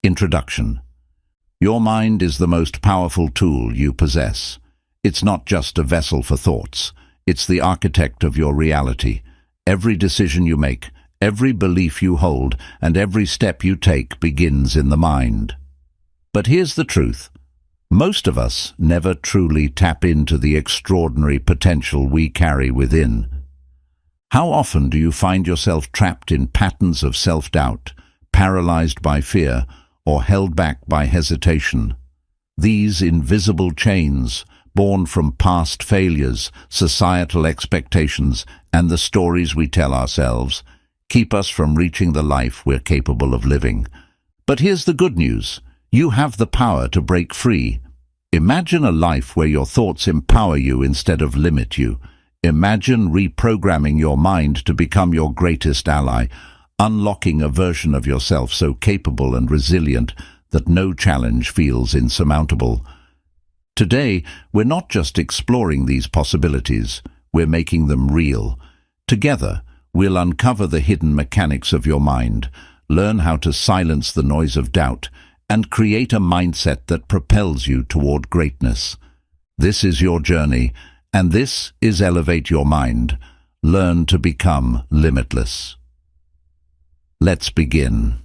Introduction. Your mind is the most powerful tool you possess. It's not just a vessel for thoughts. It's the architect of your reality. Every decision you make, every belief you hold, and every step you take begins in the mind. But here's the truth. Most of us never truly tap into the extraordinary potential we carry within. How often do you find yourself trapped in patterns of self-doubt, paralyzed by fear, or held back by hesitation? These invisible chains, born from past failures, societal expectations, and the stories we tell ourselves, keep us from reaching the life we're capable of living. But here's the good news. You have the power to break free. Imagine a life where your thoughts empower you instead of limit you. Imagine reprogramming your mind to become your greatest ally, unlocking a version of yourself so capable and resilient that no challenge feels insurmountable. Today, we're not just exploring these possibilities, we're making them real. Together, we'll uncover the hidden mechanics of your mind, learn how to silence the noise of doubt, and create a mindset that propels you toward greatness. This is your journey, and this is Elevate Your Mind. Learn to become limitless. Let's begin.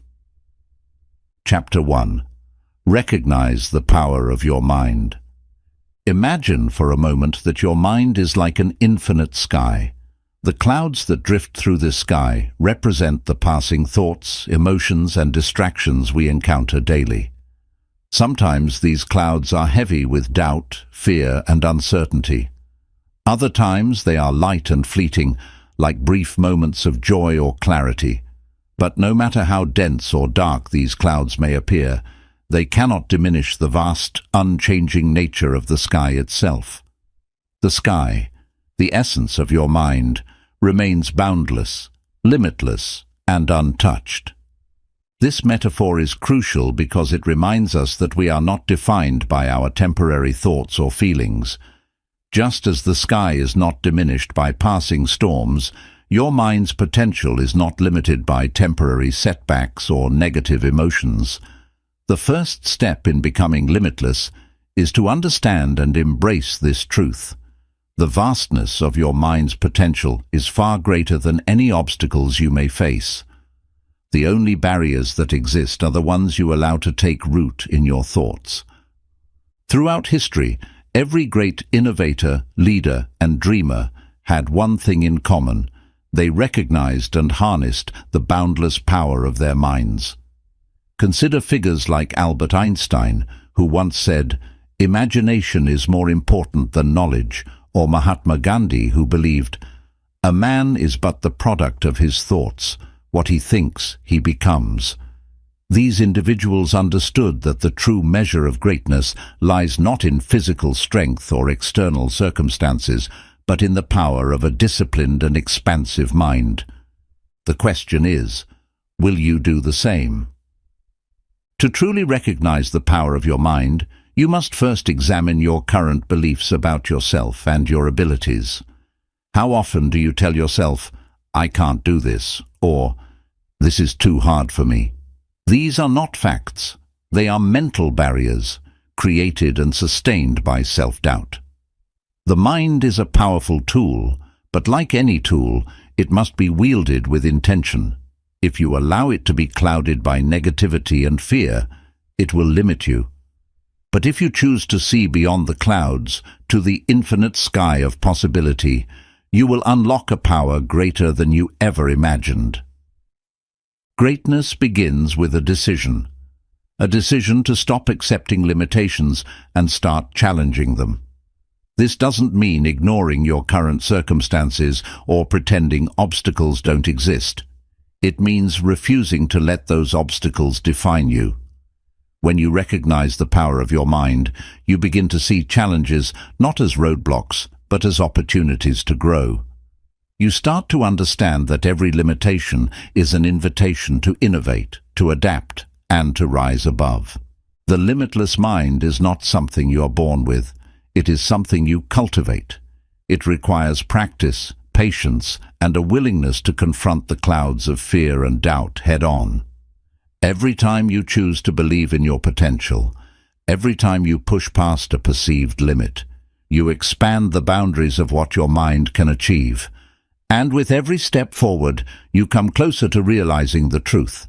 Chapter 1. Recognize the power of your mind. Imagine for a moment that your mind is like an infinite sky. The clouds that drift through this sky represent the passing thoughts, emotions, and distractions we encounter daily. Sometimes these clouds are heavy with doubt, fear, and uncertainty. Other times they are light and fleeting, like brief moments of joy or clarity. But no matter how dense or dark these clouds may appear, they cannot diminish the vast, unchanging nature of the sky itself. The sky, the essence of your mind, remains boundless, limitless, and untouched. This metaphor is crucial because it reminds us that we are not defined by our temporary thoughts or feelings. Just as the sky is not diminished by passing storms, your mind's potential is not limited by temporary setbacks or negative emotions. The first step in becoming limitless is to understand and embrace this truth. The vastness of your mind's potential is far greater than any obstacles you may face. The only barriers that exist are the ones you allow to take root in your thoughts. Throughout history, every great innovator, leader, and dreamer had one thing in common. They recognized and harnessed the boundless power of their minds. Consider figures like Albert Einstein, who once said, "Imagination is more important than knowledge," or Mahatma Gandhi, who believed, "A man is but the product of his thoughts. What he thinks, he becomes." These individuals understood that the true measure of greatness lies not in physical strength or external circumstances, but in the power of a disciplined and expansive mind. The question is, will you do the same? To truly recognize the power of your mind, you must first examine your current beliefs about yourself and your abilities. How often do you tell yourself, "I can't do this," or "This is too hard for me"? These are not facts. They are mental barriers, created and sustained by self-doubt. The mind is a powerful tool, but like any tool, it must be wielded with intention. If you allow it to be clouded by negativity and fear, it will limit you. But if you choose to see beyond the clouds to the infinite sky of possibility, you will unlock a power greater than you ever imagined. Greatness begins with a decision to stop accepting limitations and start challenging them. This doesn't mean ignoring your current circumstances or pretending obstacles don't exist. It means refusing to let those obstacles define you. When you recognize the power of your mind, you begin to see challenges not as roadblocks, but as opportunities to grow. You start to understand that every limitation is an invitation to innovate, to adapt, and to rise above. The limitless mind is not something you are born with. It is something you cultivate. It requires practice, patience, and a willingness to confront the clouds of fear and doubt head-on. Every time you choose to believe in your potential, every time you push past a perceived limit, you expand the boundaries of what your mind can achieve. And with every step forward, you come closer to realizing the truth.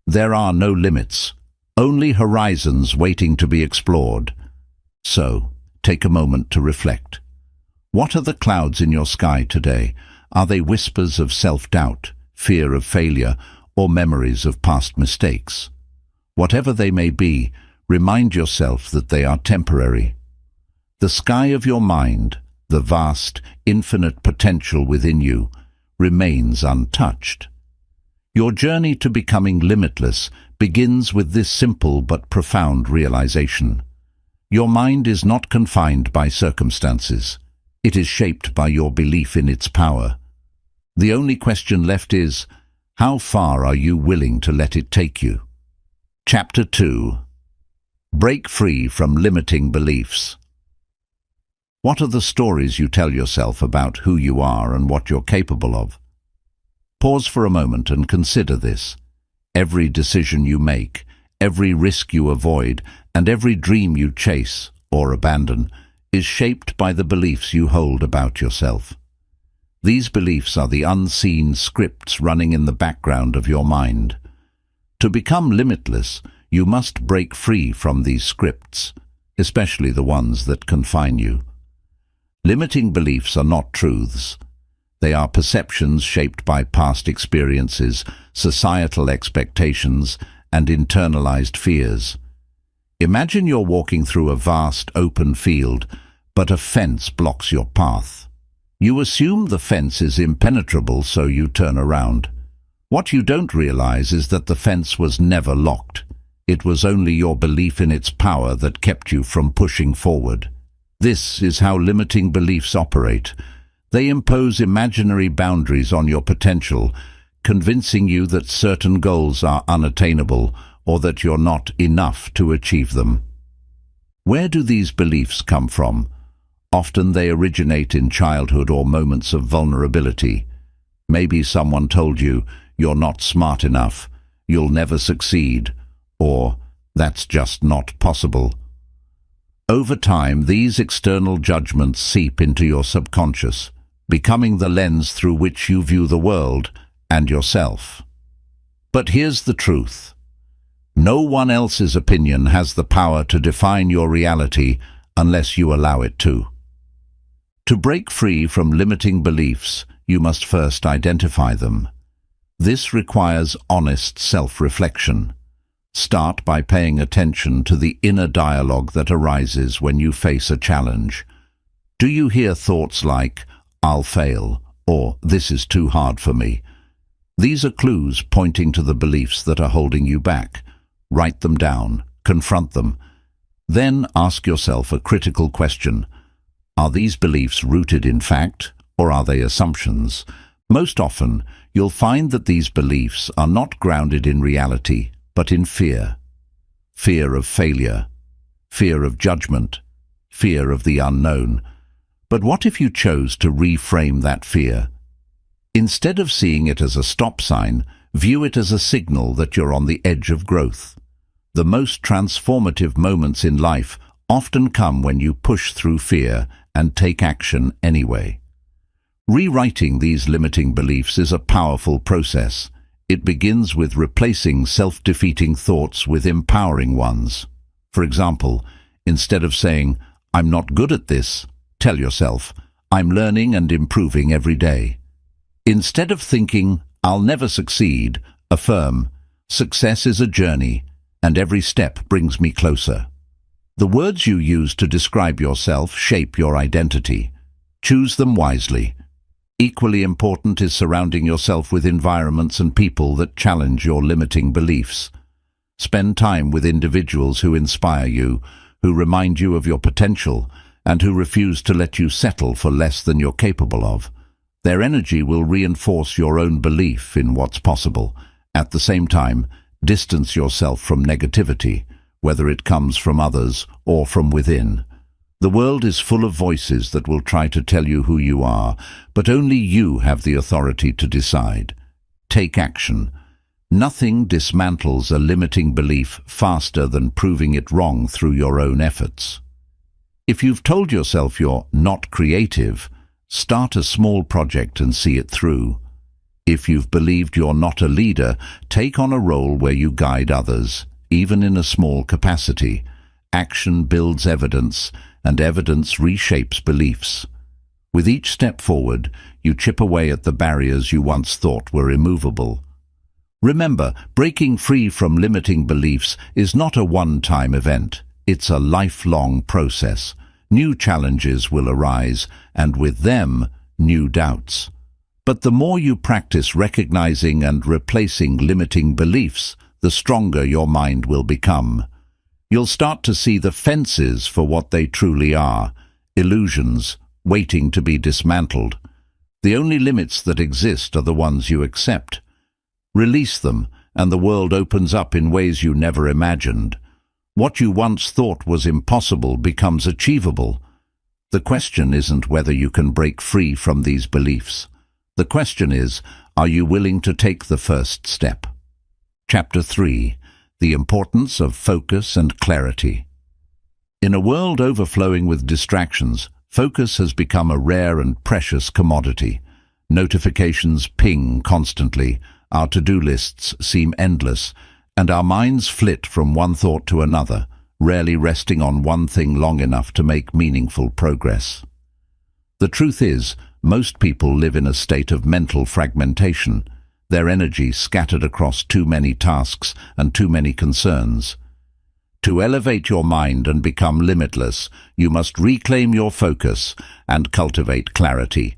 There are no limits, only horizons waiting to be explored. So, take a moment to reflect. What are the clouds in your sky today? Are they whispers of self-doubt, fear of failure, or memories of past mistakes? Whatever they may be, remind yourself that they are temporary. The sky of your mind, the vast, infinite potential within you, remains untouched. Your journey to becoming limitless begins with this simple but profound realization. Your mind is not confined by circumstances. It is shaped by your belief in its power. The only question left is, how far are you willing to let it take you? Chapter 2. Break free from limiting beliefs. What are the stories you tell yourself about who you are and what you're capable of? Pause for a moment and consider this. Every decision you make, every risk you avoid, and every dream you chase or abandon is shaped by the beliefs you hold about yourself. These beliefs are the unseen scripts running in the background of your mind. To become limitless, you must break free from these scripts, especially the ones that confine you. Limiting beliefs are not truths. They are perceptions shaped by past experiences, societal expectations, and internalized fears. Imagine you're walking through a vast, open field, but a fence blocks your path. You assume the fence is impenetrable, so you turn around. What you don't realize is that the fence was never locked. It was only your belief in its power that kept you from pushing forward. This is how limiting beliefs operate. They impose imaginary boundaries on your potential, convincing you that certain goals are unattainable or that you're not enough to achieve them. Where do these beliefs come from? Often they originate in childhood or moments of vulnerability. Maybe someone told you, "You're not smart enough," "You'll never succeed," or "That's just not possible." Over time, these external judgments seep into your subconscious, becoming the lens through which you view the world and yourself. But here's the truth. No one else's opinion has the power to define your reality unless you allow it to. To break free from limiting beliefs, you must first identify them. This requires honest self-reflection. Start by paying attention to the inner dialogue that arises when you face a challenge. Do you hear thoughts like, "I'll fail," or "This is too hard for me"? These are clues pointing to the beliefs that are holding you back. Write them down, confront them. Then ask yourself a critical question. Are these beliefs rooted in fact, or are they assumptions? Most often, you'll find that these beliefs are not grounded in reality, but in fear. Fear of failure, fear of judgment, fear of the unknown. But what if you chose to reframe that fear? Instead of seeing it as a stop sign, view it as a signal that you're on the edge of growth. The most transformative moments in life often come when you push through fear and take action anyway. Rewriting these limiting beliefs is a powerful process. It begins with replacing self-defeating thoughts with empowering ones. For example, instead of saying, "I'm not good at this," tell yourself, "I'm learning and improving every day." Instead of thinking, "I'll never succeed," affirm, "Success is a journey, and every step brings me closer." The words you use to describe yourself shape your identity. Choose them wisely. Equally important is surrounding yourself with environments and people that challenge your limiting beliefs. Spend time with individuals who inspire you, who remind you of your potential, and who refuse to let you settle for less than you're capable of. Their energy will reinforce your own belief in what's possible. At the same time, distance yourself from negativity, whether it comes from others or from within. The world is full of voices that will try to tell you who you are, but only you have the authority to decide. Take action. Nothing dismantles a limiting belief faster than proving it wrong through your own efforts. If you've told yourself you're not creative, start a small project and see it through. If you've believed you're not a leader, take on a role where you guide others, even in a small capacity. Action builds evidence, and evidence reshapes beliefs. With each step forward, you chip away at the barriers you once thought were immovable. Remember, breaking free from limiting beliefs is not a one-time event. It's a lifelong process. New challenges will arise, and with them, new doubts. But the more you practice recognizing and replacing limiting beliefs, the stronger your mind will become. You'll start to see the fences for what they truly are, illusions waiting to be dismantled. The only limits that exist are the ones you accept. Release them, and the world opens up in ways you never imagined. What you once thought was impossible becomes achievable. The question isn't whether you can break free from these beliefs. The question is, are you willing to take the first step? Chapter 3. The Importance of Focus and Clarity. In a world overflowing with distractions, focus has become a rare and precious commodity. Notifications ping constantly, our to-do lists seem endless, and our minds flit from one thought to another, rarely resting on one thing long enough to make meaningful progress. The truth is, most people live in a state of mental fragmentation, their energy scattered across too many tasks and too many concerns. To elevate your mind and become limitless, you must reclaim your focus and cultivate clarity.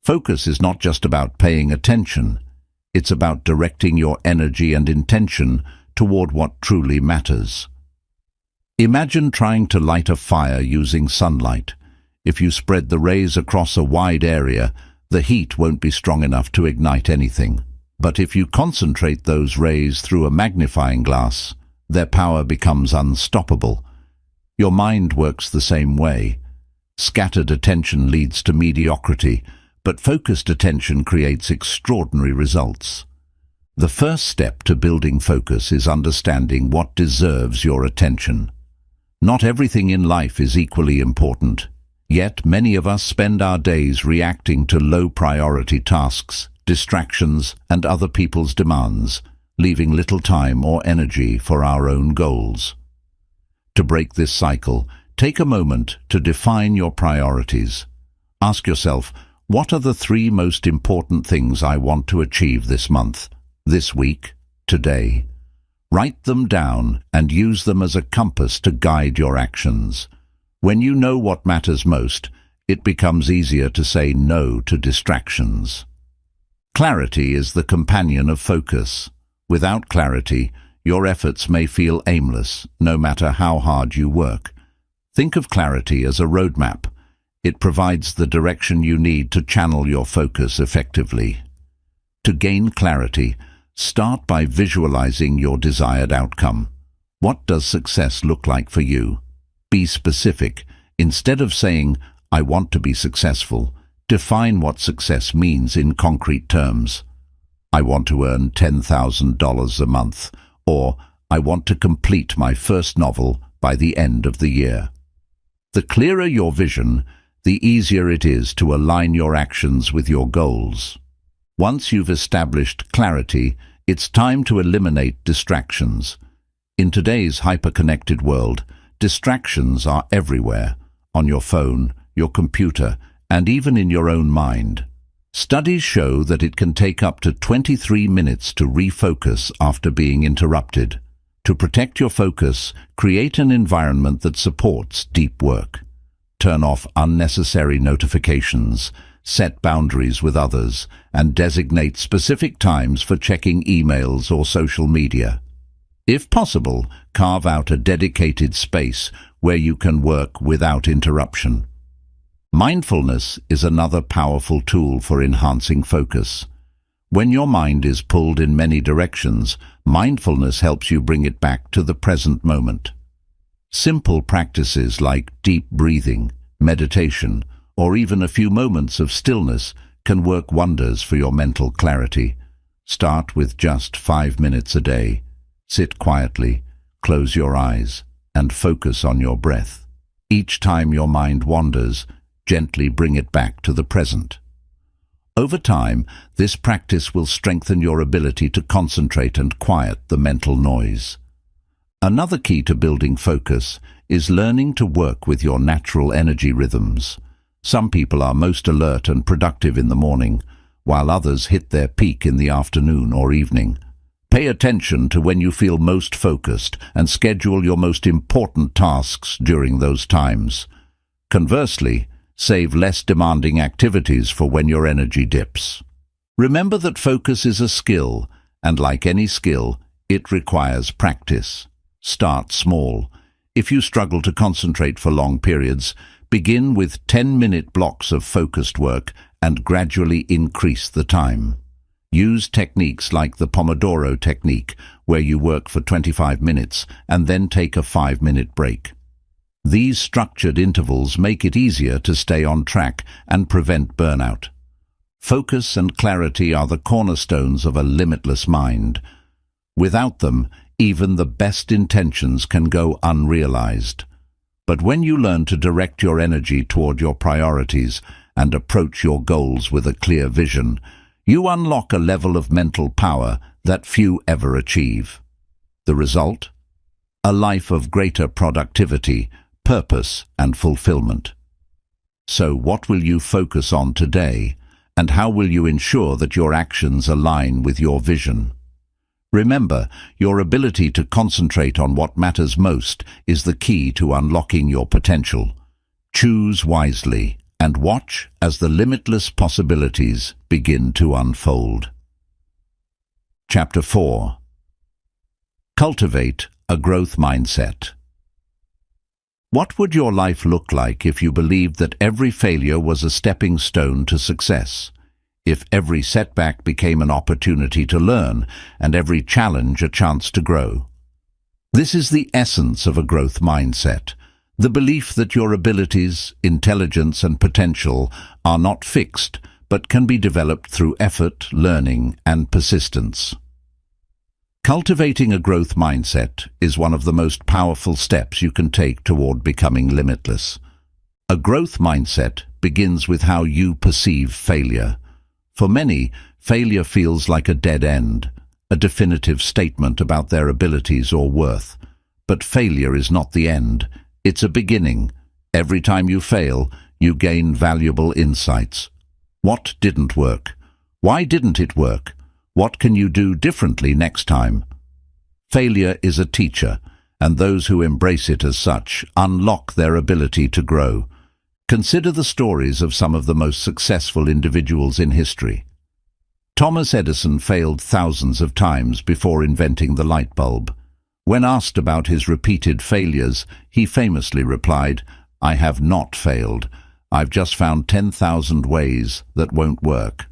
Focus is not just about paying attention. It's about directing your energy and intention toward what truly matters. Imagine trying to light a fire using sunlight. If you spread the rays across a wide area, the heat won't be strong enough to ignite anything. But if you concentrate those rays through a magnifying glass, their power becomes unstoppable. Your mind works the same way. Scattered attention leads to mediocrity, but focused attention creates extraordinary results. The first step to building focus is understanding what deserves your attention. Not everything in life is equally important, yet many of us spend our days reacting to low-priority tasks, distractions, and other people's demands, leaving little time or energy for our own goals. To break this cycle, take a moment to define your priorities. Ask yourself, what are the 3 most important things I want to achieve this month, this week, today? Write them down and use them as a compass to guide your actions. When you know what matters most, it becomes easier to say no to distractions. Clarity is the companion of focus. Without clarity, your efforts may feel aimless, no matter how hard you work. Think of clarity as a roadmap. It provides the direction you need to channel your focus effectively. To gain clarity, start by visualizing your desired outcome. What does success look like for you? Be specific. Instead of saying, "I want to be successful," define what success means in concrete terms. I want to earn $10,000 a month, or I want to complete my first novel by the end of the year. The clearer your vision, the easier it is to align your actions with your goals. Once you've established clarity, it's time to eliminate distractions. In today's hyper-connected world, distractions are everywhere, on your phone, your computer, and even in your own mind. Studies show that it can take up to 23 minutes to refocus after being interrupted. To protect your focus, create an environment that supports deep work. Turn off unnecessary notifications, set boundaries with others, and designate specific times for checking emails or social media. If possible, carve out a dedicated space where you can work without interruption. Mindfulness is another powerful tool for enhancing focus. When your mind is pulled in many directions, mindfulness helps you bring it back to the present moment. Simple practices like deep breathing, meditation, or even a few moments of stillness can work wonders for your mental clarity. Start with just 5 minutes a day. Sit quietly, close your eyes, and focus on your breath. Each time your mind wanders, gently bring it back to the present. Over time, this practice will strengthen your ability to concentrate and quiet the mental noise. Another key to building focus is learning to work with your natural energy rhythms. Some people are most alert and productive in the morning, while others hit their peak in the afternoon or evening. Pay attention to when you feel most focused and schedule your most important tasks during those times. Conversely, save less demanding activities for when your energy dips. Remember that focus is a skill, and like any skill, it requires practice. Start small. If you struggle to concentrate for long periods, begin with 10-minute blocks of focused work and gradually increase the time. Use techniques like the Pomodoro technique, where you work for 25 minutes and then take a 5-minute break. These structured intervals make it easier to stay on track and prevent burnout. Focus and clarity are the cornerstones of a limitless mind. Without them, even the best intentions can go unrealized. But when you learn to direct your energy toward your priorities and approach your goals with a clear vision, you unlock a level of mental power that few ever achieve. The result? A life of greater productivity, purpose, and fulfillment. So what will you focus on today, and how will you ensure that your actions align with your vision? Remember, your ability to concentrate on what matters most is the key to unlocking your potential. Choose wisely and watch as the limitless possibilities begin to unfold. Chapter 4. Cultivate a growth mindset. What would your life look like if you believed that every failure was a stepping stone to success? If every setback became an opportunity to learn and every challenge a chance to grow? This is the essence of a growth mindset, the belief that your abilities, intelligence, and potential are not fixed but can be developed through effort, learning, and persistence. Cultivating a growth mindset is one of the most powerful steps you can take toward becoming limitless. A growth mindset begins with how you perceive failure. For many, failure feels like a dead end, a definitive statement about their abilities or worth. But failure is not the end, it's a beginning. Every time you fail, you gain valuable insights. What didn't work? Why didn't it work? What can you do differently next time? Failure is a teacher, and those who embrace it as such unlock their ability to grow. Consider the stories of some of the most successful individuals in history. Thomas Edison failed thousands of times before inventing the light bulb. When asked about his repeated failures, he famously replied, "I have not failed. I've just found 10,000 ways that won't work."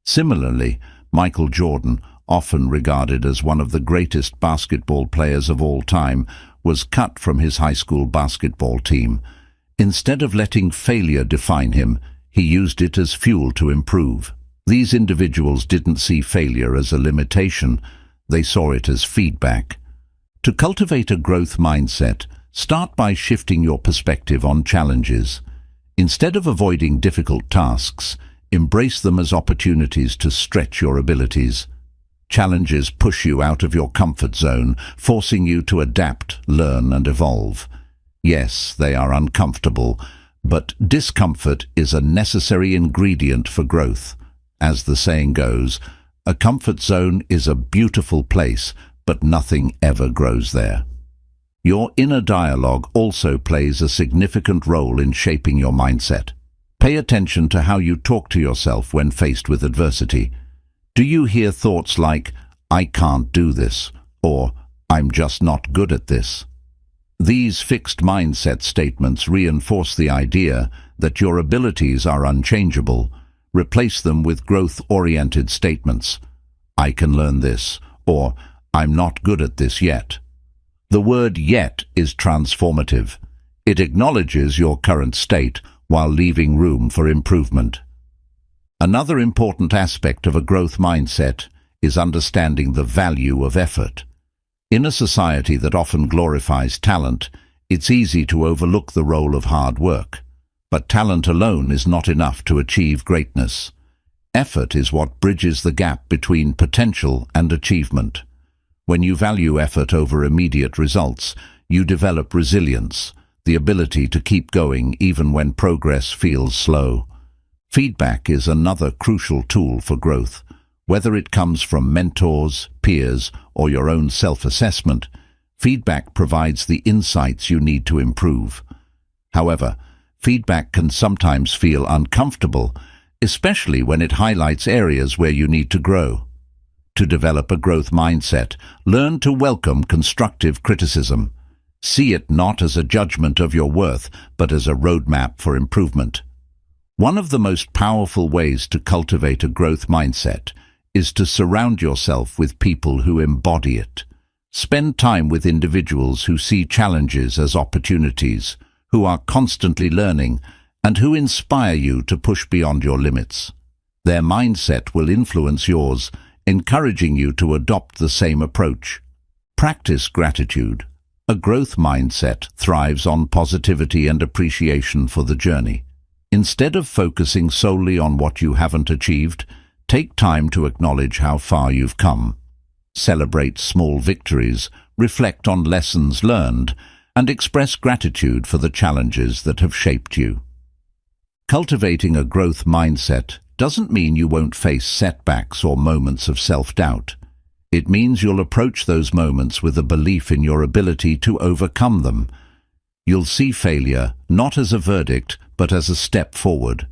Similarly, Michael Jordan, often regarded as one of the greatest basketball players of all time, was cut from his high school basketball team. Instead of letting failure define him, he used it as fuel to improve. These individuals didn't see failure as a limitation, they saw it as feedback. To cultivate a growth mindset, start by shifting your perspective on challenges. Instead of avoiding difficult tasks, embrace them as opportunities to stretch your abilities. Challenges push you out of your comfort zone, forcing you to adapt, learn, and evolve. Yes, they are uncomfortable, but discomfort is a necessary ingredient for growth. As the saying goes, a comfort zone is a beautiful place, but nothing ever grows there. Your inner dialogue also plays a significant role in shaping your mindset. Pay attention to how you talk to yourself when faced with adversity. Do you hear thoughts like, "I can't do this," or "I'm just not good at this"? These fixed mindset statements reinforce the idea that your abilities are unchangeable. Replace them with growth-oriented statements. "I can learn this," or "I'm not good at this yet." The word "yet" is transformative. It acknowledges your current state while leaving room for improvement. Another important aspect of a growth mindset is understanding the value of effort. In a society that often glorifies talent, it's easy to overlook the role of hard work. But talent alone is not enough to achieve greatness. Effort is what bridges the gap between potential and achievement. When you value effort over immediate results, you develop resilience, the ability to keep going even when progress feels slow. Feedback is another crucial tool for growth. Whether it comes from mentors, peers, or your own self-assessment, feedback provides the insights you need to improve. However, feedback can sometimes feel uncomfortable, especially when it highlights areas where you need to grow. To develop a growth mindset, learn to welcome constructive criticism. See it not as a judgment of your worth, but as a roadmap for improvement. One of the most powerful ways to cultivate a growth mindset is to surround yourself with people who embody it. Spend time with individuals who see challenges as opportunities, who are constantly learning, and who inspire you to push beyond your limits. Their mindset will influence yours, encouraging you to adopt the same approach. Practice gratitude. A growth mindset thrives on positivity and appreciation for the journey. Instead of focusing solely on what you haven't achieved, take time to acknowledge how far you've come. Celebrate small victories, reflect on lessons learned, and express gratitude for the challenges that have shaped you. Cultivating a growth mindset doesn't mean you won't face setbacks or moments of self-doubt. It means you'll approach those moments with a belief in your ability to overcome them. You'll see failure not as a verdict, but as a step forward.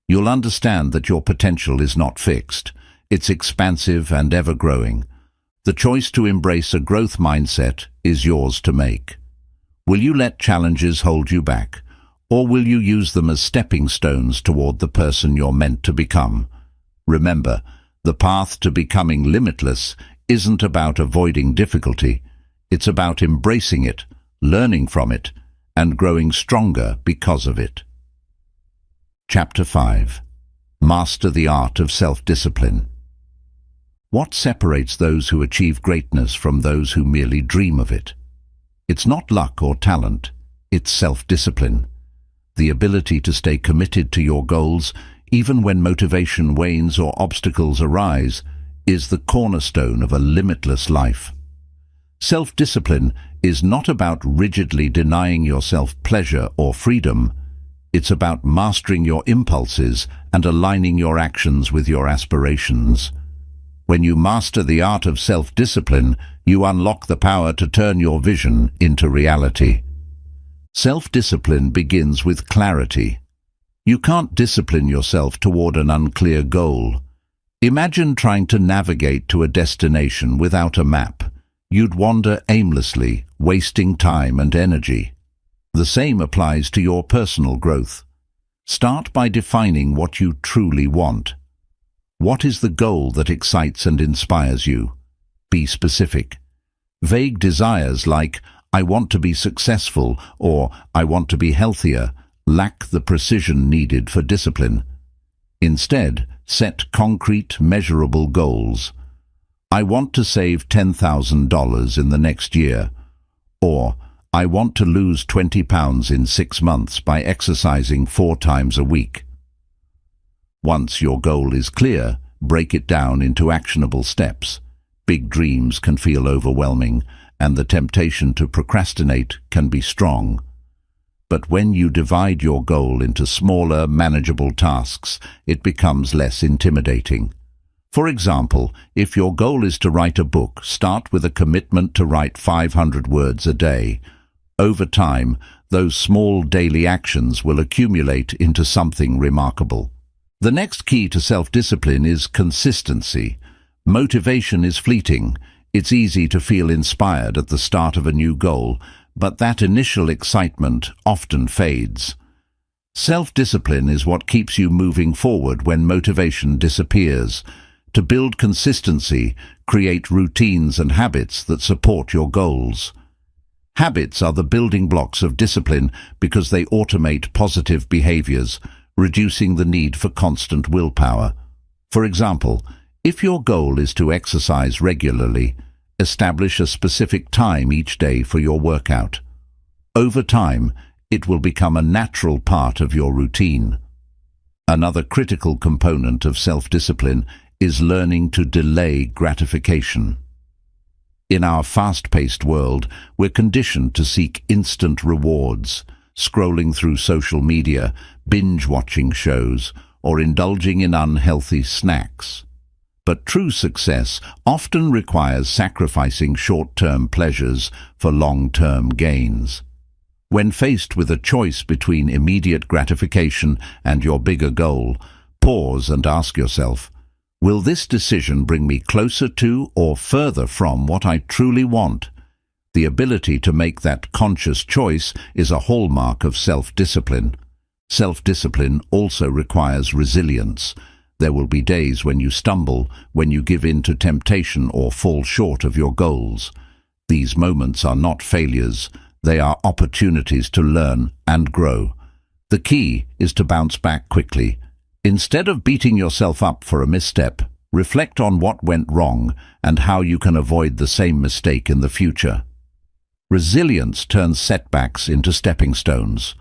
You'll understand that your potential is not fixed. It's expansive and ever-growing. The choice to embrace a growth mindset is yours to make. Will you let challenges hold you back, or will you use them as stepping stones toward the person you're meant to become? Remember, the path to becoming limitless isn't about avoiding difficulty. It's about embracing it, learning from it, and growing stronger because of it. Chapter 5. Master the Art of Self-Discipline. What separates those who achieve greatness from those who merely dream of it? It's not luck or talent, it's self-discipline. The ability to stay committed to your goals, even when motivation wanes or obstacles arise, is the cornerstone of a limitless life. Self-discipline is not about rigidly denying yourself pleasure or freedom. It's about mastering your impulses and aligning your actions with your aspirations. When you master the art of self-discipline, you unlock the power to turn your vision into reality. Self-discipline begins with clarity. You can't discipline yourself toward an unclear goal. Imagine trying to navigate to a destination without a map. You'd wander aimlessly, wasting time and energy. The same applies to your personal growth. Start by defining what you truly want. What is the goal that excites and inspires you? Be specific. Vague desires like, "I want to be successful" or "I want to be healthier" lack the precision needed for discipline. Instead, set concrete, measurable goals. "I want to save $10,000 in the next year," or "I want to lose 20 pounds in 6 months by exercising 4 times a week." Once your goal is clear, break it down into actionable steps. Big dreams can feel overwhelming, and the temptation to procrastinate can be strong. But when you divide your goal into smaller, manageable tasks, it becomes less intimidating. For example, if your goal is to write a book, start with a commitment to write 500 words a day. Over time, those small daily actions will accumulate into something remarkable. The next key to self-discipline is consistency. Motivation is fleeting. It's easy to feel inspired at the start of a new goal, but that initial excitement often fades. Self-discipline is what keeps you moving forward when motivation disappears. To build consistency, create routines and habits that support your goals. Habits are the building blocks of discipline because they automate positive behaviors, reducing the need for constant willpower. For example, If your goal is to exercise regularly, establish a specific time each day for your workout. Over time, it will become a natural part of your routine. Another critical component of self-discipline is learning to delay gratification. In our fast-paced world, we're conditioned to seek instant rewards, scrolling through social media, binge-watching shows, or indulging in unhealthy snacks. But true success often requires sacrificing short-term pleasures for long-term gains. When faced with a choice between immediate gratification and your bigger goal, pause and ask yourself, will this decision bring me closer to or further from what I truly want? The ability to make that conscious choice is a hallmark of self-discipline. Self-discipline also requires resilience. There will be days when you stumble, when you give in to temptation or fall short of your goals. These moments are not failures. They are opportunities to learn and grow. The key is to bounce back quickly. Instead of beating yourself up for a misstep, reflect on what went wrong and how you can avoid the same mistake in the future. Resilience turns setbacks into stepping stones.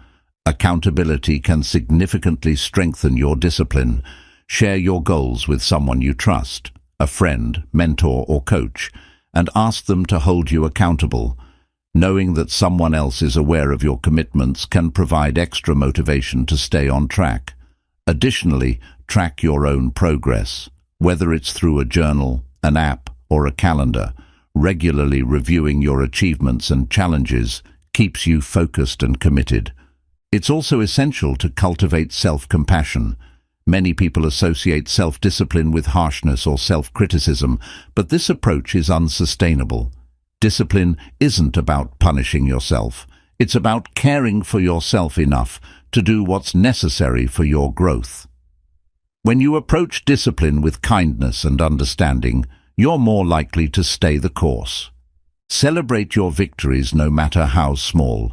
Accountability can significantly strengthen your discipline. Share your goals with someone you trust, a friend, mentor, or coach, and ask them to hold you accountable. Knowing that someone else is aware of your commitments can provide extra motivation to stay on track. Additionally, track your own progress, whether it's through a journal, an app, or a calendar. Regularly reviewing your achievements and challenges keeps you focused and committed. It's also essential to cultivate self-compassion. Many people associate self-discipline with harshness or self-criticism, but this approach is unsustainable. Discipline isn't about punishing yourself. It's about caring for yourself enough to do what's necessary for your growth. When you approach discipline with kindness and understanding, you're more likely to stay the course. Celebrate your victories no matter how small.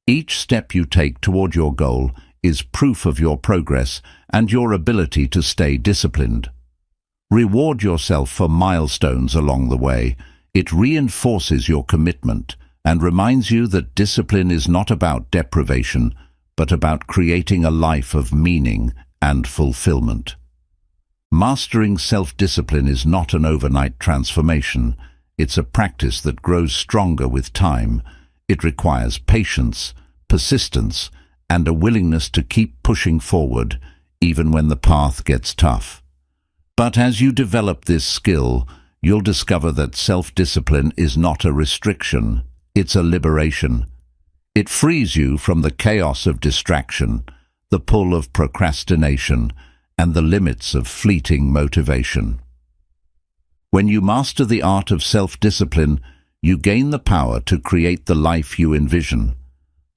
Each step you take toward your goal is proof of your progress and your ability to stay disciplined. Reward yourself for milestones along the way. It reinforces your commitment and reminds you that discipline is not about deprivation, but about creating a life of meaning and fulfillment. Mastering self-discipline is not an overnight transformation. It's a practice that grows stronger with time. It requires patience, persistence, and a willingness to keep pushing forward, even when the path gets tough. But as you develop this skill, you'll discover that self-discipline is not a restriction, it's a liberation. It frees you from the chaos of distraction, the pull of procrastination, and the limits of fleeting motivation. When you master the art of self-discipline, you gain the power to create the life you envision.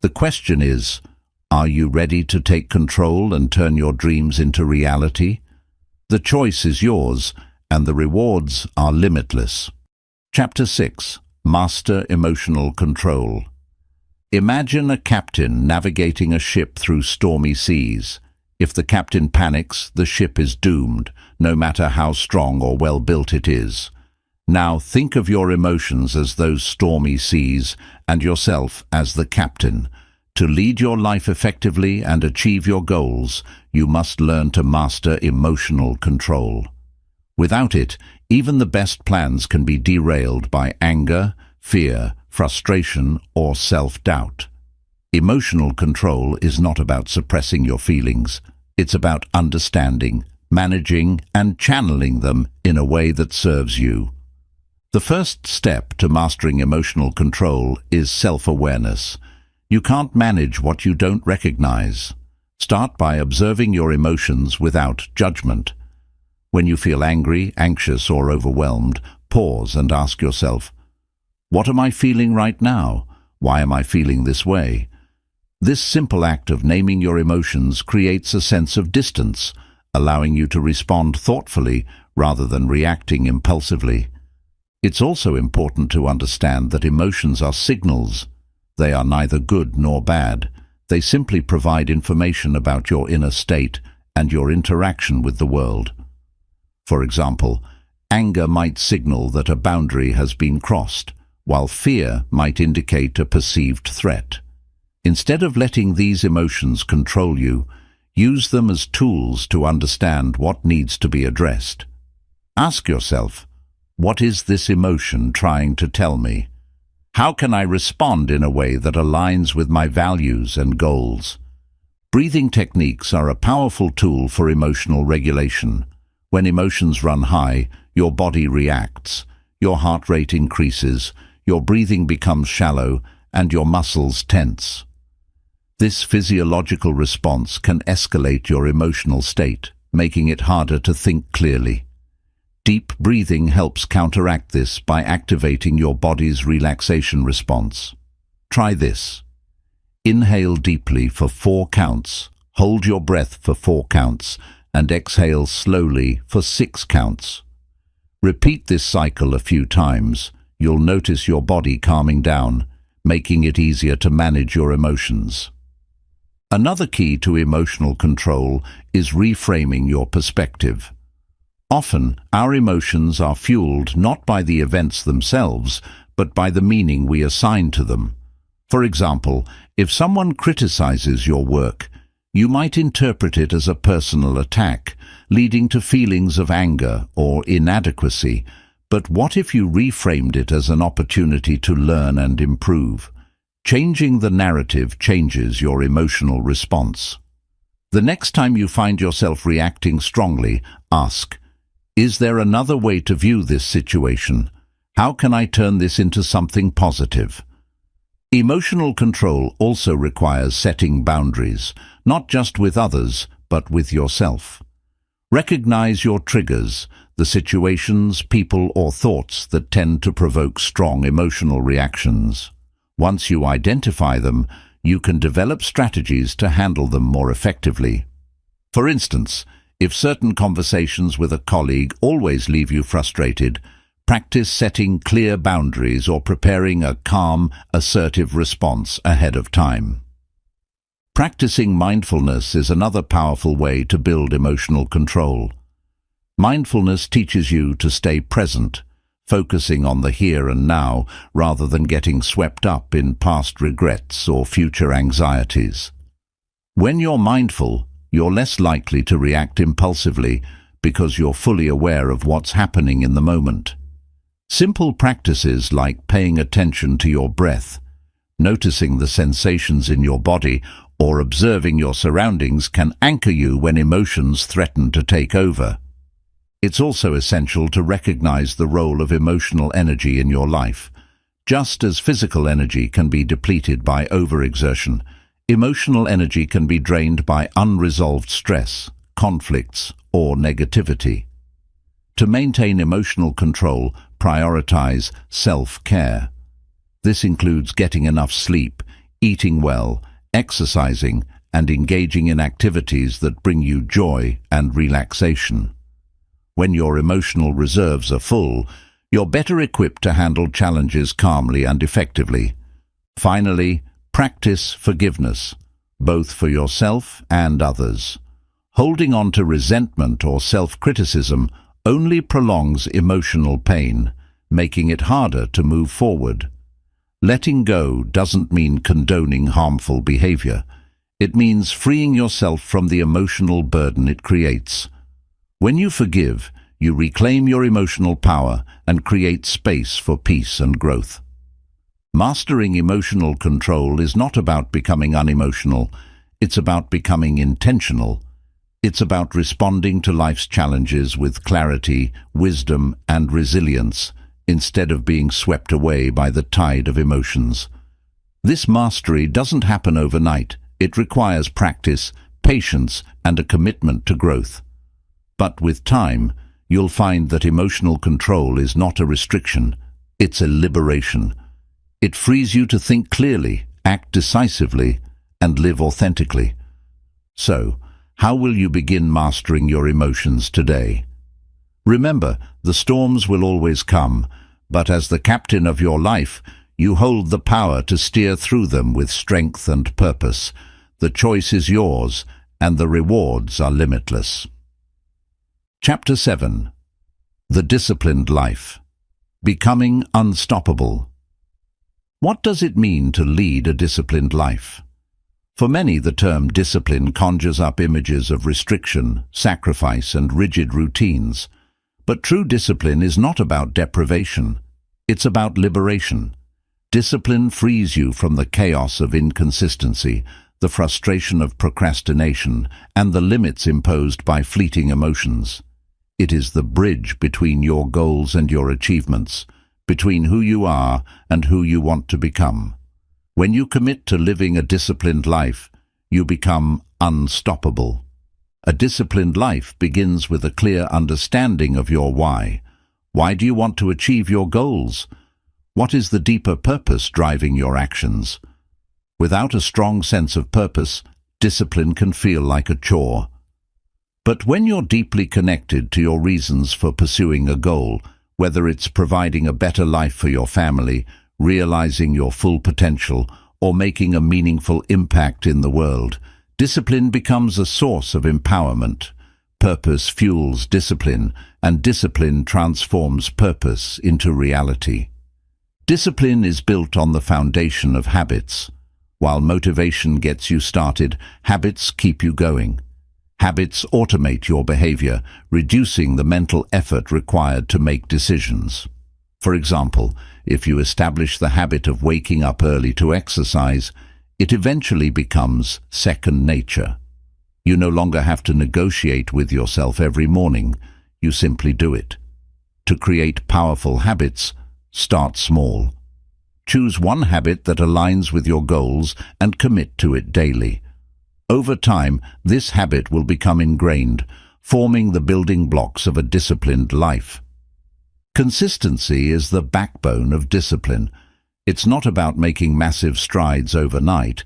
The question is, are you ready to take control and turn your dreams into reality? The choice is yours, and the rewards are limitless. Chapter 6. Master Emotional Control. Imagine a captain navigating a ship through stormy seas. If the captain panics, the ship is doomed, no matter how strong or well-built it is. Now think of your emotions as those stormy seas and yourself as the captain. To lead your life effectively and achieve your goals, you must learn to master emotional control. Without it, even the best plans can be derailed by anger, fear, frustration, or self-doubt. Emotional control is not about suppressing your feelings. It's about understanding, managing, and channeling them in a way that serves you. The first step to mastering emotional control is self-awareness. You can't manage what you don't recognize. Start by observing your emotions without judgment. When you feel angry, anxious, or overwhelmed, pause and ask yourself, what am I feeling right now? Why am I feeling this way? This simple act of naming your emotions creates a sense of distance, allowing you to respond thoughtfully rather than reacting impulsively. It's also important to understand that emotions are signals. They are neither good nor bad. They simply provide information about your inner state and your interaction with the world. For example, Anger might signal that a boundary has been crossed, while fear might indicate a perceived threat. Instead of letting these emotions control you, use them as tools to understand what needs to be addressed. Ask yourself, what is this emotion trying to tell me? How can I respond in a way that aligns with my values and goals? Breathing techniques are a powerful tool for emotional regulation. When emotions run high, your body reacts, your heart rate increases, your breathing becomes shallow, and your muscles tense. This physiological response can escalate your emotional state, making it harder to think clearly. Deep breathing helps counteract this by activating your body's relaxation response. Try this. Inhale deeply for 4 counts, hold your breath for 4 counts, and exhale slowly for 6 counts. Repeat this cycle a few times. You'll notice your body calming down, making it easier to manage your emotions. Another key to emotional control is reframing your perspective. Often, our emotions are fueled not by the events themselves, but by the meaning we assign to them. For example, if someone criticizes your work, you might interpret it as a personal attack, leading to feelings of anger or inadequacy. But what if you reframed it as an opportunity to learn and improve? Changing the narrative changes your emotional response. The next time you find yourself reacting strongly, ask, is there another way to view this situation? How can I turn this into something positive? Emotional control also requires setting boundaries, not just with others, but with yourself. Recognize your triggers, the situations, people, or thoughts that tend to provoke strong emotional reactions. Once you identify them, you can develop strategies to handle them more effectively. For instance, if certain conversations with a colleague always leave you frustrated, practice setting clear boundaries or preparing a calm, assertive response ahead of time. Practicing mindfulness is another powerful way to build emotional control. Mindfulness teaches you to stay present, focusing on the here and now rather than getting swept up in past regrets or future anxieties. When you're mindful, you're less likely to react impulsively because you're fully aware of what's happening in the moment. Simple practices like paying attention to your breath, noticing the sensations in your body, or observing your surroundings can anchor you when emotions threaten to take over. It's also essential to recognize the role of emotional energy in your life. Just as physical energy can be depleted by overexertion, emotional energy can be drained by unresolved stress, conflicts, or negativity. To maintain emotional control, prioritize self-care. This includes getting enough sleep, eating well, exercising, and engaging in activities that bring you joy and relaxation. When your emotional reserves are full, you're better equipped to handle challenges calmly and effectively. Finally, practice forgiveness, both for yourself and others. Holding on to resentment or self-criticism only prolongs emotional pain, making it harder to move forward. Letting go doesn't mean condoning harmful behavior. It means freeing yourself from the emotional burden it creates. When you forgive, you reclaim your emotional power and create space for peace and growth. Mastering emotional control is not about becoming unemotional. It's about becoming intentional. It's about responding to life's challenges with clarity, wisdom, and resilience, instead of being swept away by the tide of emotions. This mastery doesn't happen overnight. It requires practice, patience, and a commitment to growth. But with time, you'll find that emotional control is not a restriction, it's a liberation. It frees you to think clearly, act decisively, and live authentically. So, how will you begin mastering your emotions today? Remember, the storms will always come, but as the captain of your life, you hold the power to steer through them with strength and purpose. The choice is yours, and the rewards are limitless. Chapter 7. The disciplined life. Becoming unstoppable. What does it mean to lead a disciplined life? For many, the term discipline conjures up images of restriction, sacrifice, and rigid routines. But true discipline is not about deprivation. It's about liberation. Discipline frees you from the chaos of inconsistency, the frustration of procrastination, and the limits imposed by fleeting emotions. It is the bridge between your goals and your achievements, between who you are and who you want to become. When you commit to living a disciplined life, you become unstoppable. A disciplined life begins with a clear understanding of your why. Why do you want to achieve your goals? What is the deeper purpose driving your actions? Without a strong sense of purpose, discipline can feel like a chore. But when you're deeply connected to your reasons for pursuing a goal, whether it's providing a better life for your family, realizing your full potential, or making a meaningful impact in the world, discipline becomes a source of empowerment. Purpose fuels discipline, and discipline transforms purpose into reality. Discipline is built on the foundation of habits. While motivation gets you started, habits keep you going. Habits automate your behavior, reducing the mental effort required to make decisions. For example, if you establish the habit of waking up early to exercise, it eventually becomes second nature. You no longer have to negotiate with yourself every morning, you simply do it. To create powerful habits, start small. Choose one habit that aligns with your goals and commit to it daily. Over time, this habit will become ingrained, forming the building blocks of a disciplined life. Consistency is the backbone of discipline. It's not about making massive strides overnight.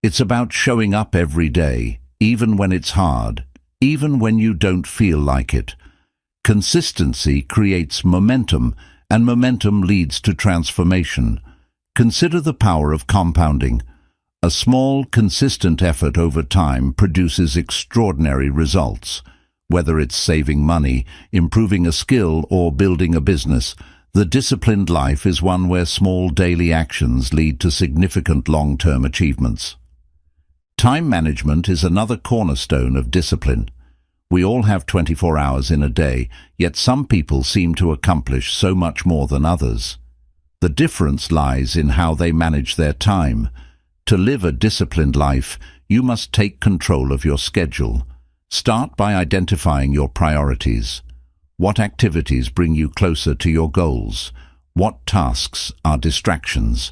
It's about showing up every day, even when it's hard, even when you don't feel like it. Consistency creates momentum, and momentum leads to transformation. Consider the power of compounding. A small, consistent effort over time produces extraordinary results. Whether it's saving money, improving a skill, or building a business, the disciplined life is one where small daily actions lead to significant long-term achievements. Time management is another cornerstone of discipline. We all have 24 hours in a day, yet some people seem to accomplish so much more than others. The difference lies in how they manage their time. To live a disciplined life, you must take control of your schedule. Start by identifying your priorities. What activities bring you closer to your goals? What tasks are distractions?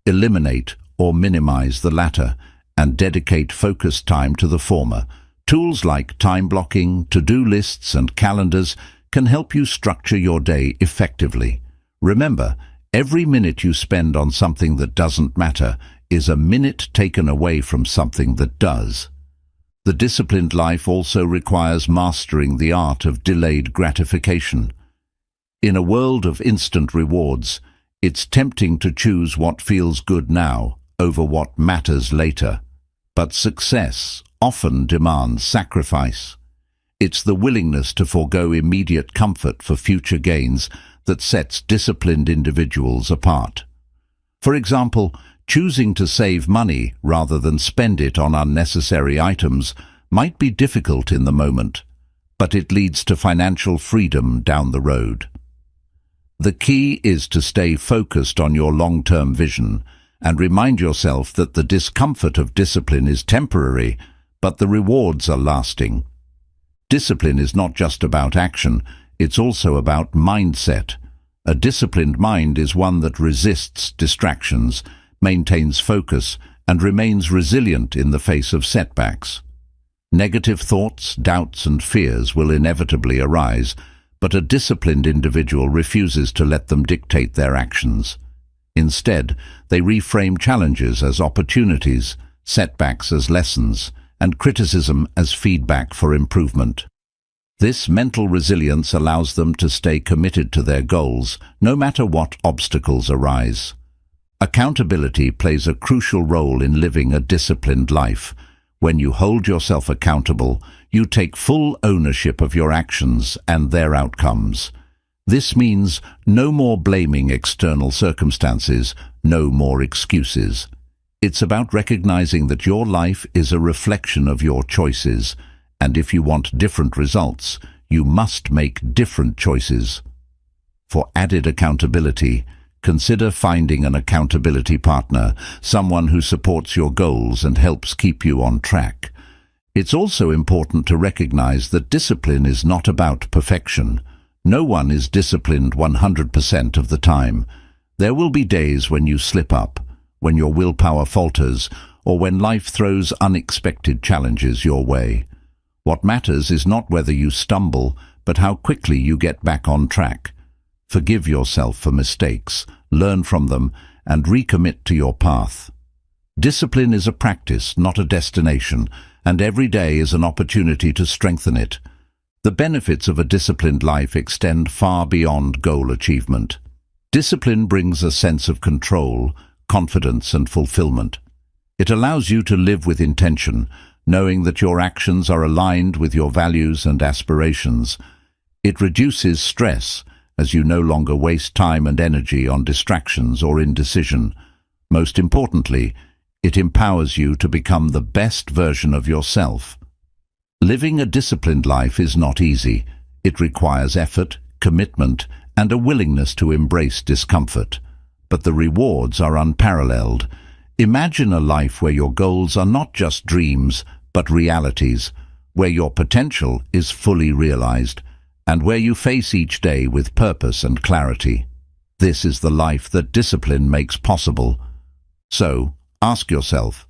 Eliminate or minimize the latter, and dedicate focused time to the former. Tools like time blocking, to-do lists, and calendars can help you structure your day effectively. Remember, every minute you spend on something that doesn't matter is a minute taken away from something that does. The disciplined life also requires mastering the art of delayed gratification. In a world of instant rewards, it's tempting to choose what feels good now over what matters later. But success often demands sacrifice. It's the willingness to forego immediate comfort for future gains that sets disciplined individuals apart. For example, choosing to save money rather than spend it on unnecessary items might be difficult in the moment, but it leads to financial freedom down the road. The key is to stay focused on your long-term vision and remind yourself that the discomfort of discipline is temporary, but the rewards are lasting. Discipline is not just about action, it's also about mindset. A disciplined mind is one that resists distractions, maintains focus, and remains resilient in the face of setbacks. Negative thoughts, doubts, and fears will inevitably arise, but a disciplined individual refuses to let them dictate their actions. Instead, they reframe challenges as opportunities, setbacks as lessons, and criticism as feedback for improvement. This mental resilience allows them to stay committed to their goals, no matter what obstacles arise. Accountability plays a crucial role in living a disciplined life. When you hold yourself accountable, you take full ownership of your actions and their outcomes. This means no more blaming external circumstances, no more excuses. It's about recognizing that your life is a reflection of your choices, and if you want different results, you must make different choices. For added accountability, consider finding an accountability partner, someone who supports your goals and helps keep you on track. It's also important to recognize that discipline is not about perfection. No one is disciplined 100% of the time. There will be days when you slip up, when your willpower falters, or when life throws unexpected challenges your way. What matters is not whether you stumble, but how quickly you get back on track. Forgive yourself for mistakes, learn from them, and recommit to your path. Discipline is a practice, not a destination, and every day is an opportunity to strengthen it. The benefits of a disciplined life extend far beyond goal achievement. Discipline brings a sense of control, confidence, and fulfillment. It allows you to live with intention, knowing that your actions are aligned with your values and aspirations. It reduces stress, as you no longer waste time and energy on distractions or indecision. Most importantly, it empowers you to become the best version of yourself. Living a disciplined life is not easy. It requires effort, commitment, and a willingness to embrace discomfort. But the rewards are unparalleled. Imagine a life where your goals are not just dreams, but realities, where your potential is fully realized, and where you face each day with purpose and clarity. This is the life that discipline makes possible. So, ask yourself,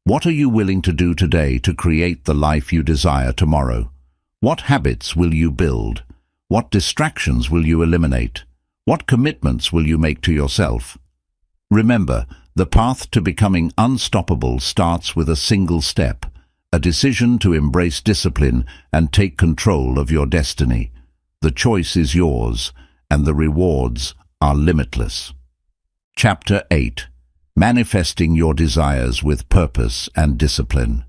what are you willing to do today to create the life you desire tomorrow? What habits will you build? What distractions will you eliminate? What commitments will you make to yourself? Remember, the path to becoming unstoppable starts with a single step, a decision to embrace discipline and take control of your destiny. The choice is yours, and the rewards are limitless. Chapter 8. Manifesting your desires with purpose and discipline.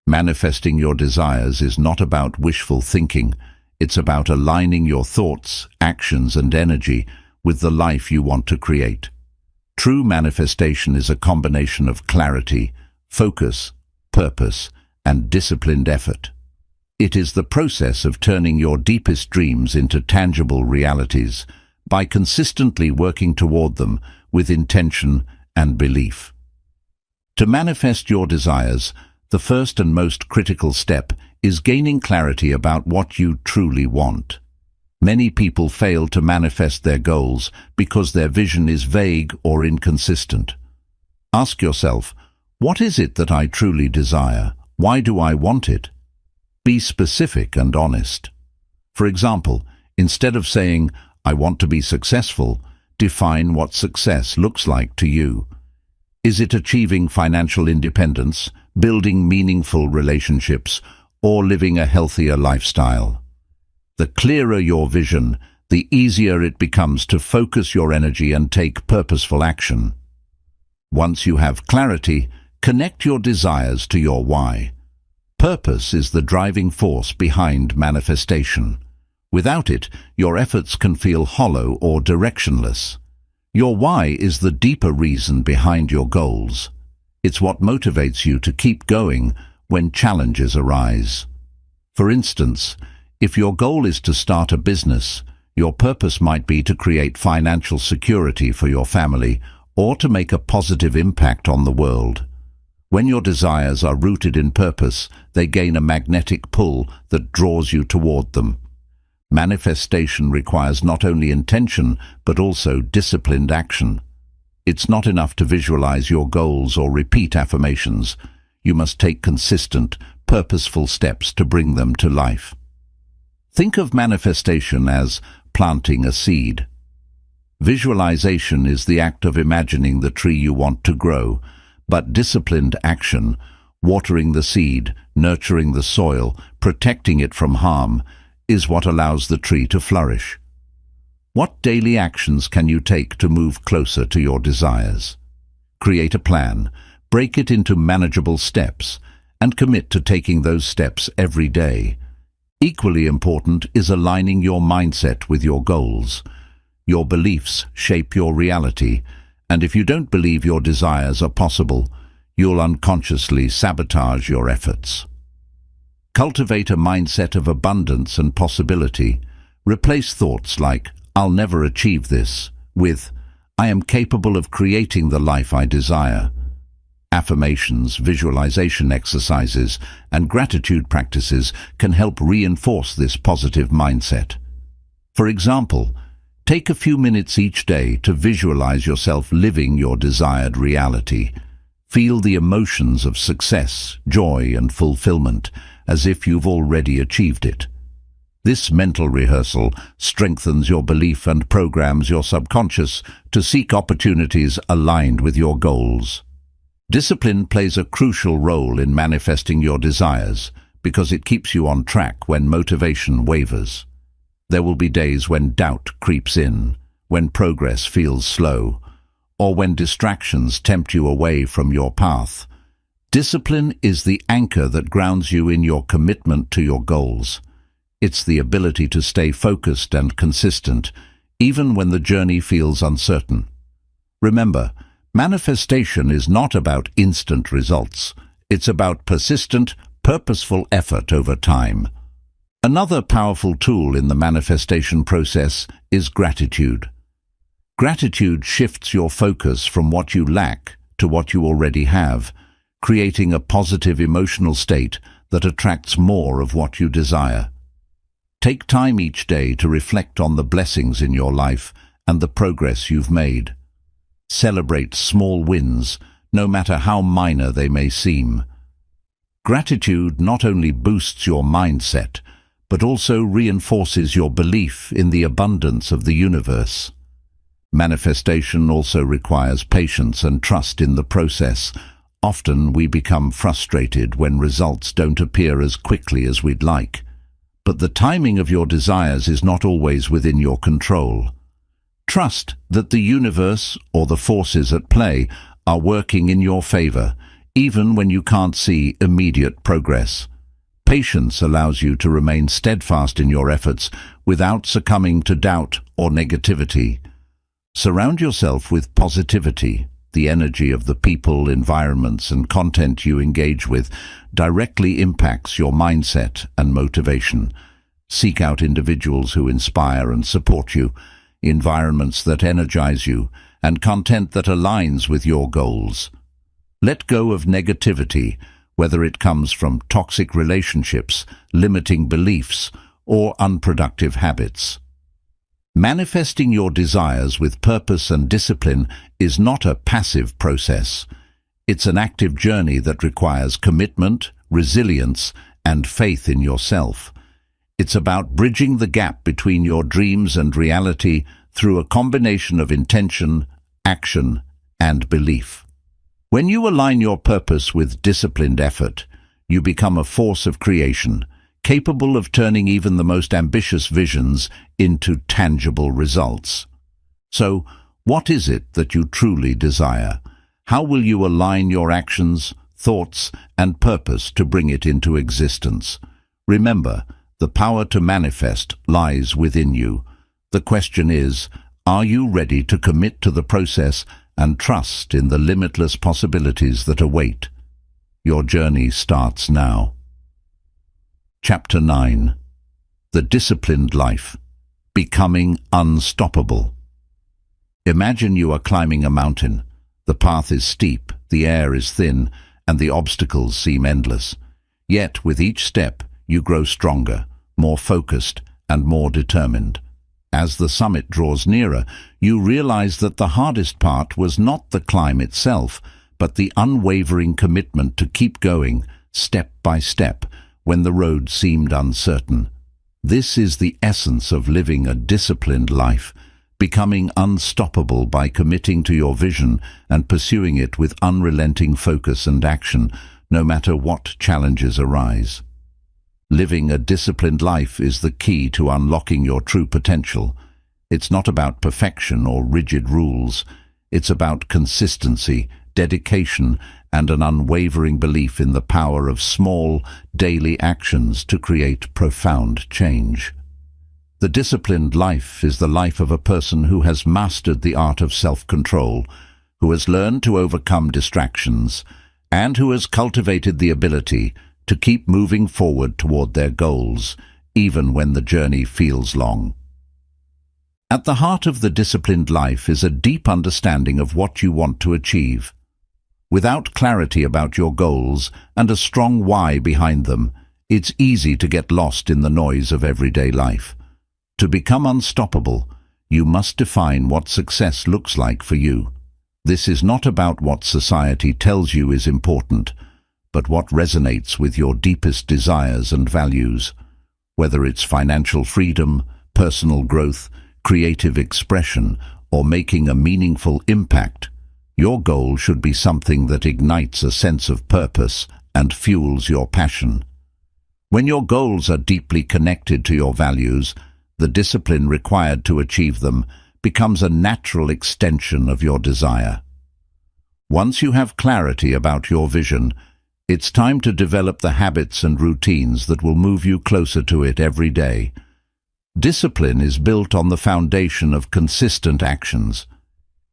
Manifesting your desires is not about wishful thinking. It's about aligning your thoughts, actions, and energy with the life you want to create. True manifestation is a combination of clarity, focus, purpose, and disciplined effort. It is the process of turning your deepest dreams into tangible realities by consistently working toward them with intention and belief. To manifest your desires, the first and most critical step is gaining clarity about what you truly want. Many people fail to manifest their goals because their vision is vague or inconsistent. Ask yourself, what is it that I truly desire? Why do I want it? Be specific and honest. For example, instead of saying, I want to be successful, define what success looks like to you. Is it achieving financial independence, building meaningful relationships, or living a healthier lifestyle? The clearer your vision, the easier it becomes to focus your energy and take purposeful action. Once you have clarity, connect your desires to your why. Purpose is the driving force behind manifestation. Without it, your efforts can feel hollow or directionless. Your why is the deeper reason behind your goals. It's what motivates you to keep going when challenges arise. For instance, if your goal is to start a business, your purpose might be to create financial security for your family or to make a positive impact on the world. When your desires are rooted in purpose, they gain a magnetic pull that draws you toward them. Manifestation requires not only intention, but also disciplined action. It's not enough to visualize your goals or repeat affirmations. You must take consistent, purposeful steps to bring them to life. Think of manifestation as planting a seed. Visualization is the act of imagining the tree you want to grow, but disciplined action, watering the seed, nurturing the soil, protecting it from harm, is what allows the tree to flourish. What daily actions can you take to move closer to your desires? Create a plan, break it into manageable steps, and commit to taking those steps every day. Equally important is aligning your mindset with your goals. Your beliefs shape your reality, and if you don't believe your desires are possible, you'll unconsciously sabotage your efforts. Cultivate a mindset of abundance and possibility. Replace thoughts like, "I'll never achieve this," with, "I am capable of creating the life I desire." Affirmations, visualization exercises, and gratitude practices can help reinforce this positive mindset. For example, take a few minutes each day to visualize yourself living your desired reality. Feel the emotions of success, joy, and fulfillment as if you've already achieved it. This mental rehearsal strengthens your belief and programs your subconscious to seek opportunities aligned with your goals. Discipline plays a crucial role in manifesting your desires because it keeps you on track when motivation wavers. There will be days when doubt creeps in, when progress feels slow, or when distractions tempt you away from your path. Discipline is the anchor that grounds you in your commitment to your goals. It's the ability to stay focused and consistent, even when the journey feels uncertain. Remember, manifestation is not about instant results. It's about persistent, purposeful effort over time. Another powerful tool in the manifestation process is gratitude. Gratitude shifts your focus from what you lack to what you already have, creating a positive emotional state that attracts more of what you desire. Take time each day to reflect on the blessings in your life and the progress you've made. Celebrate small wins, no matter how minor they may seem. Gratitude not only boosts your mindset, but also reinforces your belief in the abundance of the universe. Manifestation also requires patience and trust in the process. Often we become frustrated when results don't appear as quickly as we'd like. But the timing of your desires is not always within your control. Trust that the universe or the forces at play are working in your favor, even when you can't see immediate progress. Patience allows you to remain steadfast in your efforts without succumbing to doubt or negativity. Surround yourself with positivity. The energy of the people, environments, and content you engage with directly impacts your mindset and motivation. Seek out individuals who inspire and support you, environments that energize you, and content that aligns with your goals. Let go of negativity, whether it comes from toxic relationships, limiting beliefs, or unproductive habits. Manifesting your desires with purpose and discipline is not a passive process. It's an active journey that requires commitment, resilience, and faith in yourself. It's about bridging the gap between your dreams and reality through a combination of intention, action, and belief. When you align your purpose with disciplined effort, you become a force of creation, capable of turning even the most ambitious visions into tangible results. So, what is it that you truly desire? How will you align your actions, thoughts, and purpose to bring it into existence? Remember, the power to manifest lies within you. The question is, are you ready to commit to the process and trust in the limitless possibilities that await? Your journey starts now. Chapter 9. The Disciplined Life. Becoming Unstoppable. Imagine you are climbing a mountain. The path is steep, the air is thin, and the obstacles seem endless. Yet, with each step, you grow stronger, more focused, and more determined. As the summit draws nearer, you realize that the hardest part was not the climb itself, but the unwavering commitment to keep going, step by step, when the road seemed uncertain. This is the essence of living a disciplined life, becoming unstoppable by committing to your vision and pursuing it with unrelenting focus and action, no matter what challenges arise. Living a disciplined life is the key to unlocking your true potential. It's not about perfection or rigid rules. It's about consistency, dedication, and an unwavering belief in the power of small, daily actions to create profound change. The disciplined life is the life of a person who has mastered the art of self-control, who has learned to overcome distractions, and who has cultivated the ability to keep moving forward toward their goals, even when the journey feels long. At the heart of the disciplined life is a deep understanding of what you want to achieve. Without clarity about your goals and a strong why behind them, it's easy to get lost in the noise of everyday life. To become unstoppable, you must define what success looks like for you. This is not about what society tells you is important, but what resonates with your deepest desires and values. Whether it's financial freedom, personal growth, creative expression, or making a meaningful impact, your goal should be something that ignites a sense of purpose and fuels your passion. When your goals are deeply connected to your values, the discipline required to achieve them becomes a natural extension of your desire. Once you have clarity about your vision, it's time to develop the habits and routines that will move you closer to it every day. Discipline is built on the foundation of consistent actions.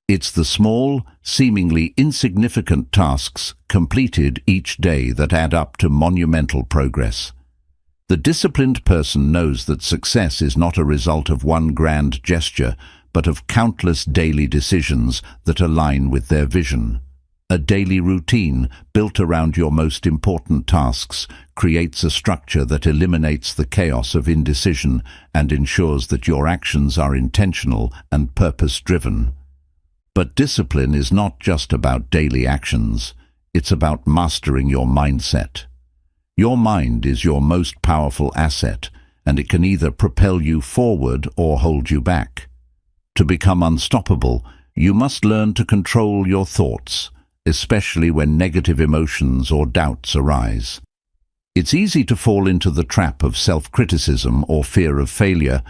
It's the small, seemingly insignificant tasks completed each day that add up to monumental progress. The disciplined person knows that success is not a result of one grand gesture, but of countless daily decisions that align with their vision. A daily routine built around your most important tasks creates a structure that eliminates the chaos of indecision and ensures that your actions are intentional and purpose-driven. But discipline is not just about daily actions. It's about mastering your mindset. Your mind is your most powerful asset, and it can either propel you forward or hold you back. To become unstoppable, you must learn to control your thoughts, especially when negative emotions or doubts arise. It's easy to fall into the trap of self-criticism or fear of failure,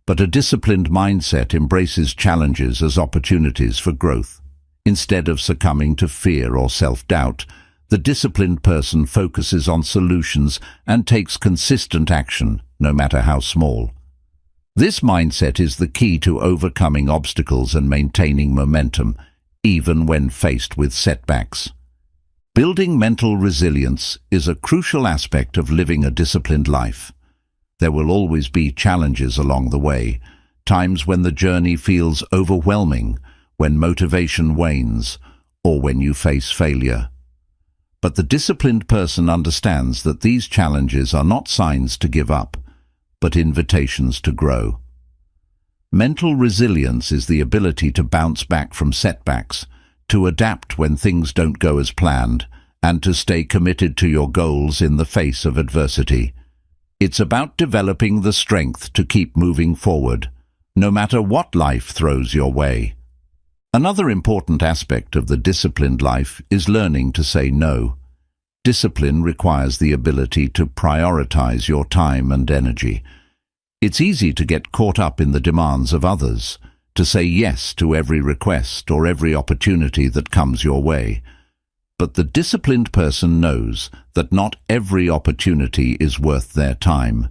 but a disciplined mindset embraces challenges as opportunities for growth. Instead of succumbing to fear or self-doubt, the disciplined person focuses on solutions and takes consistent action, no matter how small. This mindset is the key to overcoming obstacles and maintaining momentum, even when faced with setbacks. Building mental resilience is a crucial aspect of living a disciplined life. There will always be challenges along the way, times when the journey feels overwhelming, when motivation wanes, or when you face failure. But the disciplined person understands that these challenges are not signs to give up, but invitations to grow. Mental resilience is the ability to bounce back from setbacks, to adapt when things don't go as planned, and to stay committed to your goals in the face of adversity. It's about developing the strength to keep moving forward, no matter what life throws your way. Another important aspect of the disciplined life is learning to say no. Discipline requires the ability to prioritize your time and energy. It's easy to get caught up in the demands of others, to say yes to every request or every opportunity that comes your way. But the disciplined person knows that not every opportunity is worth their time.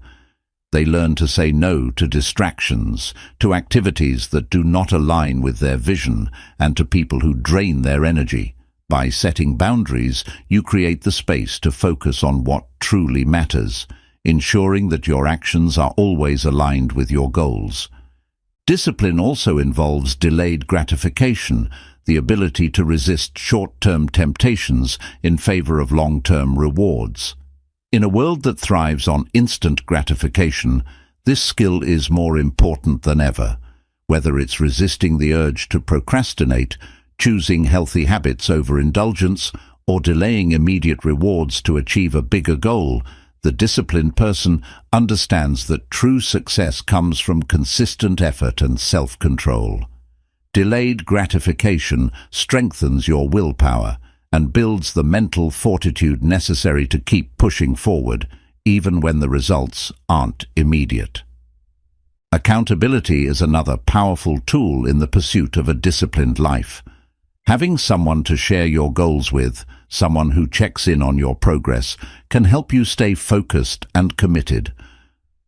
They learn to say no to distractions, to activities that do not align with their vision, and to people who drain their energy. By setting boundaries, you create the space to focus on what truly matters, ensuring that your actions are always aligned with your goals. Discipline also involves delayed gratification, the ability to resist short-term temptations in favor of long-term rewards. In a world that thrives on instant gratification, this skill is more important than ever. Whether it's resisting the urge to procrastinate, choosing healthy habits over indulgence, or delaying immediate rewards to achieve a bigger goal, the disciplined person understands that true success comes from consistent effort and self-control. Delayed gratification strengthens your willpower and builds the mental fortitude necessary to keep pushing forward, even when the results aren't immediate. Accountability is another powerful tool in the pursuit of a disciplined life. Having someone to share your goals with, someone who checks in on your progress, can help you stay focused and committed.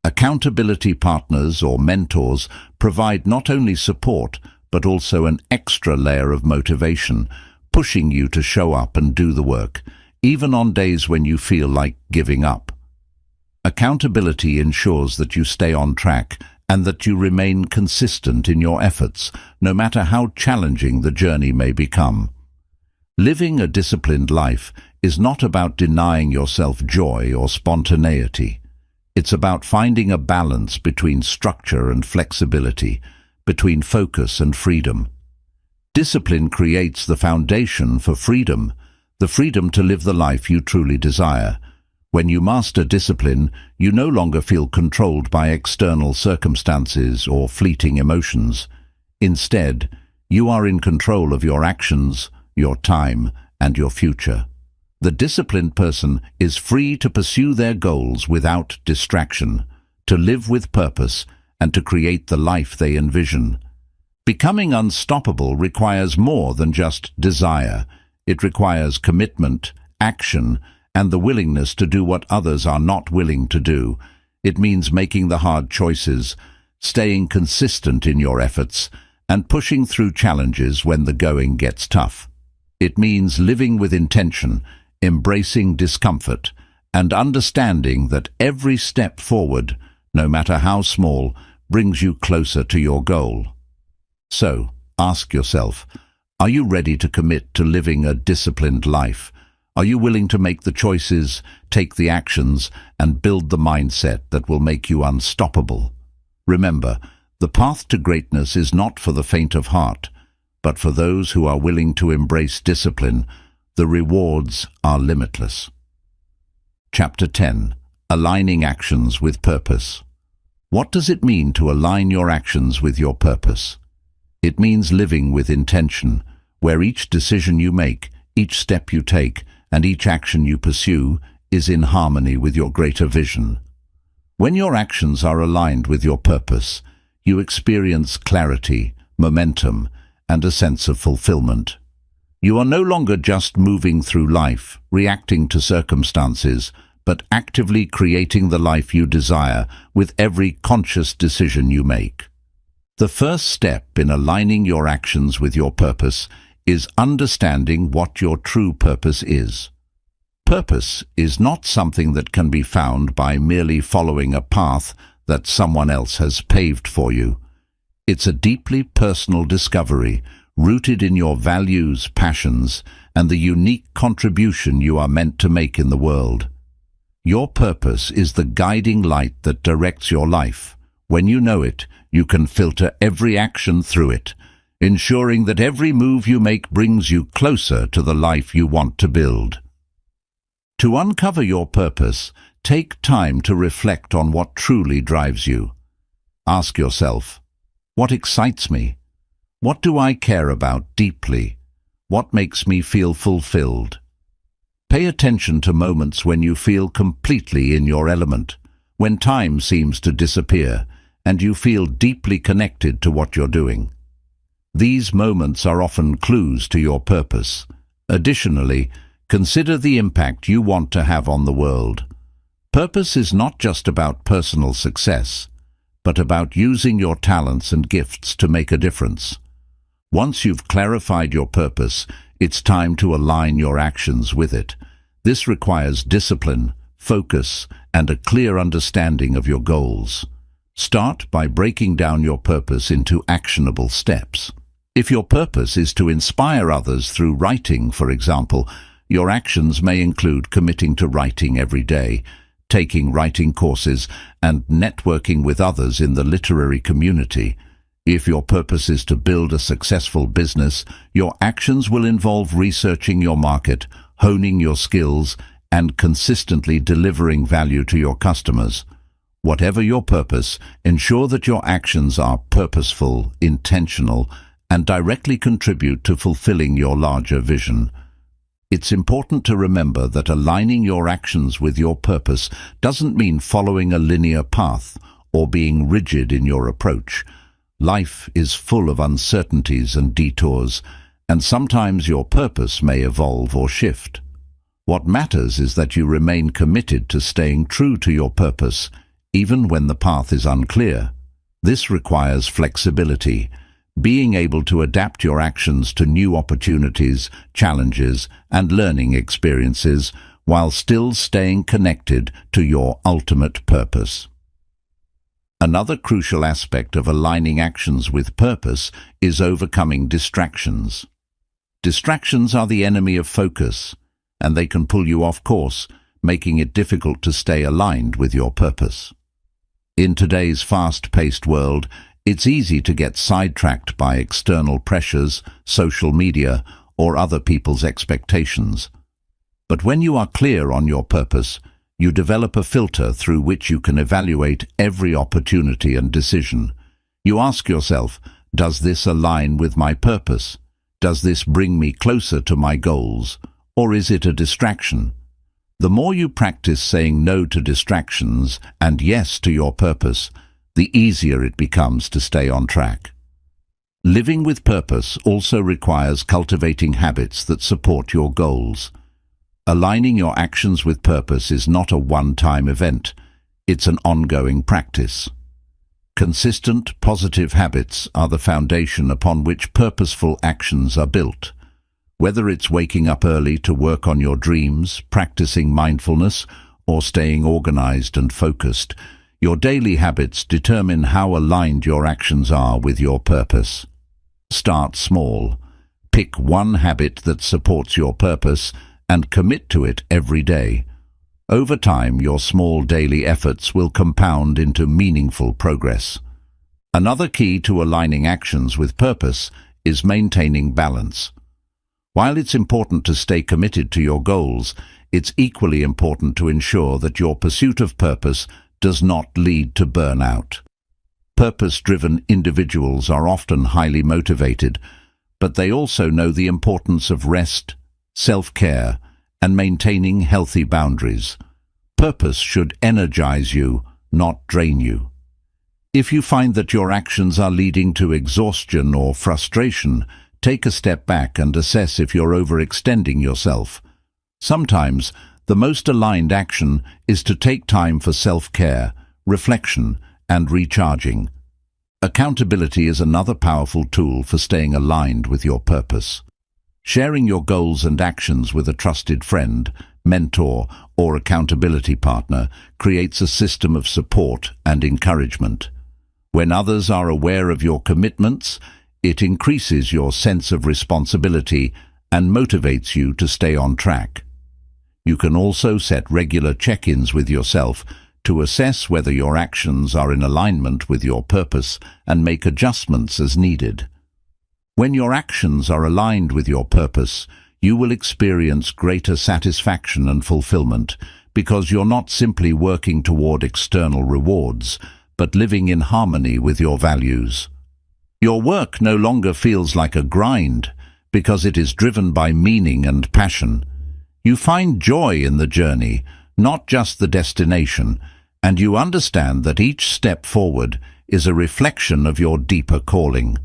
Accountability partners or mentors provide not only support, but also an extra layer of motivation, pushing you to show up and do the work, even on days when you feel like giving up. Accountability ensures that you stay on track and that you remain consistent in your efforts, no matter how challenging the journey may become. Living a disciplined life is not about denying yourself joy or spontaneity. It's about finding a balance between structure and flexibility, between focus and freedom. Discipline creates the foundation for freedom, the freedom to live the life you truly desire. When you master discipline, you no longer feel controlled by external circumstances or fleeting emotions. Instead, you are in control of your actions, your time, and your future. The disciplined person is free to pursue their goals without distraction, to live with purpose, and to create the life they envision. Becoming unstoppable requires more than just desire. It requires commitment, action, and the willingness to do what others are not willing to do. It means making the hard choices, staying consistent in your efforts, and pushing through challenges when the going gets tough. It means living with intention, embracing discomfort, and understanding that every step forward, no matter how small, brings you closer to your goal. So, ask yourself, are you ready to commit to living a disciplined life? Are you willing to make the choices, take the actions, and build the mindset that will make you unstoppable? Remember, the path to greatness is not for the faint of heart, but for those who are willing to embrace discipline. The rewards are limitless. Chapter 10. Aligning Actions with Purpose. What does it mean to align your actions with your purpose? It means living with intention, where each decision you make, each step you take, and each action you pursue is in harmony with your greater vision. When your actions are aligned with your purpose, you experience clarity, momentum, and a sense of fulfillment. You are no longer just moving through life, reacting to circumstances, but actively creating the life you desire with every conscious decision you make. The first step in aligning your actions with your purpose is understanding what your true purpose is. Purpose is not something that can be found by merely following a path that someone else has paved for you. It's a deeply personal discovery, rooted in your values, passions, and the unique contribution you are meant to make in the world. Your purpose is the guiding light that directs your life. When you know it, you can filter every action through it, ensuring that every move you make brings you closer to the life you want to build. To uncover your purpose, take time to reflect on what truly drives you. Ask yourself, what excites me? What do I care about deeply? What makes me feel fulfilled? Pay attention to moments when you feel completely in your element, when time seems to disappear, and you feel deeply connected to what you're doing. These moments are often clues to your purpose. Additionally, consider the impact you want to have on the world. Purpose is not just about personal success, but about using your talents and gifts to make a difference. Once you've clarified your purpose, it's time to align your actions with it. This requires discipline, focus, and a clear understanding of your goals. Start by breaking down your purpose into actionable steps. If your purpose is to inspire others through writing, for example, your actions may include committing to writing every day, taking writing courses, and networking with others in the literary community. If your purpose is to build a successful business, your actions will involve researching your market, honing your skills, and consistently delivering value to your customers. Whatever your purpose, ensure that your actions are purposeful, intentional, and directly contribute to fulfilling your larger vision. It's important to remember that aligning your actions with your purpose doesn't mean following a linear path or being rigid in your approach. Life is full of uncertainties and detours, and sometimes your purpose may evolve or shift. What matters is that you remain committed to staying true to your purpose, even when the path is unclear. This requires flexibility, being able to adapt your actions to new opportunities, challenges, and learning experiences, while still staying connected to your ultimate purpose. Another crucial aspect of aligning actions with purpose is overcoming distractions. Distractions are the enemy of focus, and they can pull you off course, making it difficult to stay aligned with your purpose. In today's fast-paced world, it's easy to get sidetracked by external pressures, social media, or other people's expectations. But when you are clear on your purpose, you develop a filter through which you can evaluate every opportunity and decision. You ask yourself, does this align with my purpose? Does this bring me closer to my goals? Or is it a distraction? The more you practice saying no to distractions and yes to your purpose, the easier it becomes to stay on track. Living with purpose also requires cultivating habits that support your goals. Aligning your actions with purpose is not a one-time event. It's an ongoing practice. Consistent, positive habits are the foundation upon which purposeful actions are built. Whether it's waking up early to work on your dreams, practicing mindfulness, or staying organized and focused, your daily habits determine how aligned your actions are with your purpose. Start small. Pick one habit that supports your purpose and commit to it every day. Over time, your small daily efforts will compound into meaningful progress. Another key to aligning actions with purpose is maintaining balance. While it's important to stay committed to your goals, it's equally important to ensure that your pursuit of purpose does not lead to burnout. Purpose-driven individuals are often highly motivated, but they also know the importance of rest, self-care, and maintaining healthy boundaries. Purpose should energize you, not drain you. If you find that your actions are leading to exhaustion or frustration, take a step back and assess if you're overextending yourself. Sometimes, the most aligned action is to take time for self-care, reflection, and recharging. Accountability is another powerful tool for staying aligned with your purpose. Sharing your goals and actions with a trusted friend, mentor, or accountability partner creates a system of support and encouragement. When others are aware of your commitments, it increases your sense of responsibility and motivates you to stay on track. You can also set regular check-ins with yourself to assess whether your actions are in alignment with your purpose and make adjustments as needed. When your actions are aligned with your purpose, you will experience greater satisfaction and fulfillment because you're not simply working toward external rewards, but living in harmony with your values. Your work no longer feels like a grind because it is driven by meaning and passion. You find joy in the journey, not just the destination, and you understand that each step forward is a reflection of your deeper calling.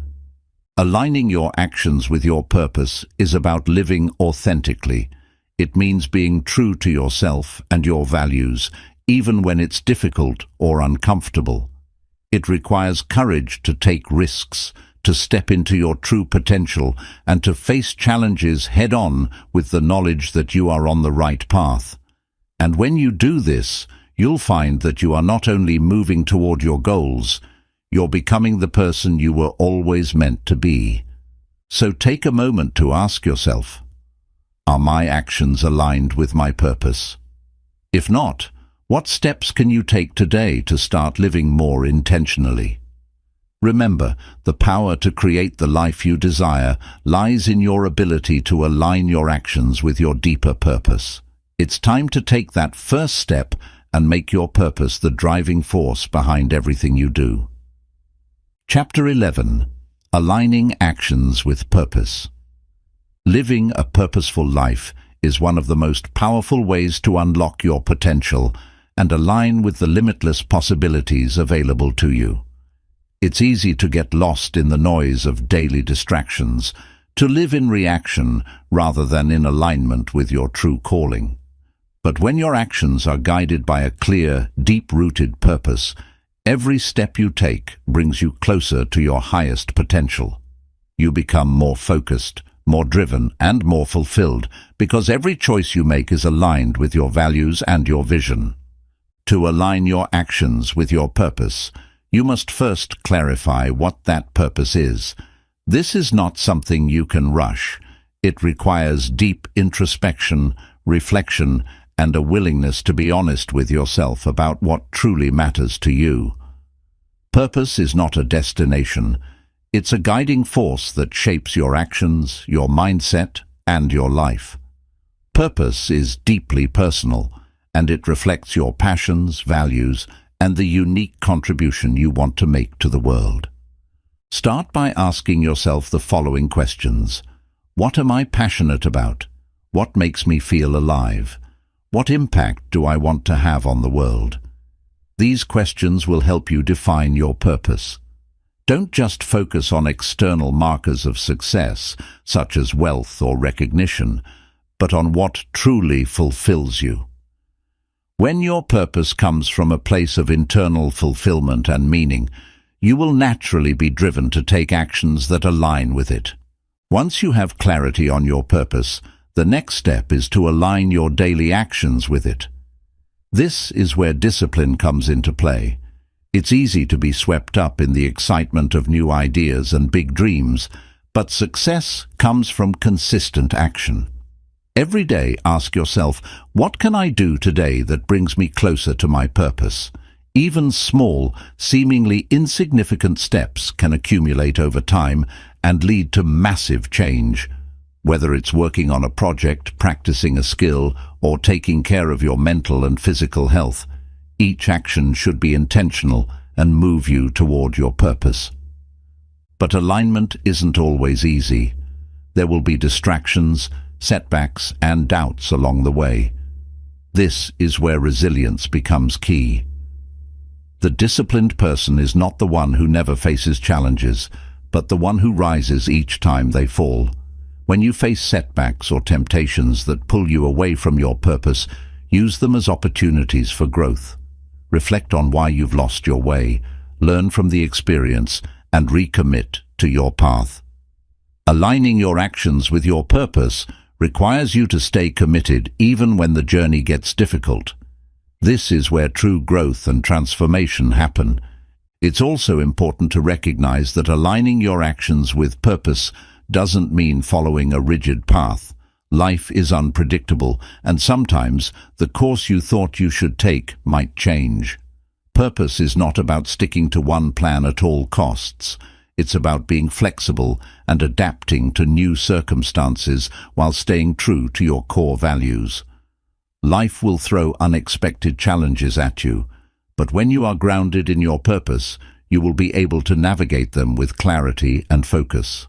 Aligning your actions with your purpose is about living authentically. It means being true to yourself and your values, even when it's difficult or uncomfortable. It requires courage to take risks, to step into your true potential, and to face challenges head-on with the knowledge that you are on the right path. And when you do this, you'll find that you are not only moving toward your goals, you're becoming the person you were always meant to be. So take a moment to ask yourself, are my actions aligned with my purpose? If not, what steps can you take today to start living more intentionally? Remember, the power to create the life you desire lies in your ability to align your actions with your deeper purpose. It's time to take that first step and make your purpose the driving force behind everything you do. Chapter 11. Aligning Actions with Purpose. Living a purposeful life is one of the most powerful ways to unlock your potential and align with the limitless possibilities available to you. It's easy to get lost in the noise of daily distractions, to live in reaction rather than in alignment with your true calling. But when your actions are guided by a clear, deep-rooted purpose, every step you take brings you closer to your highest potential. You become more focused, more driven, and more fulfilled because every choice you make is aligned with your values and your vision. To align your actions with your purpose, you must first clarify what that purpose is. This is not something you can rush. It requires deep introspection, reflection, and a willingness to be honest with yourself about what truly matters to you. Purpose is not a destination. It's a guiding force that shapes your actions, your mindset, and your life. Purpose is deeply personal, and it reflects your passions, values, and the unique contribution you want to make to the world. Start by asking yourself the following questions. What am I passionate about? What makes me feel alive? What impact do I want to have on the world? These questions will help you define your purpose. Don't just focus on external markers of success, such as wealth or recognition, but on what truly fulfills you. When your purpose comes from a place of internal fulfillment and meaning, you will naturally be driven to take actions that align with it. Once you have clarity on your purpose, the next step is to align your daily actions with it. This is where discipline comes into play. It's easy to be swept up in the excitement of new ideas and big dreams, but success comes from consistent action. Every day, ask yourself, what can I do today that brings me closer to my purpose? Even small, seemingly insignificant steps can accumulate over time and lead to massive change. Whether it's working on a project, practicing a skill, or taking care of your mental and physical health, each action should be intentional and move you toward your purpose. But alignment isn't always easy. There will be distractions, setbacks, and doubts along the way. This is where resilience becomes key. The disciplined person is not the one who never faces challenges, but the one who rises each time they fall. When you face setbacks or temptations that pull you away from your purpose, use them as opportunities for growth. Reflect on why you've lost your way, learn from the experience, and recommit to your path. Aligning your actions with your purpose requires you to stay committed even when the journey gets difficult. This is where true growth and transformation happen. It's also important to recognize that aligning your actions with purpose doesn't mean following a rigid path. Life is unpredictable, and sometimes the course you thought you should take might change. Purpose is not about sticking to one plan at all costs. It's about being flexible and adapting to new circumstances while staying true to your core values. Life will throw unexpected challenges at you, but when you are grounded in your purpose, you will be able to navigate them with clarity and focus.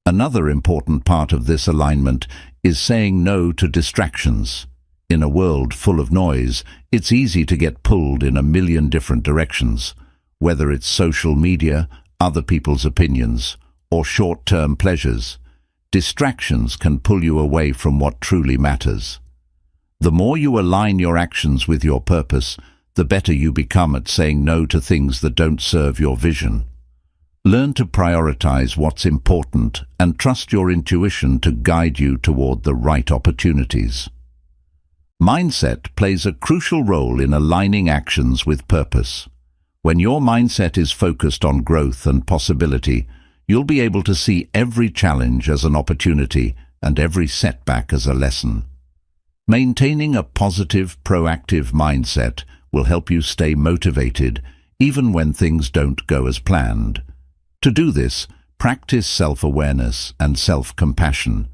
Another important part of this alignment is saying no to distractions. In a world full of noise, it's easy to get pulled in a million different directions. Whether it's social media, other people's opinions, or short-term pleasures, distractions can pull you away from what truly matters. The more you align your actions with your purpose, the better you become at saying no to things that don't serve your vision. Learn to prioritize what's important and trust your intuition to guide you toward the right opportunities. Mindset plays a crucial role in aligning actions with purpose. When your mindset is focused on growth and possibility, you'll be able to see every challenge as an opportunity and every setback as a lesson. Maintaining a positive, proactive mindset will help you stay motivated even when things don't go as planned. To do this, practice self-awareness and self-compassion.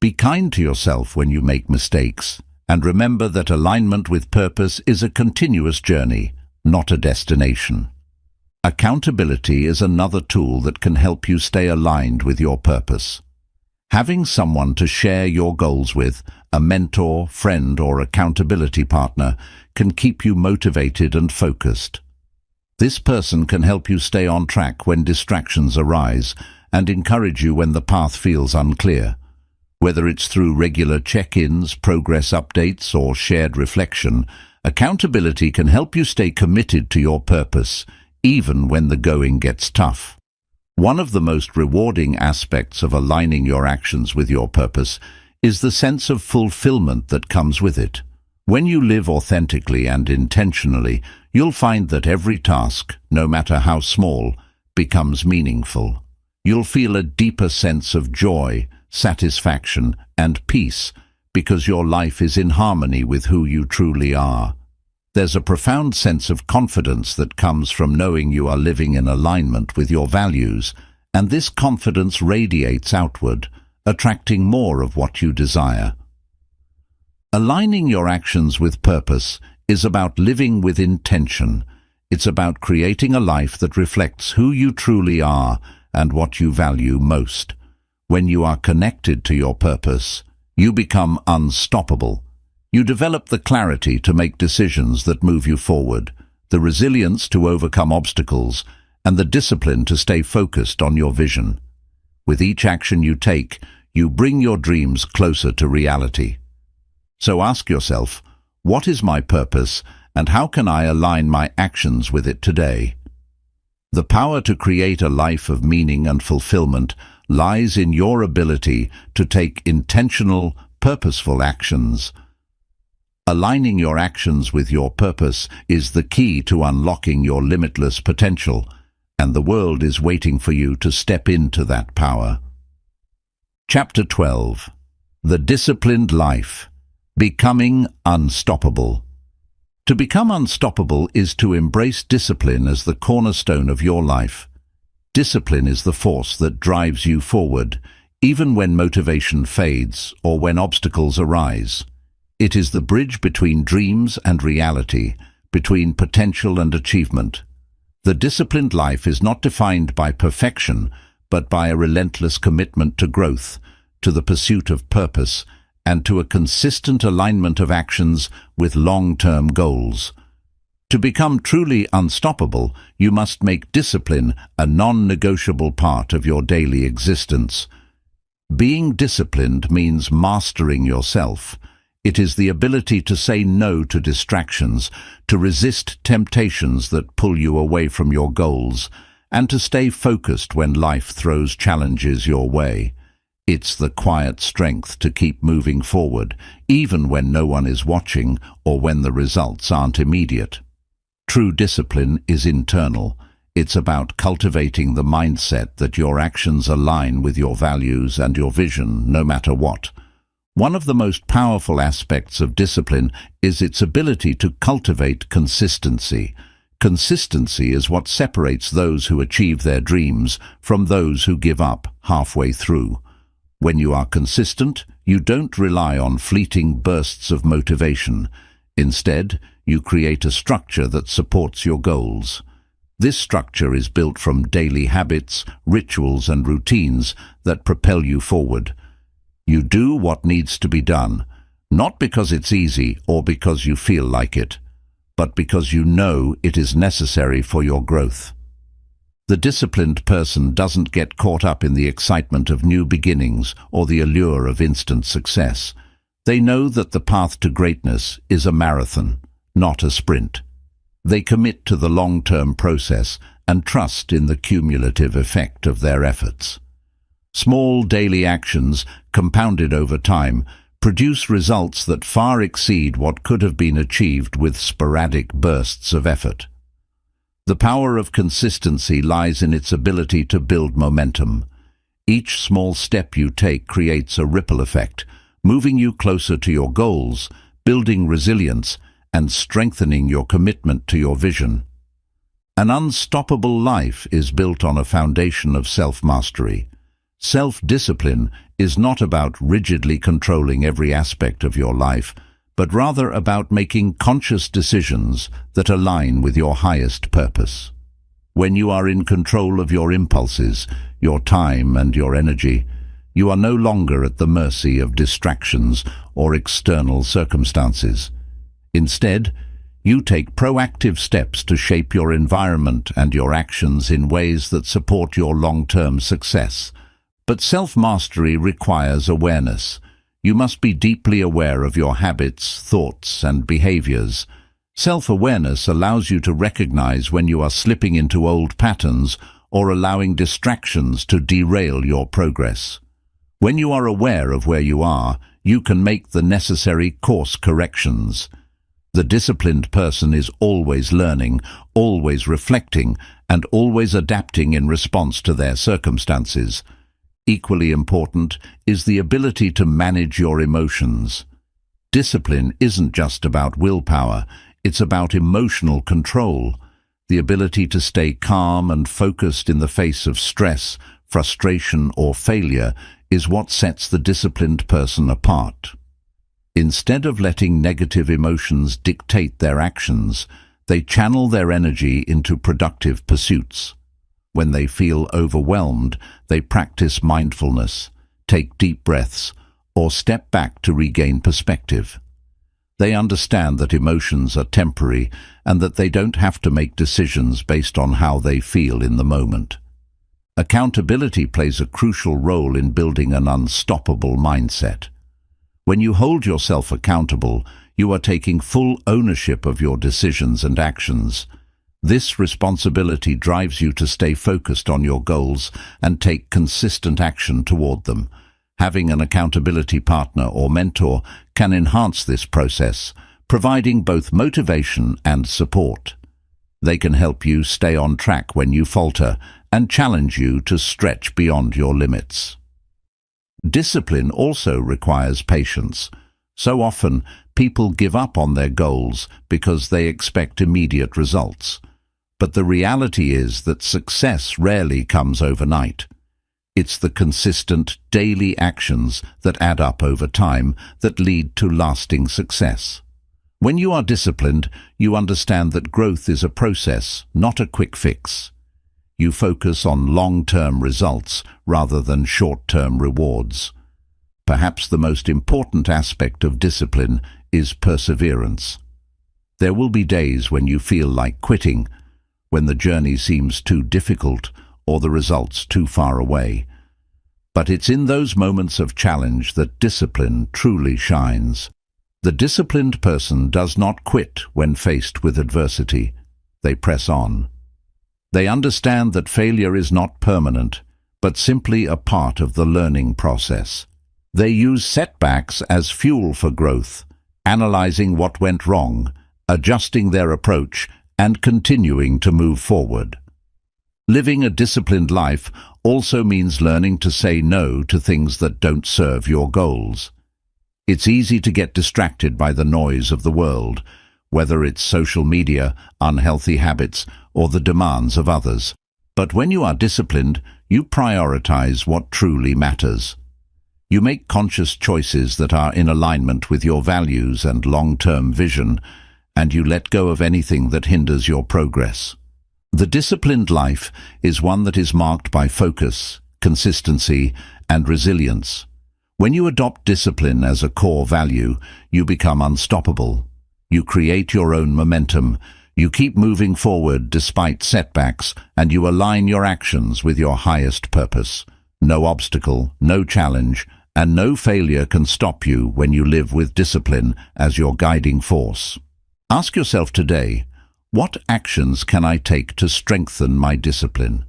Be kind to yourself when you make mistakes, and remember that alignment with purpose is a continuous journey, not a destination. Accountability is another tool that can help you stay aligned with your purpose. Having someone to share your goals with, a mentor, friend, or accountability partner, can keep you motivated and focused. This person can help you stay on track when distractions arise and encourage you when the path feels unclear. Whether it's through regular check-ins, progress updates, or shared reflection, accountability can help you stay committed to your purpose, even when the going gets tough. One of the most rewarding aspects of aligning your actions with your purpose is the sense of fulfillment that comes with it. When you live authentically and intentionally, you'll find that every task, no matter how small, becomes meaningful. You'll feel a deeper sense of joy, satisfaction, and peace because your life is in harmony with who you truly are. There's a profound sense of confidence that comes from knowing you are living in alignment with your values, and this confidence radiates outward, attracting more of what you desire. Aligning your actions with purpose is about living with intention. It's about creating a life that reflects who you truly are and what you value most. When you are connected to your purpose, you become unstoppable. You develop the clarity to make decisions that move you forward, the resilience to overcome obstacles, and the discipline to stay focused on your vision. With each action you take, you bring your dreams closer to reality. So ask yourself, what is my purpose, and how can I align my actions with it today? The power to create a life of meaning and fulfillment lies in your ability to take intentional, purposeful actions. Aligning your actions with your purpose is the key to unlocking your limitless potential, and the world is waiting for you to step into that power. Chapter 12. The Disciplined Life. Becoming Unstoppable. To become unstoppable is to embrace discipline as the cornerstone of your life. Discipline is the force that drives you forward, even when motivation fades or when obstacles arise. It is the bridge between dreams and reality, between potential and achievement. The disciplined life is not defined by perfection, but by a relentless commitment to growth, to the pursuit of purpose, and to a consistent alignment of actions with long-term goals. To become truly unstoppable, you must make discipline a non-negotiable part of your daily existence. Being disciplined means mastering yourself. It is the ability to say no to distractions, to resist temptations that pull you away from your goals, and to stay focused when life throws challenges your way. It's the quiet strength to keep moving forward, even when no one is watching or when the results aren't immediate. True discipline is internal. It's about cultivating the mindset that your actions align with your values and your vision, no matter what. One of the most powerful aspects of discipline is its ability to cultivate consistency. Consistency is what separates those who achieve their dreams from those who give up halfway through. When you are consistent, you don't rely on fleeting bursts of motivation. Instead, you create a structure that supports your goals. This structure is built from daily habits, rituals, and routines that propel you forward. You do what needs to be done, not because it's easy or because you feel like it, but because you know it is necessary for your growth. The disciplined person doesn't get caught up in the excitement of new beginnings or the allure of instant success. They know that the path to greatness is a marathon, not a sprint. They commit to the long-term process and trust in the cumulative effect of their efforts. Small daily actions, compounded over time, produce results that far exceed what could have been achieved with sporadic bursts of effort. The power of consistency lies in its ability to build momentum. Each small step you take creates a ripple effect, moving you closer to your goals, building resilience, and strengthening your commitment to your vision. An unstoppable life is built on a foundation of self-mastery. Self-discipline is not about rigidly controlling every aspect of your life, but rather about making conscious decisions that align with your highest purpose. When you are in control of your impulses, your time and your energy, you are no longer at the mercy of distractions or external circumstances. Instead, You take proactive steps to shape your environment and your actions in ways that support your long-term success. But self-mastery requires awareness. You must be deeply aware of your habits, thoughts, and behaviors. Self-awareness allows you to recognize when you are slipping into old patterns or allowing distractions to derail your progress. When you are aware of where you are, you can make the necessary course corrections. The disciplined person is always learning, always reflecting, and always adapting in response to their circumstances. Equally important is the ability to manage your emotions. Discipline isn't just about willpower, it's about emotional control. The ability to stay calm and focused in the face of stress, frustration, or failure is what sets the disciplined person apart. Instead of letting negative emotions dictate their actions, they channel their energy into productive pursuits. When they feel overwhelmed, they practice mindfulness, take deep breaths, or step back to regain perspective. They understand that emotions are temporary and that they don't have to make decisions based on how they feel in the moment. Accountability plays a crucial role in building an unstoppable mindset. When you hold yourself accountable, you are taking full ownership of your decisions and actions. This responsibility drives you to stay focused on your goals and take consistent action toward them. Having an accountability partner or mentor can enhance this process, providing both motivation and support. They can help you stay on track when you falter and challenge you to stretch beyond your limits. Discipline also requires patience. So often, people give up on their goals because they expect immediate results. But the reality is that success rarely comes overnight. It's the consistent daily actions that add up over time that lead to lasting success. When you are disciplined, you understand that growth is a process, not a quick fix. You focus on long-term results rather than short-term rewards. Perhaps the most important aspect of discipline is perseverance. There will be days when you feel like quitting, when the journey seems too difficult or the results too far away. But it's in those moments of challenge that discipline truly shines. The disciplined person does not quit when faced with adversity. They press on. They understand that failure is not permanent, but simply a part of the learning process. They use setbacks as fuel for growth, analyzing what went wrong, adjusting their approach, and continuing to move forward. Living a disciplined life also means learning to say no to things that don't serve your goals. It's easy to get distracted by the noise of the world, whether it's social media, unhealthy habits, or the demands of others. But when you are disciplined, you prioritize what truly matters. You make conscious choices that are in alignment with your values and long-term vision, and you let go of anything that hinders your progress. The disciplined life is one that is marked by focus, consistency, and resilience. When you adopt discipline as a core value, you become unstoppable. You create your own momentum. You keep moving forward despite setbacks, and you align your actions with your highest purpose. No obstacle, no challenge, and no failure can stop you when you live with discipline as your guiding force. Ask yourself today, what actions can I take to strengthen my discipline?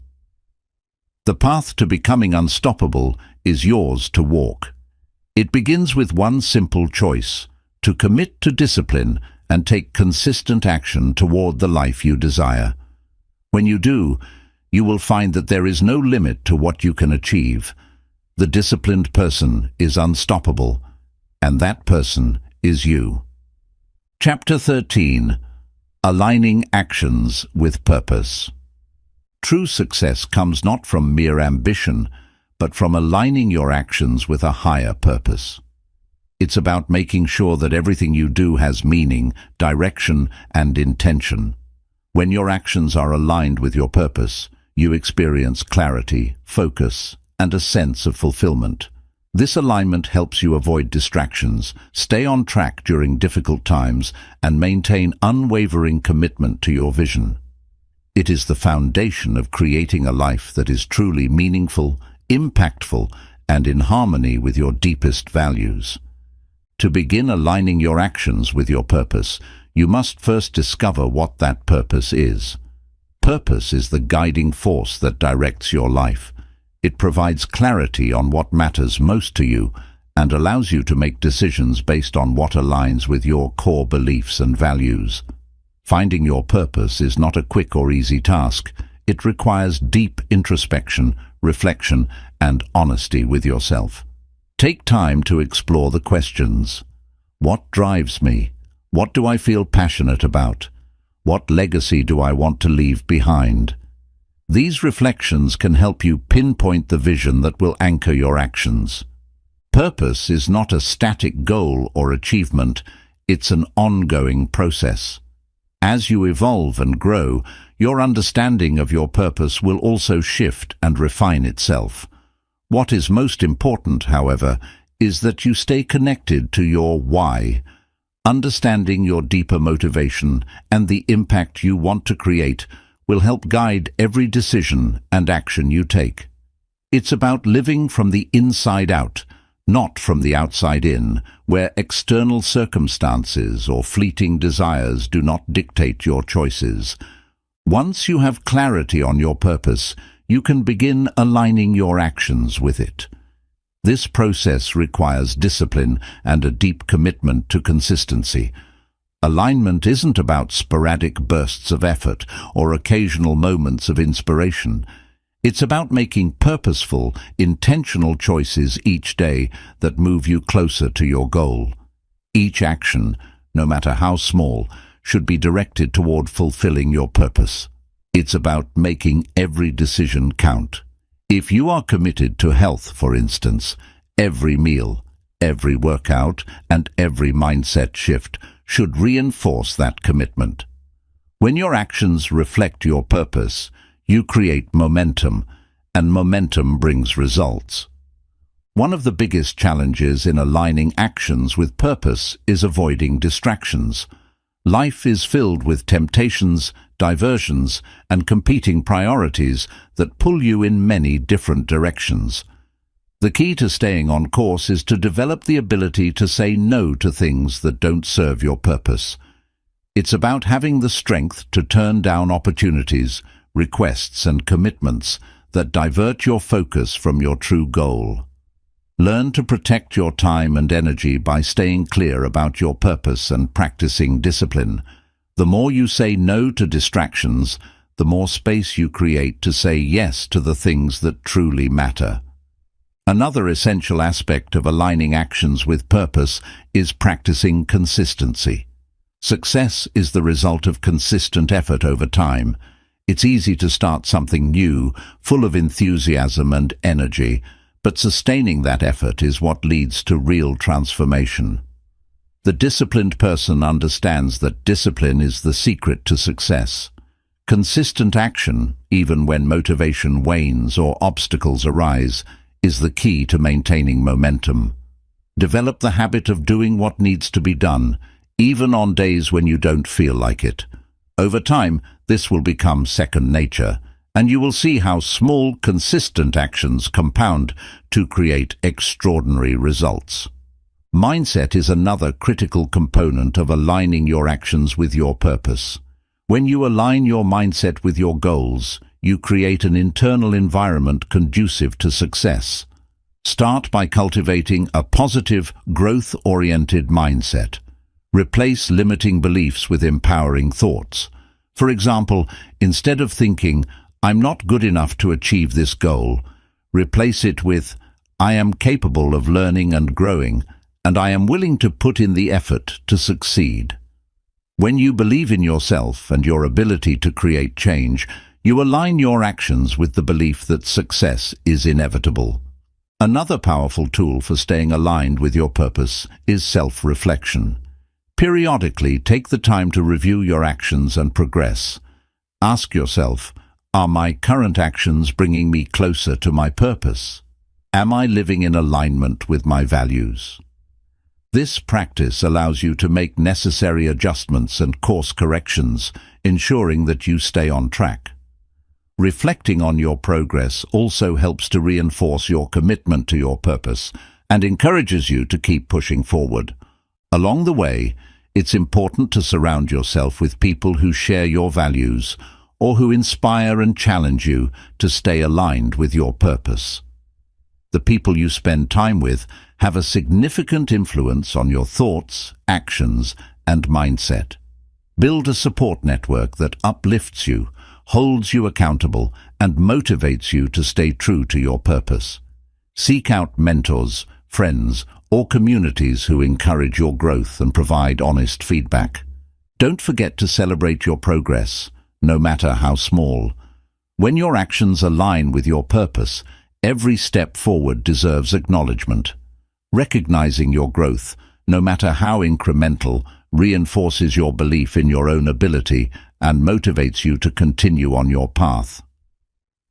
The path to becoming unstoppable is yours to walk. It begins with one simple choice: to commit to discipline and take consistent action toward the life you desire. When you do, you will find that there is no limit to what you can achieve. The disciplined person is unstoppable, and that person is you. Chapter 13. Aligning Actions with Purpose. True success comes not from mere ambition, but from aligning your actions with a higher purpose. It's about making sure that everything you do has meaning, direction, and intention. When your actions are aligned with your purpose, you experience clarity, focus, and a sense of fulfillment. This alignment helps you avoid distractions, stay on track during difficult times, and maintain unwavering commitment to your vision. It is the foundation of creating a life that is truly meaningful, impactful, and in harmony with your deepest values. To begin aligning your actions with your purpose, you must first discover what that purpose is. Purpose is the guiding force that directs your life. It provides clarity on what matters most to you and allows you to make decisions based on what aligns with your core beliefs and values. Finding your purpose is not a quick or easy task. It requires deep introspection, reflection, and honesty with yourself. Take time to explore the questions. What drives me? What do I feel passionate about? What legacy do I want to leave behind? These reflections can help you pinpoint the vision that will anchor your actions. Purpose is not a static goal or achievement, it's an ongoing process. As you evolve and grow, your understanding of your purpose will also shift and refine itself. What is most important, however, is that you stay connected to your why. Understanding your deeper motivation and the impact you want to create will help guide every decision and action you take. It's about living from the inside out, not from the outside in, where external circumstances or fleeting desires do not dictate your choices. Once you have clarity on your purpose, you can begin aligning your actions with it. This process requires discipline and a deep commitment to consistency. Alignment isn't about sporadic bursts of effort or occasional moments of inspiration. It's about making purposeful, intentional choices each day that move you closer to your goal. Each action, no matter how small, should be directed toward fulfilling your purpose. It's about making every decision count. If you are committed to health, for instance, every meal, every workout, and every mindset shift should reinforce that commitment. When your actions reflect your purpose, you create momentum, and momentum brings results. One of the biggest challenges in aligning actions with purpose is avoiding distractions. Life is filled with temptations, diversions, and competing priorities that pull you in many different directions. The key to staying on course is to develop the ability to say no to things that don't serve your purpose. It's about having the strength to turn down opportunities, requests, and commitments that divert your focus from your true goal. Learn to protect your time and energy by staying clear about your purpose and practicing discipline. The more you say no to distractions, the more space you create to say yes to the things that truly matter. Another essential aspect of aligning actions with purpose is practicing consistency. Success is the result of consistent effort over time. It's easy to start something new, full of enthusiasm and energy, but sustaining that effort is what leads to real transformation. The disciplined person understands that discipline is the secret to success. Consistent action, even when motivation wanes or obstacles arise, is the key to maintaining momentum. Develop the habit of doing what needs to be done, even on days when you don't feel like it. Over time, this will become second nature, and you will see how small, consistent actions compound to create extraordinary results. Mindset is another critical component of aligning your actions with your purpose. When you align your mindset with your goals, you create an internal environment conducive to success. Start by cultivating a positive, growth-oriented mindset. Replace limiting beliefs with empowering thoughts. For example, instead of thinking, "I'm not good enough to achieve this goal," replace it with, "I am capable of learning and growing, and I am willing to put in the effort to succeed." When you believe in yourself and your ability to create change, you align your actions with the belief that success is inevitable. Another powerful tool for staying aligned with your purpose is self-reflection. Periodically, take the time to review your actions and progress. Ask yourself, are my current actions bringing me closer to my purpose? Am I living in alignment with my values? This practice allows you to make necessary adjustments and course corrections, ensuring that you stay on track. Reflecting on your progress also helps to reinforce your commitment to your purpose and encourages you to keep pushing forward. Along the way, it's important to surround yourself with people who share your values or who inspire and challenge you to stay aligned with your purpose. The people you spend time with have a significant influence on your thoughts, actions, and mindset. Build a support network that uplifts you, holds you accountable, and motivates you to stay true to your purpose. Seek out mentors, friends, or communities who encourage your growth and provide honest feedback. Don't forget to celebrate your progress, no matter how small. When your actions align with your purpose, every step forward deserves acknowledgement. Recognizing your growth, no matter how incremental, reinforces your belief in your own ability and motivates you to continue on your path.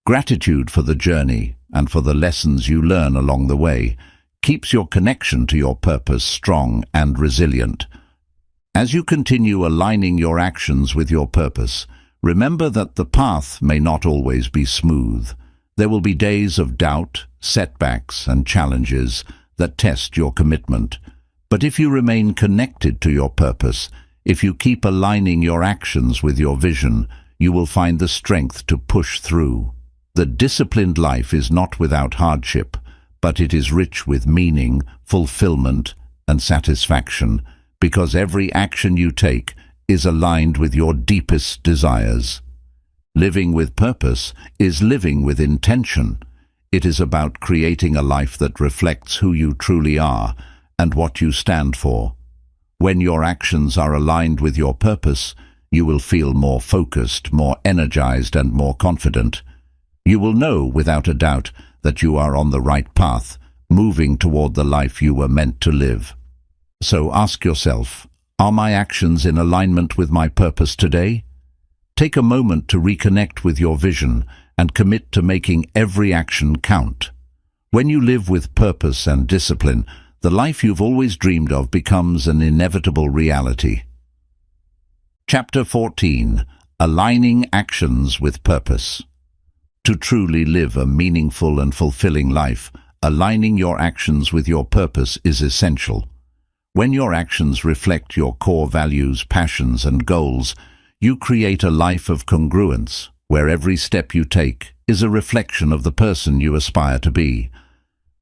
Gratitude for the journey and for the lessons you learn along the way keeps your connection to your purpose strong and resilient. As you continue aligning your actions with your purpose, remember that the path may not always be smooth. There will be days of doubt, setbacks, and challenges that test your commitment. But if you remain connected to your purpose, if you keep aligning your actions with your vision, you will find the strength to push through. The disciplined life is not without hardship, but it is rich with meaning, fulfillment, and satisfaction, because every action you take is aligned with your deepest desires. Living with purpose is living with intention. It is about creating a life that reflects who you truly are and what you stand for. When your actions are aligned with your purpose, you will feel more focused, more energized, and more confident. You will know without a doubt that you are on the right path, moving toward the life you were meant to live. So ask yourself, are my actions in alignment with my purpose today? Take a moment to reconnect with your vision and commit to making every action count. When you live with purpose and discipline, the life you've always dreamed of becomes an inevitable reality. Chapter 14. Aligning Actions with Purpose. To truly live a meaningful and fulfilling life, aligning your actions with your purpose is essential. When your actions reflect your core values, passions, and goals, you create a life of congruence, where every step you take is a reflection of the person you aspire to be.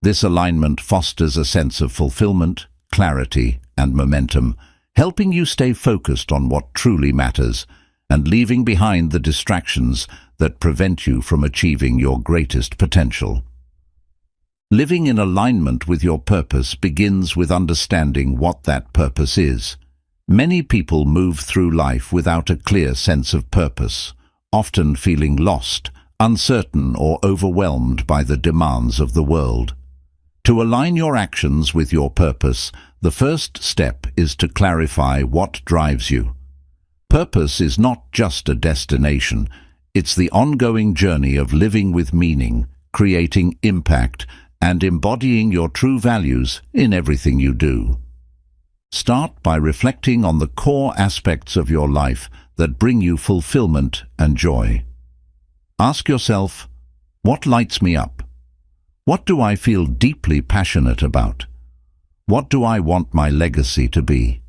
This alignment fosters a sense of fulfillment, clarity, and momentum, helping you stay focused on what truly matters and leaving behind the distractions that prevent you from achieving your greatest potential. Living in alignment with your purpose begins with understanding what that purpose is. Many people move through life without a clear sense of purpose, often feeling lost, uncertain, or overwhelmed by the demands of the world. To align your actions with your purpose, the first step is to clarify what drives you. Purpose is not just a destination, it's the ongoing journey of living with meaning, creating impact, and embodying your true values in everything you do. Start by reflecting on the core aspects of your life that bring you fulfillment and joy. Ask yourself, what lights me up? What do I feel deeply passionate about? What do I want my legacy to be?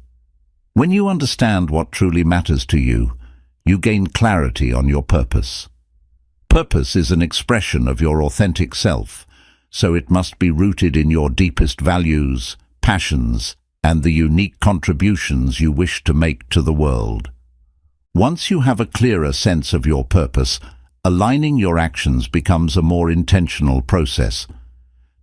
When you understand what truly matters to you, you gain clarity on your purpose. Purpose is an expression of your authentic self, so it must be rooted in your deepest values, passions, and the unique contributions you wish to make to the world. Once you have a clearer sense of your purpose, aligning your actions becomes a more intentional process.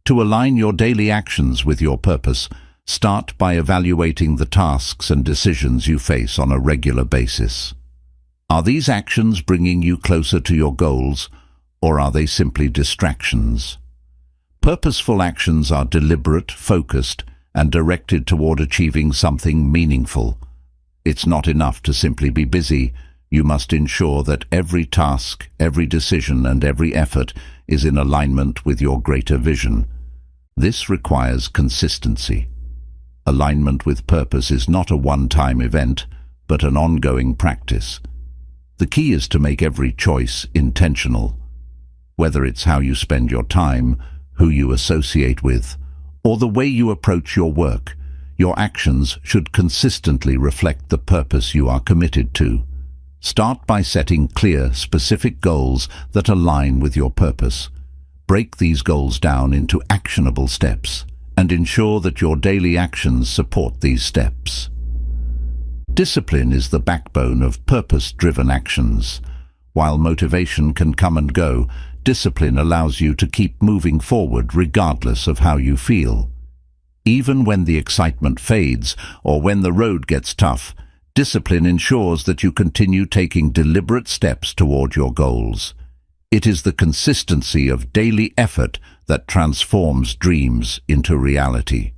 To align your daily actions with your purpose, start by evaluating the tasks and decisions you face on a regular basis. Are these actions bringing you closer to your goals, or are they simply distractions? Purposeful actions are deliberate, focused, and directed toward achieving something meaningful. It's not enough to simply be busy. You must ensure that every task, every decision, and every effort is in alignment with your greater vision. This requires consistency. Alignment with purpose is not a one-time event, but an ongoing practice. The key is to make every choice intentional. Whether it's how you spend your time, who you associate with, or the way you approach your work, your actions should consistently reflect the purpose you are committed to. Start by setting clear, specific goals that align with your purpose. Break these goals down into actionable steps and ensure that your daily actions support these steps. Discipline is the backbone of purpose-driven actions. While motivation can come and go, discipline allows you to keep moving forward regardless of how you feel. Even when the excitement fades or when the road gets tough, discipline ensures that you continue taking deliberate steps toward your goals. It is the consistency of daily effort that transforms dreams into reality.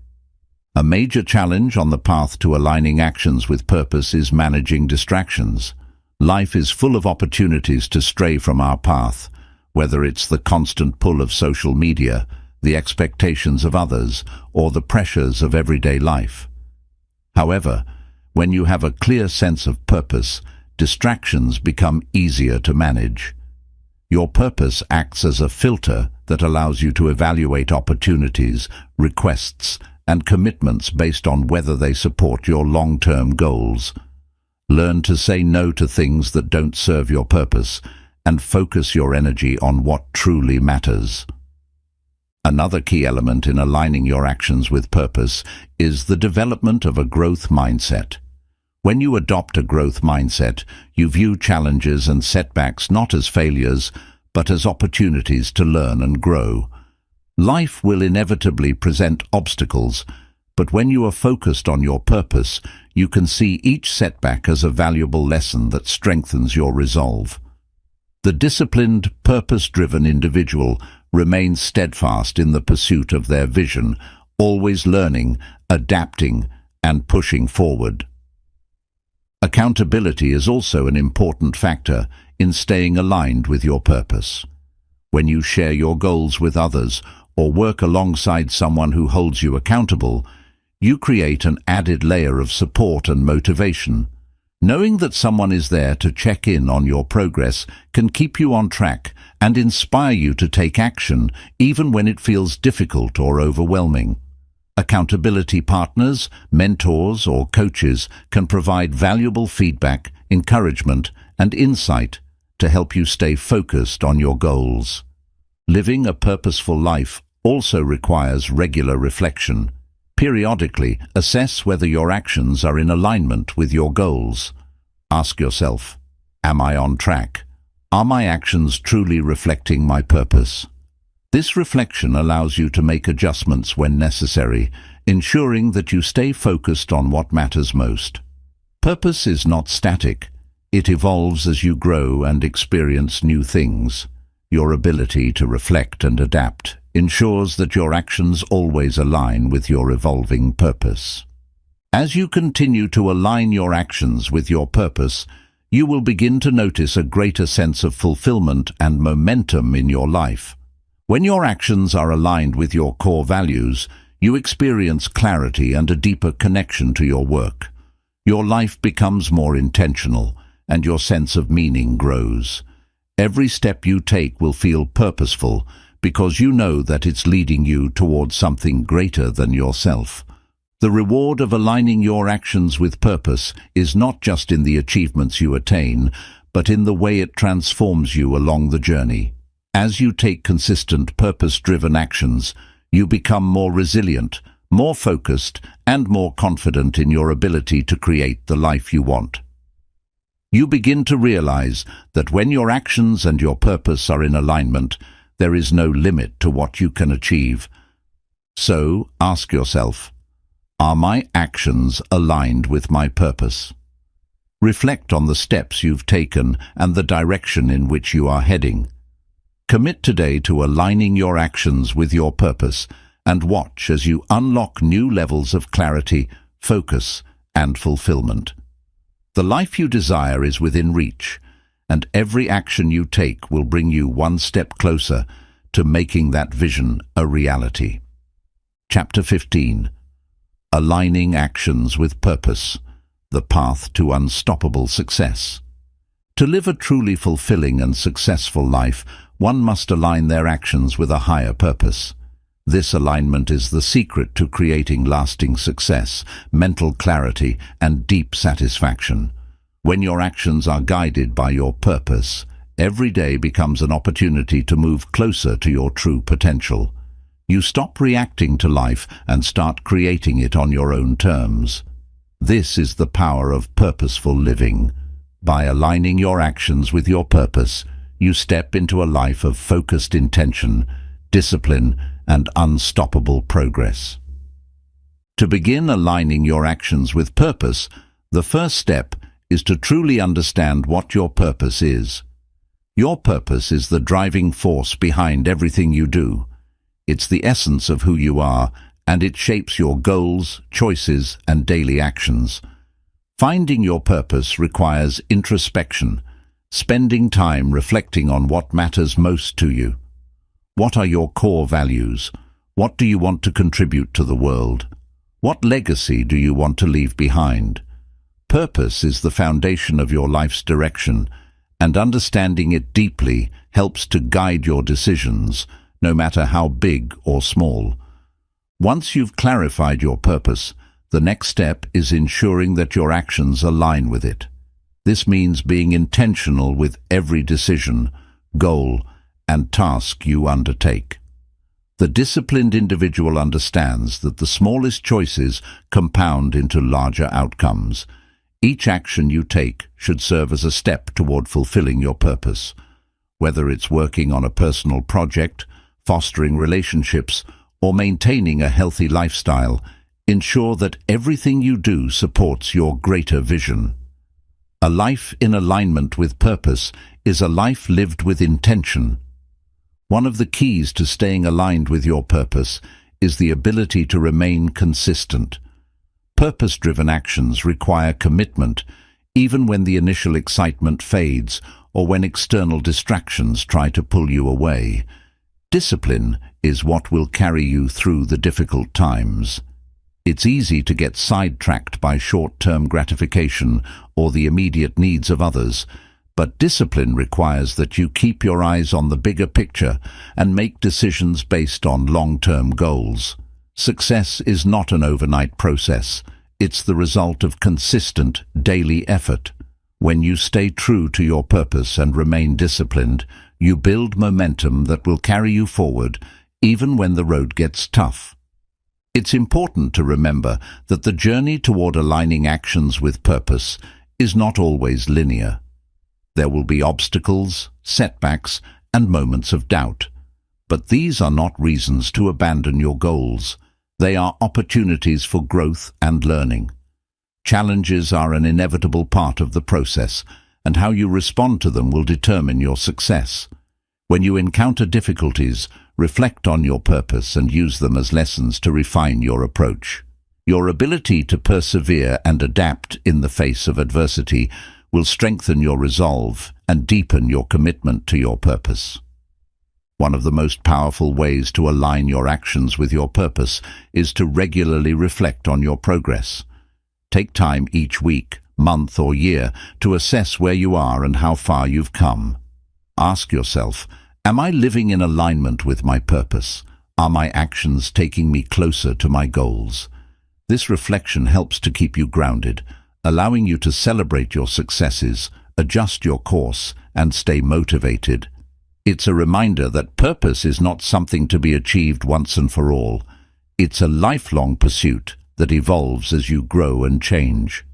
A major challenge on the path to aligning actions with purpose is managing distractions. Life is full of opportunities to stray from our path, whether it's the constant pull of social media, the expectations of others, or the pressures of everyday life. However, when you have a clear sense of purpose, distractions become easier to manage. Your purpose acts as a filter that allows you to evaluate opportunities, requests, and commitments based on whether they support your long-term goals. Learn to say no to things that don't serve your purpose and focus your energy on what truly matters. Another key element in aligning your actions with purpose is the development of a growth mindset. When you adopt a growth mindset, you view challenges and setbacks not as failures, but as opportunities to learn and grow. Life will inevitably present obstacles, but when you are focused on your purpose, you can see each setback as a valuable lesson that strengthens your resolve. The disciplined, purpose-driven individual remains steadfast in the pursuit of their vision, always learning, adapting, and pushing forward. Accountability is also an important factor in staying aligned with your purpose. When you share your goals with others or work alongside someone who holds you accountable, you create an added layer of support and motivation. Knowing that someone is there to check in on your progress can keep you on track and inspire you to take action even when it feels difficult or overwhelming. Accountability partners, mentors, or coaches can provide valuable feedback, encouragement, and insight to help you stay focused on your goals. Living a purposeful life also requires regular reflection. Periodically, assess whether your actions are in alignment with your goals. Ask yourself, am I on track? Are my actions truly reflecting my purpose? This reflection allows you to make adjustments when necessary, ensuring that you stay focused on what matters most. Purpose is not static. It evolves as you grow and experience new things. Your ability to reflect and adapt ensures that your actions always align with your evolving purpose. As you continue to align your actions with your purpose, you will begin to notice a greater sense of fulfillment and momentum in your life. When your actions are aligned with your core values, you experience clarity and a deeper connection to your work. Your life becomes more intentional, and your sense of meaning grows. Every step you take will feel purposeful because you know that it's leading you towards something greater than yourself. The reward of aligning your actions with purpose is not just in the achievements you attain, but in the way it transforms you along the journey. As you take consistent, purpose-driven actions, you become more resilient, more focused, and more confident in your ability to create the life you want. You begin to realize that when your actions and your purpose are in alignment, there is no limit to what you can achieve. So, ask yourself, are my actions aligned with my purpose? Reflect on the steps you've taken and the direction in which you are heading. Commit today to aligning your actions with your purpose and watch as you unlock new levels of clarity, focus, and fulfillment. The life you desire is within reach, and every action you take will bring you one step closer to making that vision a reality. Chapter 15. Aligning Actions with Purpose, the Path to Unstoppable Success. To live a truly fulfilling and successful life, one must align their actions with a higher purpose. This alignment is the secret to creating lasting success, mental clarity, and deep satisfaction. When your actions are guided by your purpose, every day becomes an opportunity to move closer to your true potential. You stop reacting to life and start creating it on your own terms. This is the power of purposeful living. By aligning your actions with your purpose, you step into a life of focused intention, discipline, and unstoppable progress. To begin aligning your actions with purpose, the first step is to truly understand what your purpose is. Your purpose is the driving force behind everything you do. It's the essence of who you are, and it shapes your goals, choices, and daily actions. Finding your purpose requires introspection, spending time reflecting on what matters most to you. What are your core values? What do you want to contribute to the world? What legacy do you want to leave behind? Purpose is the foundation of your life's direction, and understanding it deeply helps to guide your decisions, no matter how big or small. Once you've clarified your purpose, the next step is ensuring that your actions align with it. This means being intentional with every decision, goal, and task you undertake. The disciplined individual understands that the smallest choices compound into larger outcomes. Each action you take should serve as a step toward fulfilling your purpose. Whether it's working on a personal project, fostering relationships, or maintaining a healthy lifestyle, ensure that everything you do supports your greater vision. A life in alignment with purpose is a life lived with intention. One of the keys to staying aligned with your purpose is the ability to remain consistent. Purpose-driven actions require commitment, even when the initial excitement fades or when external distractions try to pull you away. Discipline is what will carry you through the difficult times. It's easy to get sidetracked by short-term gratification or the immediate needs of others, but discipline requires that you keep your eyes on the bigger picture and make decisions based on long-term goals. Success is not an overnight process. It's the result of consistent, daily effort. When you stay true to your purpose and remain disciplined, you build momentum that will carry you forward, even when the road gets tough. It's important to remember that the journey toward aligning actions with purpose is not always linear. There will be obstacles, setbacks, and moments of doubt. But these are not reasons to abandon your goals. They are opportunities for growth and learning. Challenges are an inevitable part of the process, and how you respond to them will determine your success. When you encounter difficulties, reflect on your purpose and use them as lessons to refine your approach. Your ability to persevere and adapt in the face of adversity will strengthen your resolve and deepen your commitment to your purpose. One of the most powerful ways to align your actions with your purpose is to regularly reflect on your progress. Take time each week, month, or year to assess where you are and how far you've come. Ask yourself, am I living in alignment with my purpose? Are my actions taking me closer to my goals? This reflection helps to keep you grounded, allowing you to celebrate your successes, adjust your course, and stay motivated. It's a reminder that purpose is not something to be achieved once and for all. It's a lifelong pursuit that evolves as you grow and change.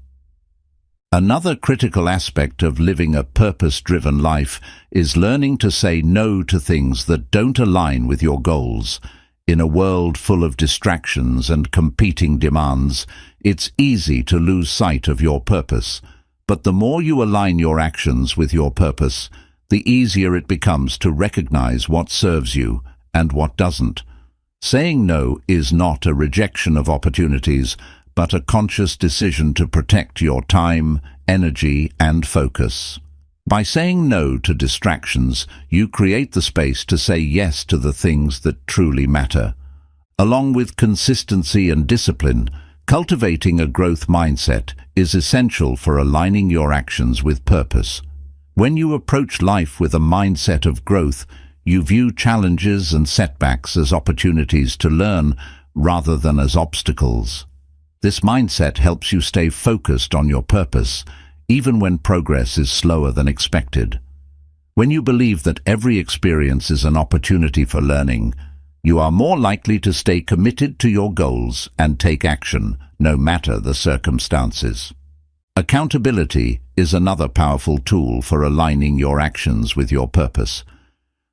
Another critical aspect of living a purpose-driven life is learning to say no to things that don't align with your goals. In a world full of distractions and competing demands, it's easy to lose sight of your purpose. But the more you align your actions with your purpose, the easier it becomes to recognize what serves you and what doesn't. Saying no is not a rejection of opportunities, but a conscious decision to protect your time, energy, and focus. By saying no to distractions, you create the space to say yes to the things that truly matter. Along with consistency and discipline, cultivating a growth mindset is essential for aligning your actions with purpose. When you approach life with a mindset of growth, you view challenges and setbacks as opportunities to learn rather than as obstacles. This mindset helps you stay focused on your purpose, even when progress is slower than expected. When you believe that every experience is an opportunity for learning, you are more likely to stay committed to your goals and take action, no matter the circumstances. Accountability is another powerful tool for aligning your actions with your purpose.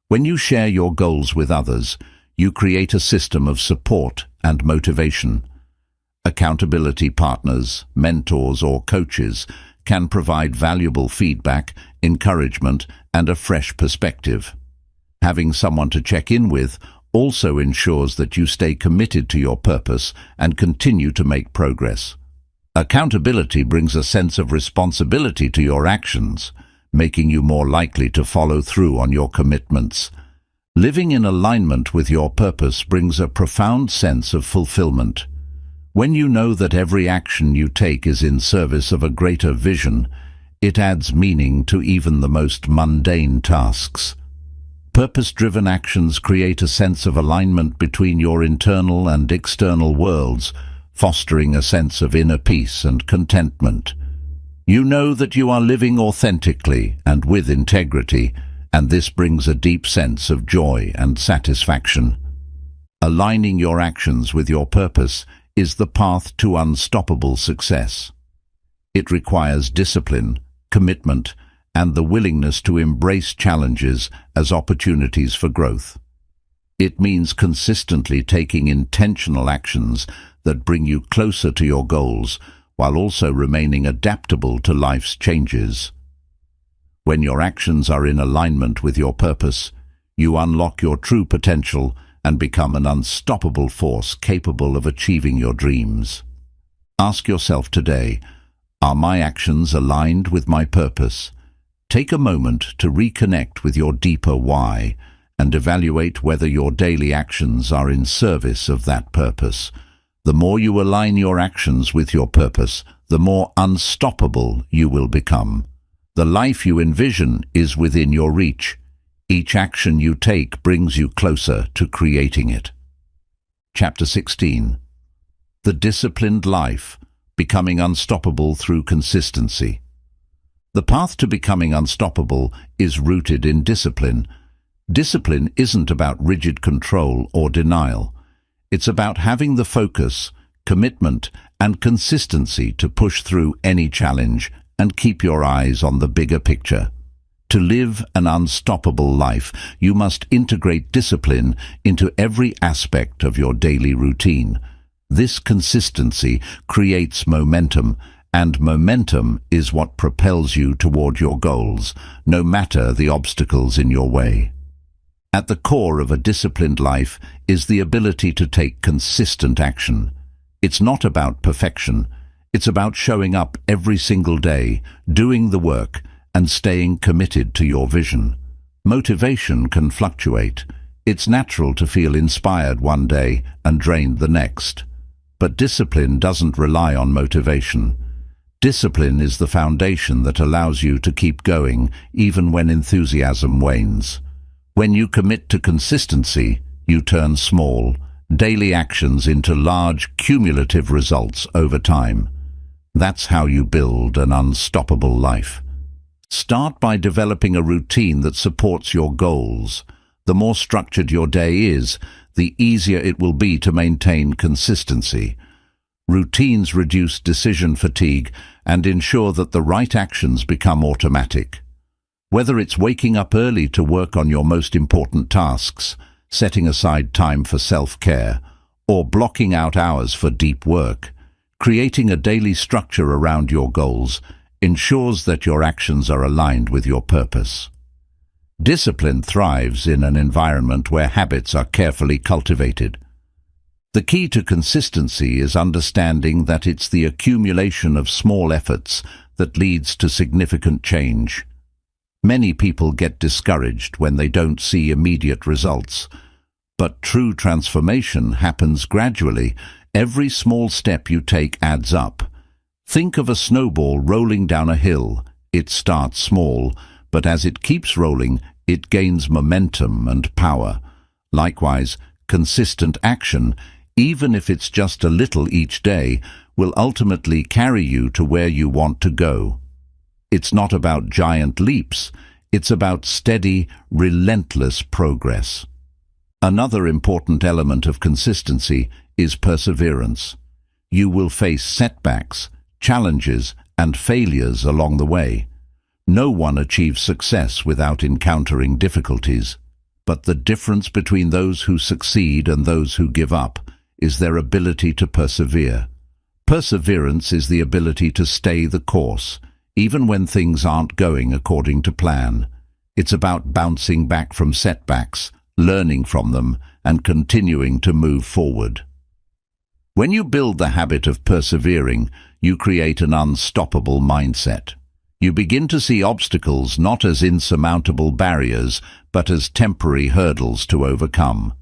When you share your goals with others, you create a system of support and motivation. Accountability partners, mentors, or coaches can provide valuable feedback, encouragement, and a fresh perspective. Having someone to check in with also ensures that you stay committed to your purpose and continue to make progress. Accountability brings a sense of responsibility to your actions, making you more likely to follow through on your commitments. Living in alignment with your purpose brings a profound sense of fulfillment. When you know that every action you take is in service of a greater vision, it adds meaning to even the most mundane tasks. Purpose-driven actions create a sense of alignment between your internal and external worlds, fostering a sense of inner peace and contentment. You know that you are living authentically and with integrity, and this brings a deep sense of joy and satisfaction. Aligning your actions with your purpose is the path to unstoppable success. It requires discipline, commitment, and the willingness to embrace challenges as opportunities for growth. It means consistently taking intentional actions that bring you closer to your goals while also remaining adaptable to life's changes. When your actions are in alignment with your purpose, you unlock your true potential and become an unstoppable force capable of achieving your dreams. Ask yourself today, are my actions aligned with my purpose? Take a moment to reconnect with your deeper why and evaluate whether your daily actions are in service of that purpose. The more you align your actions with your purpose, the more unstoppable you will become. The life you envision is within your reach. Each action you take brings you closer to creating it. Chapter 16. The Disciplined Life, Becoming Unstoppable Through Consistency. The path to becoming unstoppable is rooted in discipline. Discipline isn't about rigid control or denial. It's about having the focus, commitment, and consistency to push through any challenge and keep your eyes on the bigger picture. To live an unstoppable life, you must integrate discipline into every aspect of your daily routine. This consistency creates momentum, and momentum is what propels you toward your goals, no matter the obstacles in your way. At the core of a disciplined life is the ability to take consistent action. It's not about perfection. It's about showing up every single day, doing the work, and staying committed to your vision. Motivation can fluctuate. It's natural to feel inspired one day and drained the next. But discipline doesn't rely on motivation. Discipline is the foundation that allows you to keep going even when enthusiasm wanes. When you commit to consistency, you turn small, daily actions into large, cumulative results over time. That's how you build an unstoppable life. Start by developing a routine that supports your goals. The more structured your day is, the easier it will be to maintain consistency. Routines reduce decision fatigue and ensure that the right actions become automatic. Whether it's waking up early to work on your most important tasks, setting aside time for self-care, or blocking out hours for deep work, creating a daily structure around your goals ensures that your actions are aligned with your purpose. Discipline thrives in an environment where habits are carefully cultivated. The key to consistency is understanding that it's the accumulation of small efforts that leads to significant change. Many people get discouraged when they don't see immediate results, But true transformation happens gradually. Every small step you take adds up. Think of a snowball rolling down a hill. It starts small, but as it keeps rolling, it gains momentum and power. Likewise, consistent action, even if it's just a little each day, will ultimately carry you to where you want to go. It's not about giant leaps, it's about steady, relentless progress. Another important element of consistency is perseverance. You will face setbacks, challenges, and failures along the way. No one achieves success without encountering difficulties, but the difference between those who succeed and those who give up is their ability to persevere. Perseverance is the ability to stay the course, even when things aren't going according to plan. It's about bouncing back from setbacks, learning from them, and continuing to move forward. When you build the habit of persevering, you create an unstoppable mindset. You begin to see obstacles not as insurmountable barriers, but as temporary hurdles to overcome.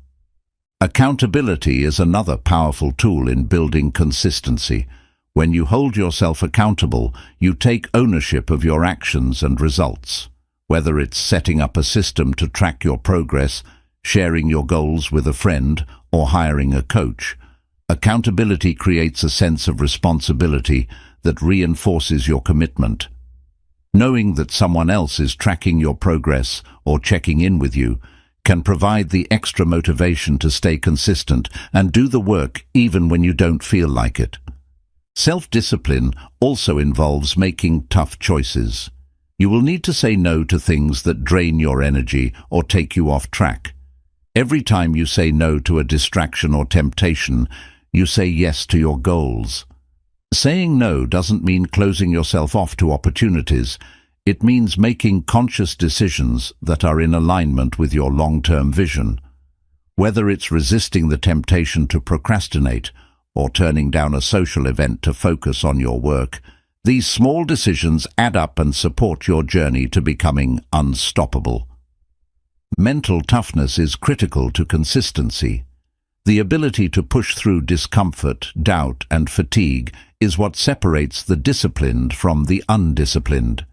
Accountability is another powerful tool in building consistency. When you hold yourself accountable, you take ownership of your actions and results. Whether it's setting up a system to track your progress, sharing your goals with a friend, or hiring a coach, accountability creates a sense of responsibility that reinforces your commitment. Knowing that someone else is tracking your progress or checking in with you can provide the extra motivation to stay consistent and do the work even when you don't feel like it. Self-discipline also involves making tough choices. You will need to say no to things that drain your energy or take you off track. Every time you say no to a distraction or temptation, you say yes to your goals. Saying no doesn't mean closing yourself off to opportunities. It means making conscious decisions that are in alignment with your long-term vision. Whether it's resisting the temptation to procrastinate or turning down a social event to focus on your work, these small decisions add up and support your journey to becoming unstoppable. Mental toughness is critical to consistency. The ability to push through discomfort, doubt, and fatigue is what separates the disciplined from the undisciplined.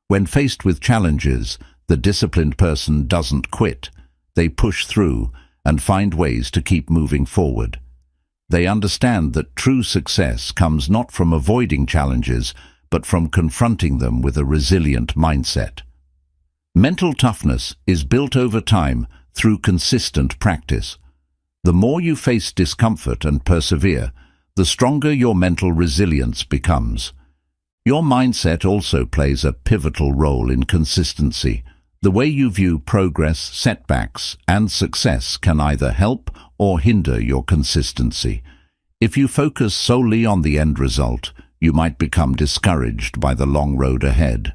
When faced with challenges, the disciplined person doesn't quit. They push through and find ways to keep moving forward. They understand that true success comes not from avoiding challenges, but from confronting them with a resilient mindset. Mental toughness is built over time through consistent practice. The more you face discomfort and persevere, the stronger your mental resilience becomes. Your mindset also plays a pivotal role in consistency. The way you view progress, setbacks, and success can either help or hinder your consistency. If you focus solely on the end result, you might become discouraged by the long road ahead.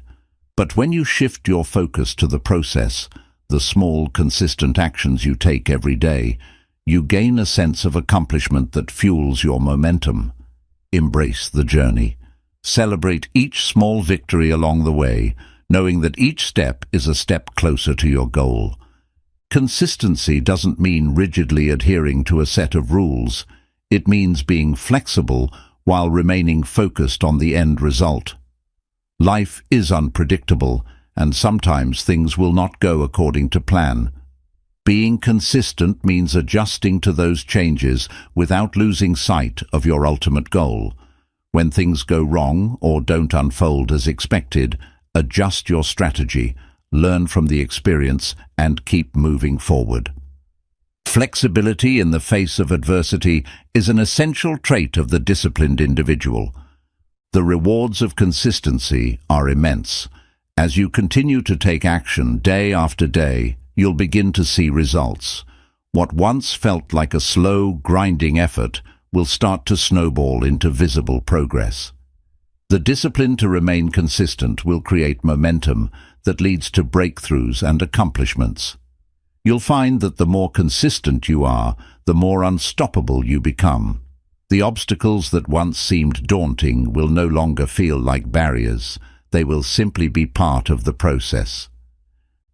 But when you shift your focus to the process, the small, consistent actions you take every day, you gain a sense of accomplishment that fuels your momentum. Embrace the journey. Celebrate each small victory along the way, knowing that each step is a step closer to your goal. Consistency doesn't mean rigidly adhering to a set of rules. It means being flexible while remaining focused on the end result. Life is unpredictable, and sometimes things will not go according to plan. Being consistent means adjusting to those changes without losing sight of your ultimate goal. When things go wrong or don't unfold as expected, adjust your strategy, learn from the experience, and keep moving forward. Flexibility in the face of adversity is an essential trait of the disciplined individual. The rewards of consistency are immense. As you continue to take action day after day, you'll begin to see results. What once felt like a slow, grinding effort will start to snowball into visible progress. The discipline to remain consistent will create momentum that leads to breakthroughs and accomplishments. You'll find that the more consistent you are, the more unstoppable you become. The obstacles that once seemed daunting will no longer feel like barriers. They will simply be part of the process.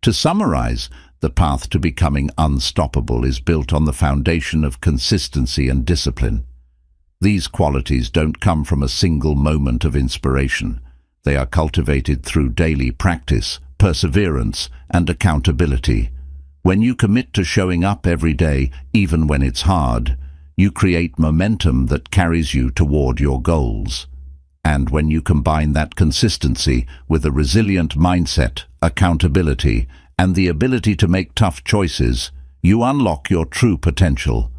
To summarize, the The path to becoming unstoppable is built on the foundation of consistency and discipline. These qualities don't come from a single moment of inspiration. They are cultivated through daily practice, perseverance, and accountability. When you commit to showing up every day, even when it's hard, you create momentum that carries you toward your goals. And when you combine that consistency with a resilient mindset, accountability, and the ability to make tough choices, you unlock your true potential.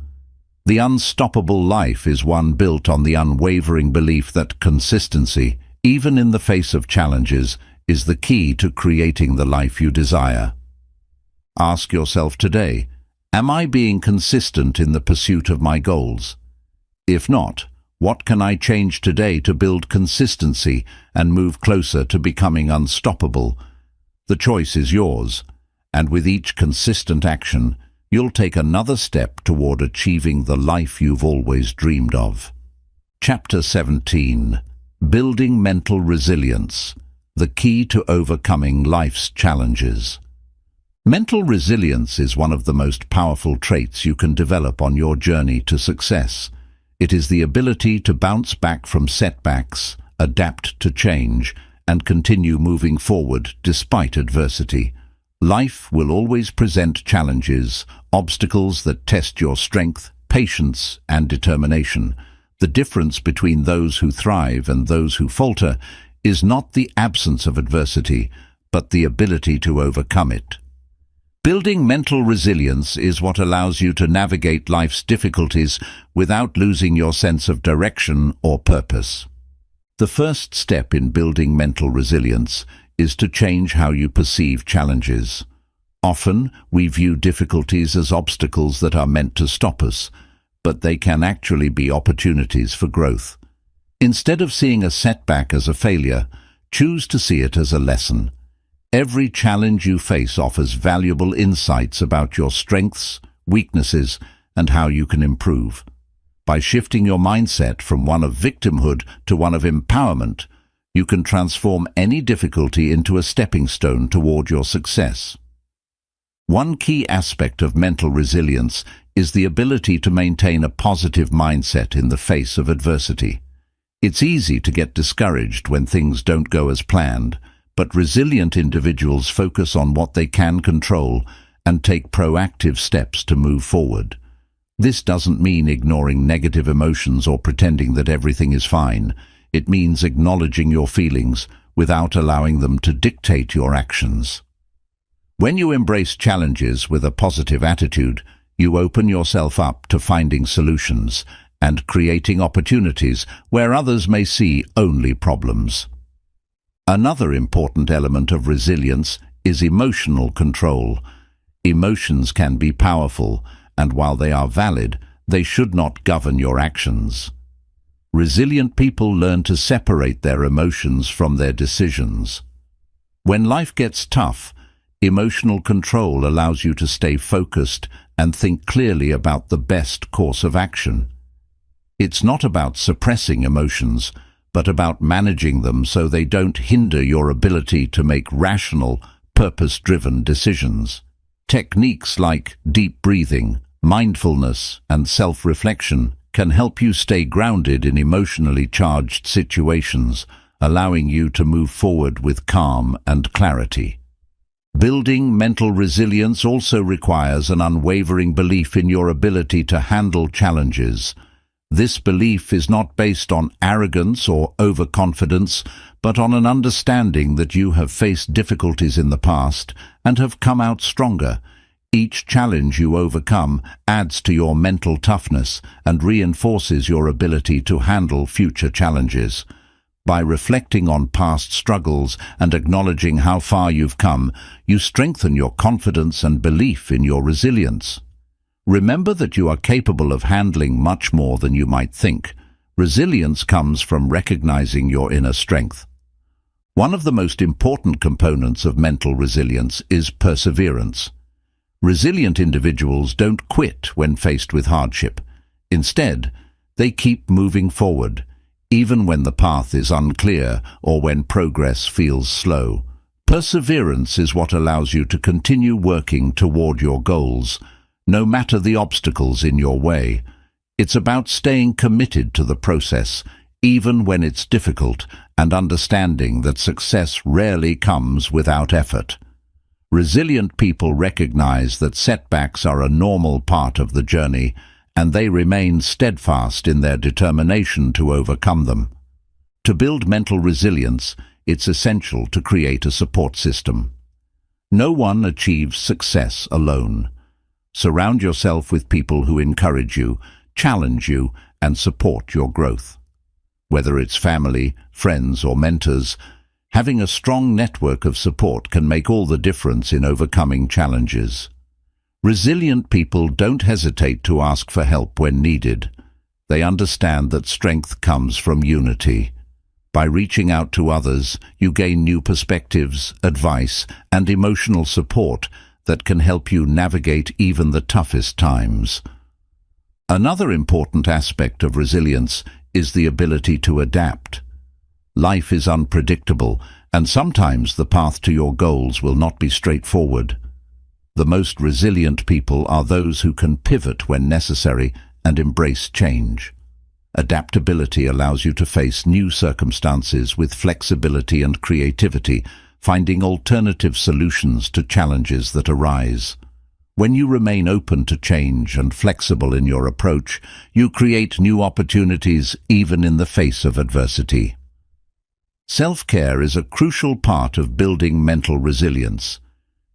The unstoppable life is one built on the unwavering belief that consistency, even in the face of challenges, is the key to creating the life you desire. Ask yourself today, am I being consistent in the pursuit of my goals? If not, what can I change today to build consistency and move closer to becoming unstoppable? The choice is yours, and with each consistent action, you'll take another step toward achieving the life you've always dreamed of. Chapter 17. Building Mental Resilience, the Key to Overcoming Life's Challenges. Mental resilience is one of the most powerful traits you can develop on your journey to success. It is the ability to bounce back from setbacks, adapt to change, and continue moving forward despite adversity. Life will always present challenges, obstacles that test your strength, patience, and determination. The difference between those who thrive and those who falter is not the absence of adversity, but the ability to overcome it. Building mental resilience is what allows you to navigate life's difficulties without losing your sense of direction or purpose. The first step in building mental resilience is to change how you perceive challenges. Often, we view difficulties as obstacles that are meant to stop us, but they can actually be opportunities for growth. Instead of seeing a setback as a failure, choose to see it as a lesson. Every challenge you face offers valuable insights about your strengths, weaknesses, and how you can improve. By shifting your mindset from one of victimhood to one of empowerment, you can transform any difficulty into a stepping stone toward your success. One key aspect of mental resilience is the ability to maintain a positive mindset in the face of adversity. It's easy to get discouraged when things don't go as planned, but resilient individuals focus on what they can control and take proactive steps to move forward. This doesn't mean ignoring negative emotions or pretending that everything is fine. It means acknowledging your feelings without allowing them to dictate your actions. When you embrace challenges with a positive attitude, you open yourself up to finding solutions and creating opportunities where others may see only problems. Another important element of resilience is emotional control. Emotions can be powerful, and while they are valid, they should not govern your actions. Resilient people learn to separate their emotions from their decisions. When life gets tough, emotional control allows you to stay focused and think clearly about the best course of action. It's not about suppressing emotions, but about managing them so they don't hinder your ability to make rational, purpose-driven decisions. Techniques like deep breathing, mindfulness, and self-reflection can help you stay grounded in emotionally charged situations, allowing you to move forward with calm and clarity. Building mental resilience also requires an unwavering belief in your ability to handle challenges. This belief is not based on arrogance or overconfidence, but on an understanding that you have faced difficulties in the past and have come out stronger. Each challenge you overcome adds to your mental toughness and reinforces your ability to handle future challenges. By reflecting on past struggles and acknowledging how far you've come, you strengthen your confidence and belief in your resilience. Remember that you are capable of handling much more than you might think. Resilience comes from recognizing your inner strength. One of the most important components of mental resilience is perseverance. Resilient individuals don't quit when faced with hardship. Instead, they keep moving forward, even when the path is unclear or when progress feels slow. Perseverance is what allows you to continue working toward your goals, no matter the obstacles in your way. It's about staying committed to the process, even when it's difficult, and understanding that success rarely comes without effort. Resilient people recognize that setbacks are a normal part of the journey, and they remain steadfast in their determination to overcome them. To build mental resilience, it's essential to create a support system. No one achieves success alone. Surround yourself with people who encourage you, challenge you, and support your growth. Whether it's family, friends, or mentors, having a strong network of support can make all the difference in overcoming challenges. Resilient people don't hesitate to ask for help when needed. They understand that strength comes from unity. By reaching out to others, you gain new perspectives, advice, and emotional support that can help you navigate even the toughest times. Another important aspect of resilience is the ability to adapt. Life is unpredictable, and sometimes the path to your goals will not be straightforward. The most resilient people are those who can pivot when necessary and embrace change. Adaptability allows you to face new circumstances with flexibility and creativity, finding alternative solutions to challenges that arise. When you remain open to change and flexible in your approach, you create new opportunities even in the face of adversity. Self-care is a crucial part of building mental resilience.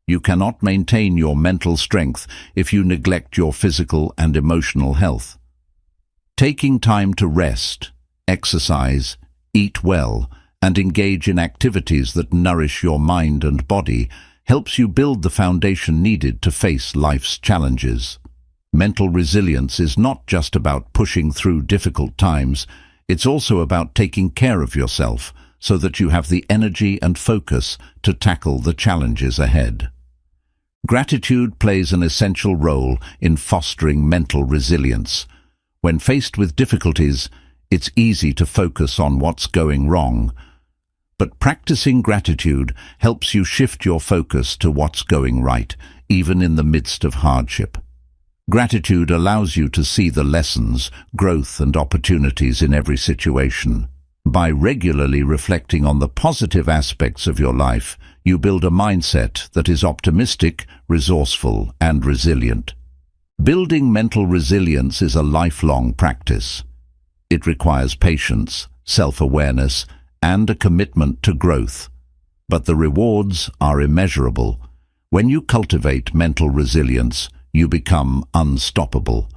You cannot maintain your mental strength if you neglect your physical and emotional health. Taking time to rest, exercise, eat well, and engage in activities that nourish your mind and body helps you build the foundation needed to face life's challenges. Mental resilience is not just about pushing through difficult times, it's also about taking care of yourself so that you have the energy and focus to tackle the challenges ahead. Gratitude plays an essential role in fostering mental resilience. When faced with difficulties, it's easy to focus on what's going wrong, but practicing gratitude helps you shift your focus to what's going right, even in the midst of hardship. Gratitude allows you to see the lessons, growth, and opportunities in every situation. By regularly reflecting on the positive aspects of your life, you build a mindset that is optimistic, resourceful, and resilient. Building mental resilience is a lifelong practice. It requires patience, self-awareness, and a commitment to growth. But the rewards are immeasurable. When you cultivate mental resilience, you become unstoppable.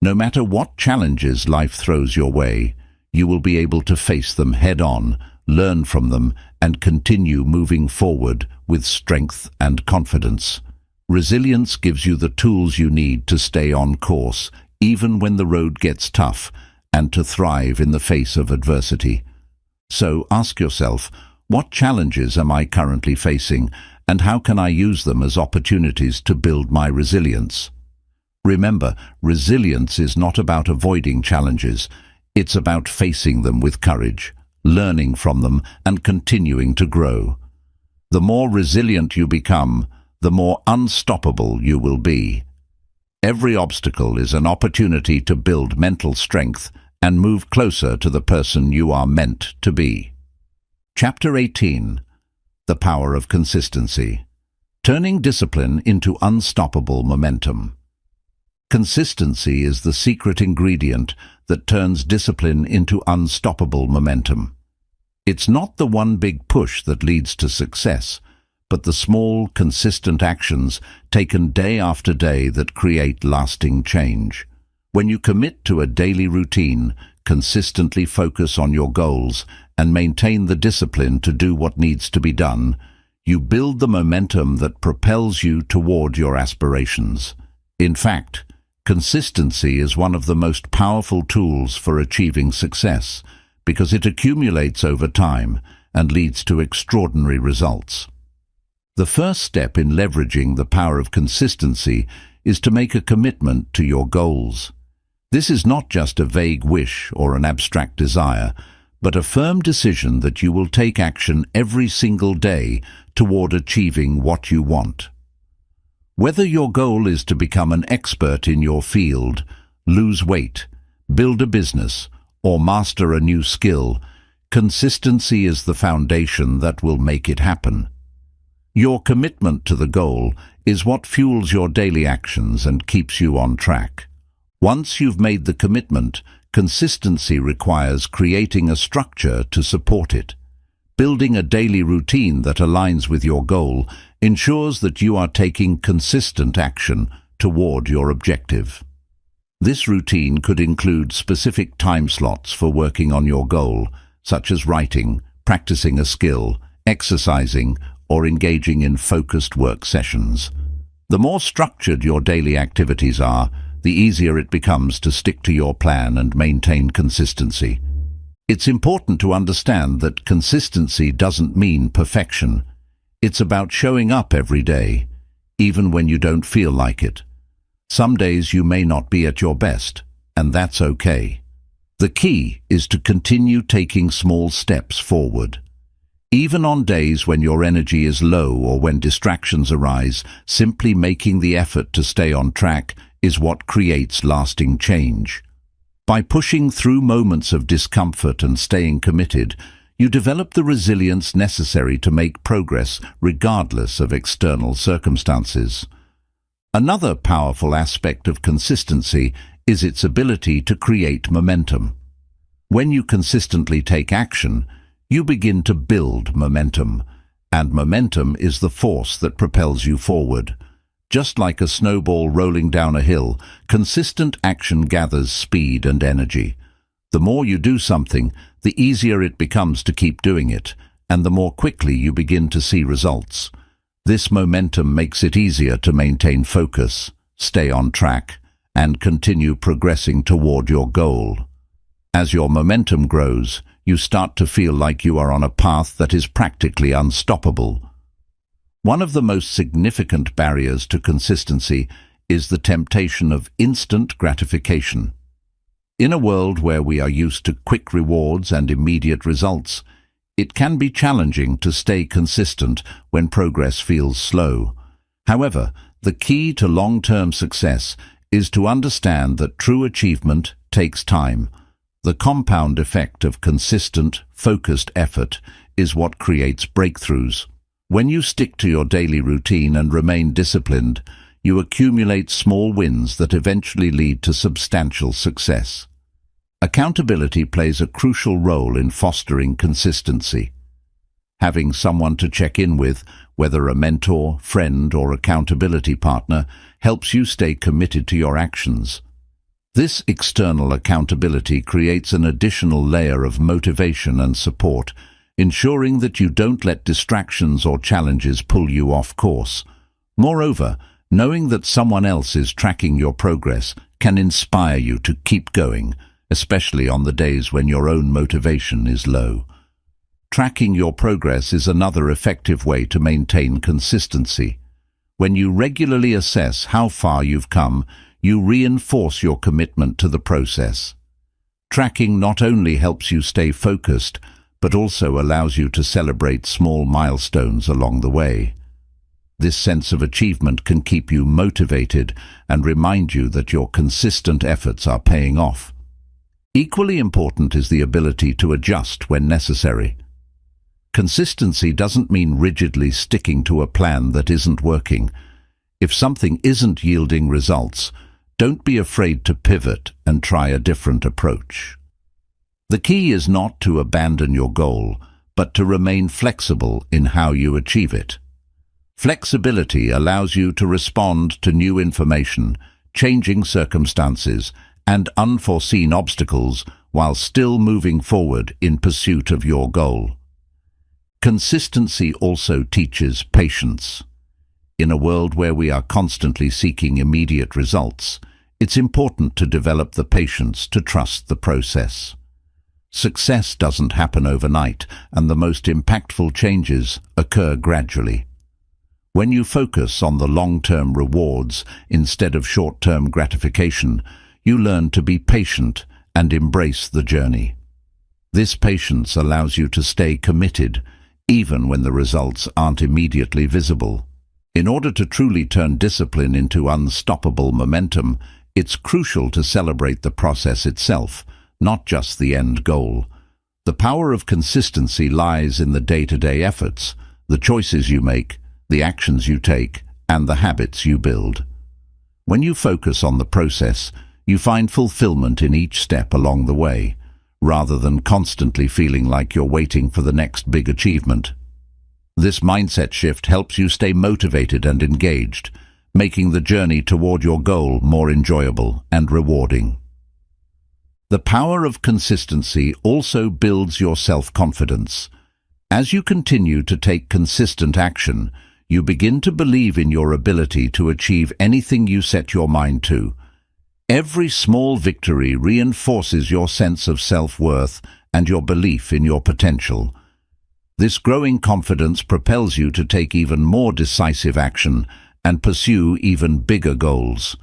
No matter what challenges life throws your way, you will be able to face them head-on, learn from them, and continue moving forward with strength and confidence. Resilience gives you the tools you need to stay on course, even when the road gets tough, and to thrive in the face of adversity. So ask yourself, what challenges am I currently facing, and how can I use them as opportunities to build my resilience? Remember, resilience is not about avoiding challenges. It's about facing them with courage, learning from them, and continuing to grow. The more resilient you become, the more unstoppable you will be. Every obstacle is an opportunity to build mental strength and move closer to the person you are meant to be. Chapter 18. The Power of Consistency. Turning discipline into unstoppable momentum. Consistency is the secret ingredient that turns discipline into unstoppable momentum. It's not the one big push that leads to success, but the small, consistent actions taken day after day that create lasting change. When you commit to a daily routine, consistently focus on your goals, and maintain the discipline to do what needs to be done, you build the momentum that propels you toward your aspirations. In fact, consistency is one of the most powerful tools for achieving success because it accumulates over time and leads to extraordinary results. The first step in leveraging the power of consistency is to make a commitment to your goals. This is not just a vague wish or an abstract desire, but a firm decision that you will take action every single day toward achieving what you want. Whether your goal is to become an expert in your field, lose weight, build a business, or master a new skill, consistency is the foundation that will make it happen. Your commitment to the goal is what fuels your daily actions and keeps you on track. Once you've made the commitment, consistency requires creating a structure to support it. Building a daily routine that aligns with your goal ensures that you are taking consistent action toward your objective. This routine could include specific time slots for working on your goal, such as writing, practicing a skill, exercising, or engaging in focused work sessions. The more structured your daily activities are, the easier it becomes to stick to your plan and maintain consistency. It's important to understand that consistency doesn't mean perfection. It's about showing up every day, even when you don't feel like it. Some days you may not be at your best, and that's okay. The key is to continue taking small steps forward. Even on days when your energy is low or when distractions arise, simply making the effort to stay on track is what creates lasting change. By pushing through moments of discomfort and staying committed, you develop the resilience necessary to make progress regardless of external circumstances. Another powerful aspect of consistency is its ability to create momentum. When you consistently take action, you begin to build momentum, and momentum is the force that propels you forward. Just like a snowball rolling down a hill, consistent action gathers speed and energy. The more you do something, the easier it becomes to keep doing it, and the more quickly you begin to see results. This momentum makes it easier to maintain focus, stay on track, and continue progressing toward your goal. As your momentum grows, you start to feel like you are on a path that is practically unstoppable. One of the most significant barriers to consistency is the temptation of instant gratification. In a world where we are used to quick rewards and immediate results, it can be challenging to stay consistent when progress feels slow. However, the key to long-term success is to understand that true achievement takes time. The compound effect of consistent, focused effort is what creates breakthroughs. When you stick to your daily routine and remain disciplined, you accumulate small wins that eventually lead to substantial success. Accountability plays a crucial role in fostering consistency. Having someone to check in with, whether a mentor, friend, or accountability partner, helps you stay committed to your actions. This external accountability creates an additional layer of motivation and support, ensuring that you don't let distractions or challenges pull you off course. Moreover, knowing that someone else is tracking your progress can inspire you to keep going, especially on the days when your own motivation is low. Tracking your progress is another effective way to maintain consistency. When you regularly assess how far you've come, you reinforce your commitment to the process. Tracking not only helps you stay focused, but also allows you to celebrate small milestones along the way. This sense of achievement can keep you motivated and remind you that your consistent efforts are paying off. Equally important is the ability to adjust when necessary. Consistency doesn't mean rigidly sticking to a plan that isn't working. If something isn't yielding results, don't be afraid to pivot and try a different approach. The key is not to abandon your goal, but to remain flexible in how you achieve it. Flexibility allows you to respond to new information, changing circumstances, and unforeseen obstacles while still moving forward in pursuit of your goal. Consistency also teaches patience. In a world where we are constantly seeking immediate results, it's important to develop the patience to trust the process. Success doesn't happen overnight, and the most impactful changes occur gradually. When you focus on the long-term rewards instead of short-term gratification, you learn to be patient and embrace the journey. This patience allows you to stay committed, even when the results aren't immediately visible. In order to truly turn discipline into unstoppable momentum, it's crucial to celebrate the process itself, not just the end goal. The power of consistency lies in the day-to-day efforts, the choices you make, the actions you take, and the habits you build. When you focus on the process, you find fulfillment in each step along the way, rather than constantly feeling like you're waiting for the next big achievement. This mindset shift helps you stay motivated and engaged, making the journey toward your goal more enjoyable and rewarding. The power of consistency also builds your self-confidence. As you continue to take consistent action, you begin to believe in your ability to achieve anything you set your mind to. Every small victory reinforces your sense of self-worth and your belief in your potential. This growing confidence propels you to take even more decisive action and pursue even bigger goals.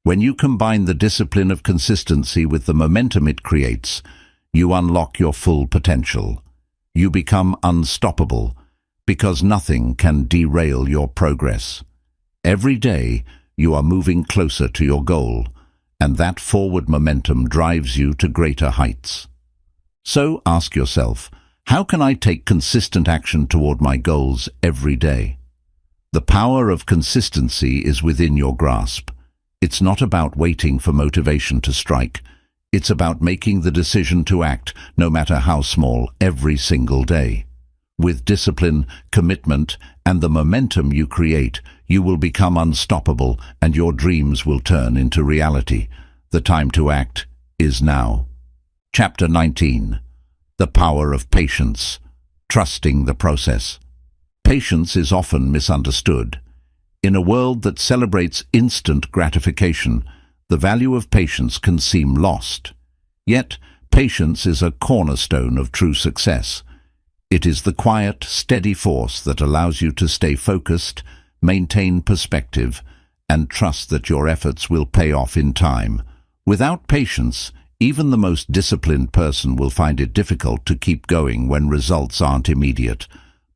When you combine the discipline of consistency with the momentum it creates, you unlock your full potential. You become unstoppable, because nothing can derail your progress. Every day, you are moving closer to your goal, and that forward momentum drives you to greater heights. So ask yourself, how can I take consistent action toward my goals every day? The power of consistency is within your grasp. It's not about waiting for motivation to strike. It's about making the decision to act, no matter how small, every single day. With discipline, commitment, and the momentum you create, you will become unstoppable and your dreams will turn into reality. The time to act is now. Chapter 19. The Power of Patience. Trusting the Process. Patience is often misunderstood. In a world that celebrates instant gratification, the value of patience can seem lost. Yet, patience is a cornerstone of true success. It is the quiet, steady force that allows you to stay focused, maintain perspective, and trust that your efforts will pay off in time. Without patience, even the most disciplined person will find it difficult to keep going when results aren't immediate.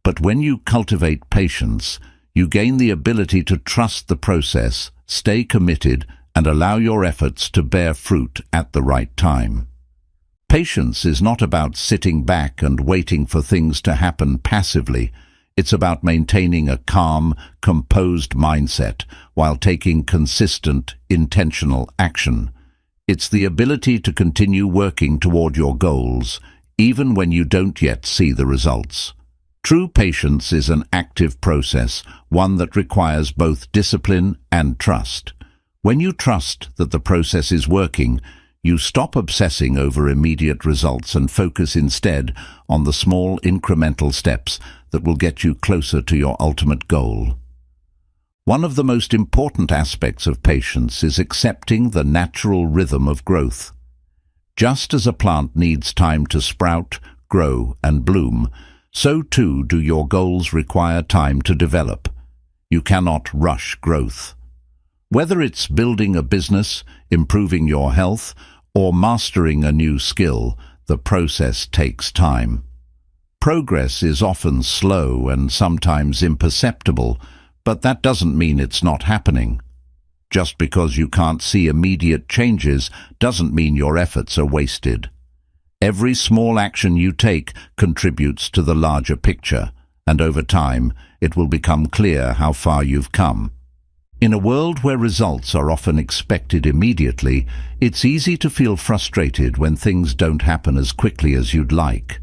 But when you cultivate patience, you gain the ability to trust the process, stay committed, and allow your efforts to bear fruit at the right time. Patience is not about sitting back and waiting for things to happen passively. It's about maintaining a calm, composed mindset while taking consistent, intentional action. It's the ability to continue working toward your goals, even when you don't yet see the results. True patience is an active process, one that requires both discipline and trust. When you trust that the process is working, you stop obsessing over immediate results and focus instead on the small incremental steps that will get you closer to your ultimate goal. One of the most important aspects of patience is accepting the natural rhythm of growth. Just as a plant needs time to sprout, grow, and bloom, so too do your goals require time to develop. You cannot rush growth. Whether it's building a business, improving your health, or mastering a new skill, the process takes time. Progress is often slow and sometimes imperceptible, but that doesn't mean it's not happening. Just because you can't see immediate changes doesn't mean your efforts are wasted. Every small action you take contributes to the larger picture, and over time, it will become clear how far you've come. In a world where results are often expected immediately, it's easy to feel frustrated when things don't happen as quickly as you'd like.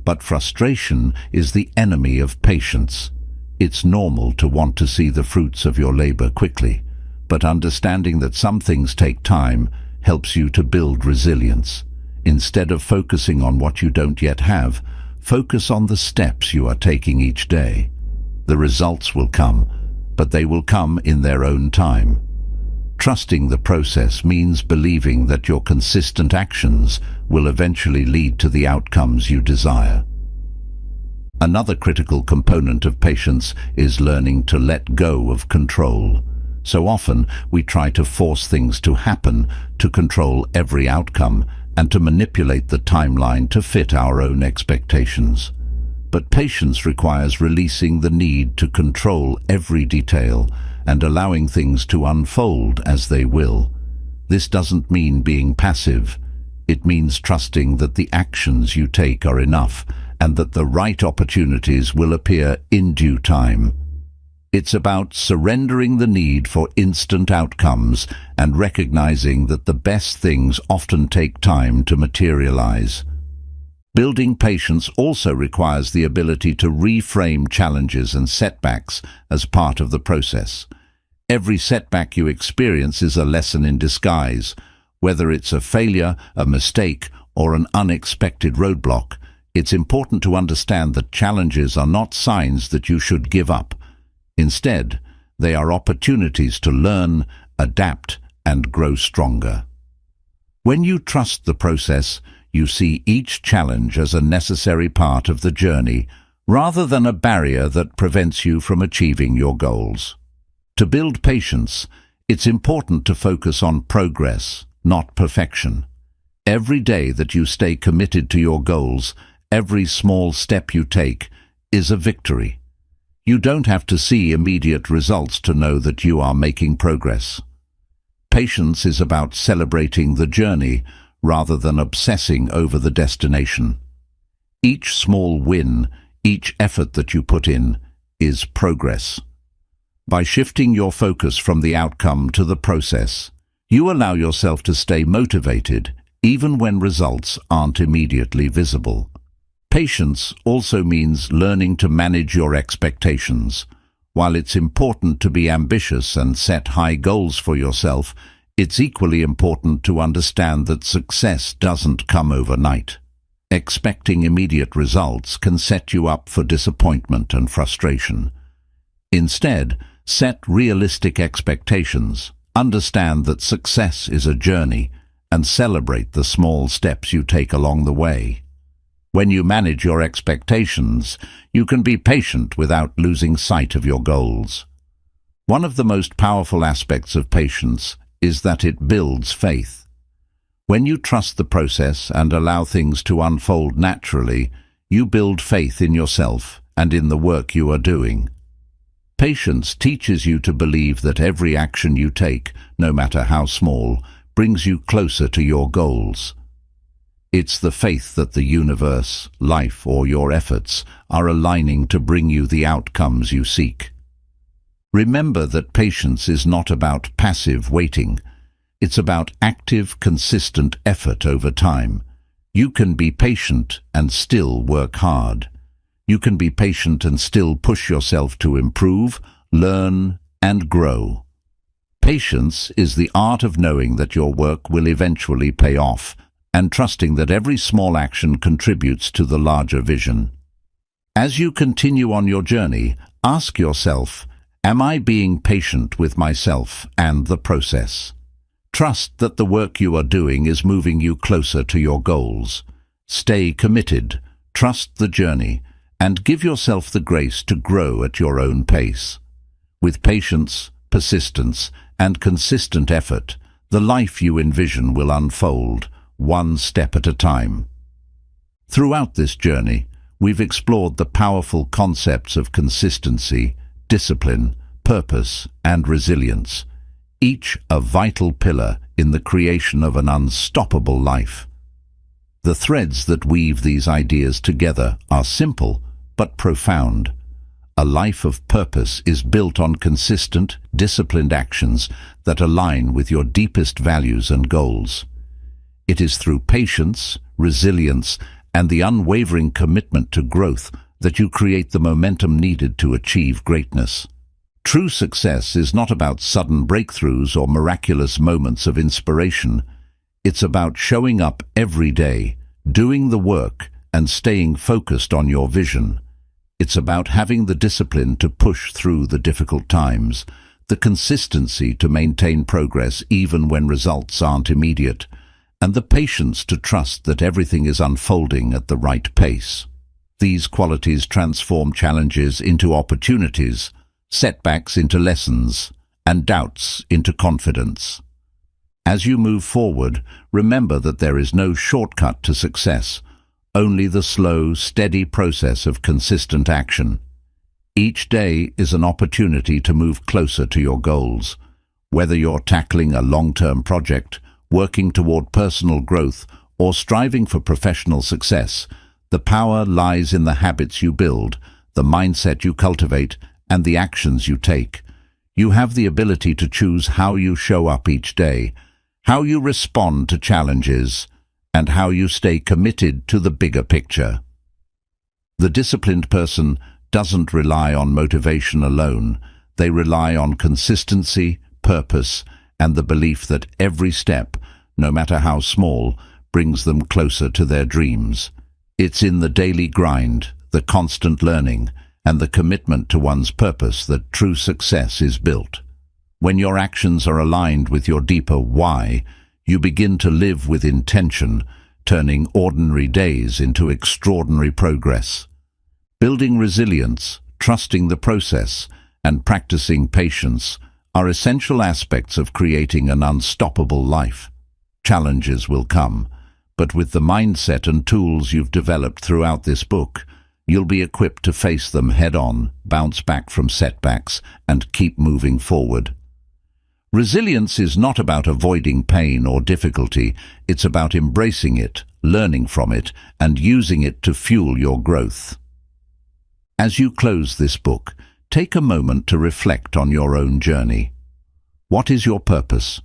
But frustration is the enemy of patience. It's normal to want to see the fruits of your labor quickly, but understanding that some things take time helps you to build resilience. Instead of focusing on what you don't yet have, focus on the steps you are taking each day. The results will come, but they will come in their own time. Trusting the process means believing that your consistent actions will eventually lead to the outcomes you desire. Another critical component of patience is learning to let go of control. So often, we try to force things to happen, to control every outcome, and to manipulate the timeline to fit our own expectations. But patience requires releasing the need to control every detail and allowing things to unfold as they will. This doesn't mean being passive. It means trusting that the actions you take are enough and that the right opportunities will appear in due time. It's about surrendering the need for instant outcomes and recognizing that the best things often take time to materialize. Building patience also requires the ability to reframe challenges and setbacks as part of the process. Every setback you experience is a lesson in disguise. Whether it's a failure, a mistake, or an unexpected roadblock, it's important to understand that challenges are not signs that you should give up. Instead, they are opportunities to learn, adapt, and grow stronger. When you trust the process, you see each challenge as a necessary part of the journey, rather than a barrier that prevents you from achieving your goals. To build patience, it's important to focus on progress, not perfection. Every day that you stay committed to your goals, every small step you take, is a victory. You don't have to see immediate results to know that you are making progress. Patience is about celebrating the journey rather than obsessing over the destination. Each small win, each effort that you put in, is progress. By shifting your focus from the outcome to the process, you allow yourself to stay motivated even when results aren't immediately visible. Patience also means learning to manage your expectations. While it's important to be ambitious and set high goals for yourself, it's equally important to understand that success doesn't come overnight. Expecting immediate results can set you up for disappointment and frustration. Instead, set realistic expectations, understand that success is a journey, and celebrate the small steps you take along the way. When you manage your expectations, you can be patient without losing sight of your goals. One of the most powerful aspects of patience is that it builds faith. When you trust the process and allow things to unfold naturally, you build faith in yourself and in the work you are doing. Patience teaches you to believe that every action you take, no matter how small, brings you closer to your goals. It's the faith that the universe, life, or your efforts are aligning to bring you the outcomes you seek. Remember that patience is not about passive waiting. It's about active, consistent effort over time. You can be patient and still work hard. You can be patient and still push yourself to improve, learn, and grow. Patience is the art of knowing that your work will eventually pay off, and trusting that every small action contributes to the larger vision. As you continue on your journey, ask yourself, am I being patient with myself and the process? Trust that the work you are doing is moving you closer to your goals. Stay committed, trust the journey, and give yourself the grace to grow at your own pace. With patience, persistence, and consistent effort, the life you envision will unfold, one step at a time. Throughout this journey, we've explored the powerful concepts of consistency, discipline, purpose, and resilience, each a vital pillar in the creation of an unstoppable life. The threads that weave these ideas together are simple but profound. A life of purpose is built on consistent, disciplined actions that align with your deepest values and goals. It is through patience, resilience, and the unwavering commitment to growth that you create the momentum needed to achieve greatness. True success is not about sudden breakthroughs or miraculous moments of inspiration. It's about showing up every day, doing the work, and staying focused on your vision. It's about having the discipline to push through the difficult times, the consistency to maintain progress even when results aren't immediate, and the patience to trust that everything is unfolding at the right pace. These qualities transform challenges into opportunities, setbacks into lessons, and doubts into confidence. As you move forward, remember that there is no shortcut to success, only the slow, steady process of consistent action. Each day is an opportunity to move closer to your goals. Whether you're tackling a long-term project, working toward personal growth, or striving for professional success, the power lies in the habits you build, the mindset you cultivate, and the actions you take. You have the ability to choose how you show up each day, how you respond to challenges, and how you stay committed to the bigger picture. The disciplined person doesn't rely on motivation alone. They rely on consistency, purpose, and the belief that every step, no matter how small, brings them closer to their dreams. It's in the daily grind, the constant learning, and the commitment to one's purpose that true success is built. When your actions are aligned with your deeper why, you begin to live with intention, turning ordinary days into extraordinary progress. Building resilience, trusting the process, and practicing patience are essential aspects of creating an unstoppable life. Challenges will come, but with the mindset and tools you've developed throughout this book, you'll be equipped to face them head-on, bounce back from setbacks, and keep moving forward. Resilience is not about avoiding pain or difficulty, it's about embracing it, learning from it, and using it to fuel your growth. As you close this book, take a moment to reflect on your own journey. What is your purpose?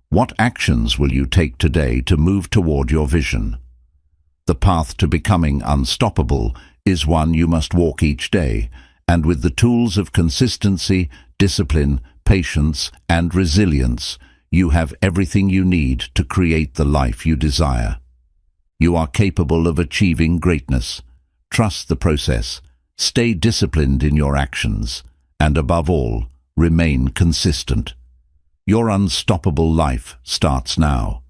What actions will you take today to move toward your vision? The path to becoming unstoppable is one you must walk each day, and with the tools of consistency, discipline, patience, and resilience, you have everything you need to create the life you desire. You are capable of achieving greatness. Trust the process, stay disciplined in your actions, and above all, remain consistent. Your unstoppable life starts now.